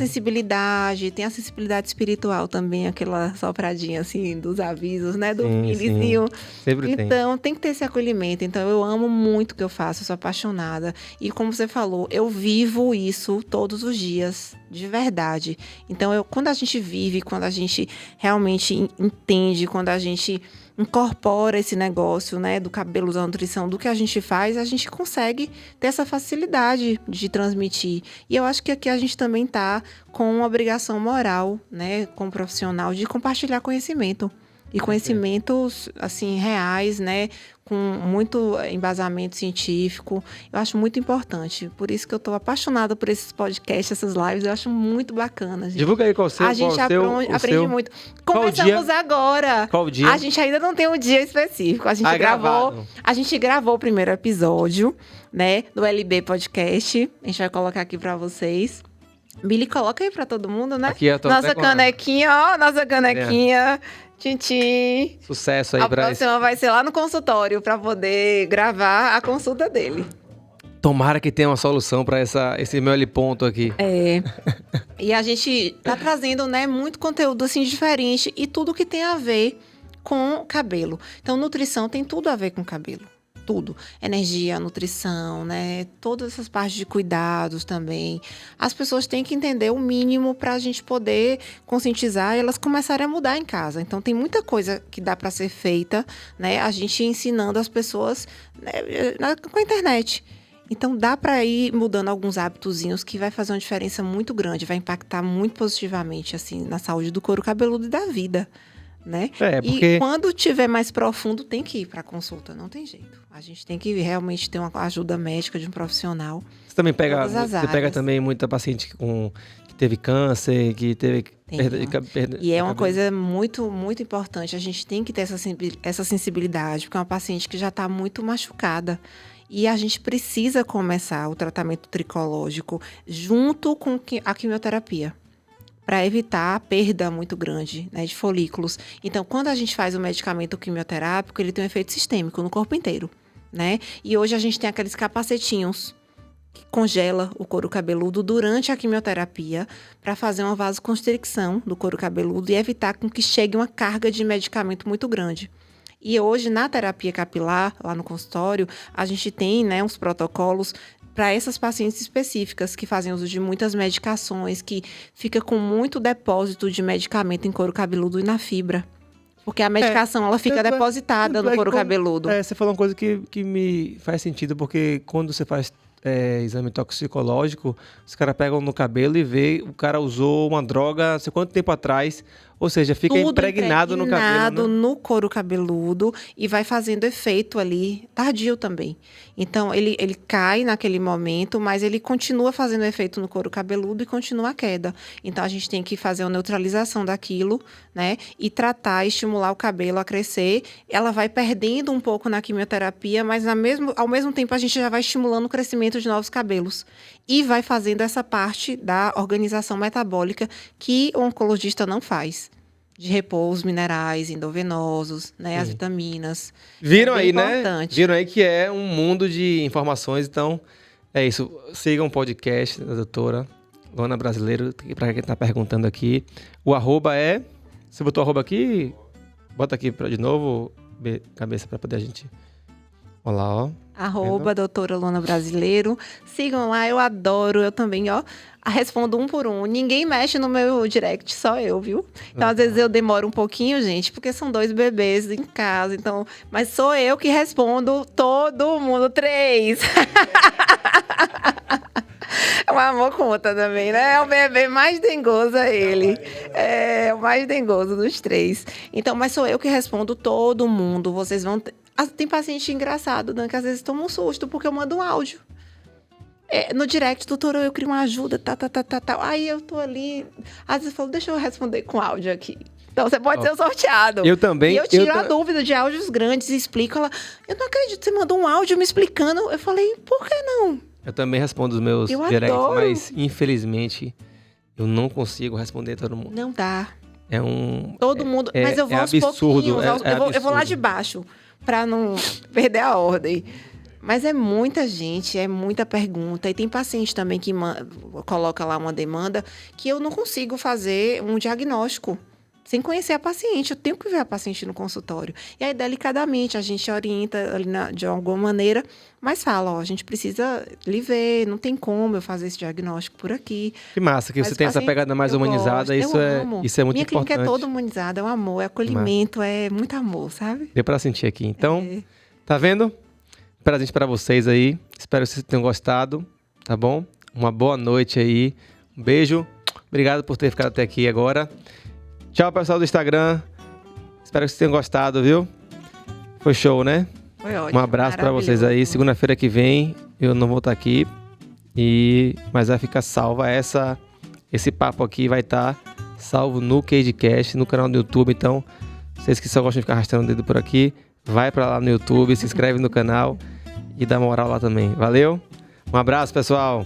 sensibilidade espiritual também, aquela sopradinha assim dos avisos, né? Do Sim, filhozinho. Sempre tem. Então, tem que ter esse acolhimento. Então, eu amo muito o que eu faço, eu sou apaixonada. E como você falou, eu vivo isso todos os dias, de verdade. Então, quando a gente vive, quando a gente realmente entende, quando a gente incorpora esse negócio, né, do cabelo, da nutrição, do que a gente faz, a gente consegue ter essa facilidade de transmitir. E eu acho que aqui a gente também está com uma obrigação moral, né, como profissional, de compartilhar conhecimento. E conhecimentos, assim, reais, né? Com muito embasamento científico. Eu acho muito importante. Por isso que eu estou apaixonada por esses podcasts, essas lives. Eu acho muito bacana, gente. Divulga aí qual o seu. A gente aprende muito. Começamos agora. Qual dia? A gente ainda não tem um dia específico. A gente gravou o primeiro episódio, né? Do LB Podcast. A gente vai colocar aqui para vocês. Billy, coloca aí para todo mundo, né? Aqui eu tô nossa canequinha, ó. Nossa canequinha. Tchim. Sucesso aí a pra próxima vai ser lá no consultório para poder gravar a consulta dele. Tomara que tenha uma solução para esse meu ponto aqui. E a gente tá trazendo, né, muito conteúdo assim diferente e tudo que tem a ver com cabelo. Então, nutrição tem tudo a ver com cabelo. Tudo. Energia, nutrição, né? Todas essas partes de cuidados também. As pessoas têm que entender o mínimo para a gente poder conscientizar e elas começarem a mudar em casa. Então, tem muita coisa que dá para ser feita, né? A gente ensinando as pessoas, né, com a internet. Então, dá para ir mudando alguns hábitozinhos que vai fazer uma diferença muito grande, vai impactar muito positivamente, assim, na saúde do couro cabeludo e da vida. Né? Porque... E quando tiver mais profundo, tem que ir para consulta, não tem jeito. A gente tem que realmente ter uma ajuda médica de um profissional. Você também pega também muita paciente que teve câncer, que teve perda. E é uma coisa muito, muito importante. A gente tem que ter essa sensibilidade, porque é uma paciente que já está muito machucada. E a gente precisa começar o tratamento tricológico junto com a quimioterapia, para evitar a perda muito grande, né, de folículos. Então, quando a gente faz o medicamento quimioterápico, ele tem um efeito sistêmico no corpo inteiro, né? E hoje a gente tem aqueles capacetinhos que congela o couro cabeludo durante a quimioterapia para fazer uma vasoconstricção do couro cabeludo e evitar com que chegue uma carga de medicamento muito grande. E hoje, na terapia capilar, lá no consultório, a gente tem, né, uns protocolos para essas pacientes específicas que fazem uso de muitas medicações, que fica com muito depósito de medicamento em couro cabeludo e na fibra. Porque a medicação, ela fica depositada no couro cabeludo. Você falou uma coisa que me faz sentido, porque quando você faz exame toxicológico, os caras pegam no cabelo e vê o cara usou uma droga, não sei quanto tempo atrás, ou seja, fica impregnado no cabelo, né? No couro cabeludo e vai fazendo efeito ali, tardio também. Então, ele cai naquele momento, mas ele continua fazendo efeito no couro cabeludo e continua a queda. Então, a gente tem que fazer uma neutralização daquilo, né? E tratar, estimular o cabelo a crescer. Ela vai perdendo um pouco na quimioterapia, mas ao mesmo tempo a gente já vai estimulando o crescimento crescimento de novos cabelos. E vai fazendo essa parte da organização metabólica que o oncologista não faz. De repor os minerais endovenosos, né? As vitaminas. Viram aí, importante. né? Viram aí que é um mundo de informações. Então, é isso. Sigam o podcast da doutora Luana Brasileiro, para quem está perguntando aqui. O arroba é... Você botou o arroba aqui? Bota aqui de novo, cabeça, para poder a gente... Olha lá, ó. Arroba doutora Luana Brasileiro. Sigam lá, eu adoro. Eu também, ó, respondo um por um. Ninguém mexe no meu direct, só eu, viu? Então, às vezes eu demoro um pouquinho, gente, porque são 2 bebês em casa. Então, mas sou eu que respondo todo mundo. 3. O amor conta também, né? É o bebê mais dengoso, é ele. É o mais dengoso dos 3. Então, mas sou eu que respondo todo mundo. Vocês vão... Tem paciente engraçado, Dan, que às vezes toma um susto, porque eu mando um áudio. No direct, doutora, eu queria uma ajuda, tá. Aí eu tô ali, às vezes eu falo, deixa eu responder com áudio aqui. Então, você pode ser sorteado. Eu também. E eu tiro a dúvida de áudios grandes e explico. Ela, eu não acredito, você mandou um áudio me explicando. Eu falei, por que não? Eu também respondo os meus directs, mas infelizmente eu não consigo responder todo mundo. Não dá. É um... Todo mundo, mas eu vou aos absurdo, pouquinhos. Eu vou lá de baixo, pra não perder a ordem. Mas é muita gente, é muita pergunta. E tem paciente também que coloca lá uma demanda que eu não consigo fazer um diagnóstico sem conhecer a paciente. Eu tenho que ver a paciente no consultório. E aí, delicadamente, a gente orienta ali de alguma maneira, mas fala, ó, a gente precisa lhe ver, não tem como eu fazer esse diagnóstico por aqui. Que massa, que você tem essa pegada mais humanizada. Isso é muito importante. Minha clínica é toda humanizada, é um amor, é acolhimento, é muito amor, sabe? Deu pra sentir aqui. Então, tá vendo? Presente pra vocês aí. Espero que vocês tenham gostado, tá bom? Uma boa noite aí. Um beijo. Obrigado por ter ficado até aqui agora. Tchau, pessoal do Instagram. Espero que vocês tenham gostado, viu? Foi show, né? Foi ótimo. Um abraço pra vocês aí. Segunda-feira que vem eu não vou estar aqui, mas vai ficar salva esse papo aqui, vai estar salvo no CageCast, no canal do YouTube. Então, vocês que só gostam de ficar arrastando o dedo por aqui, vai pra lá no YouTube, se inscreve no canal e dá moral lá também. Valeu? Um abraço, pessoal!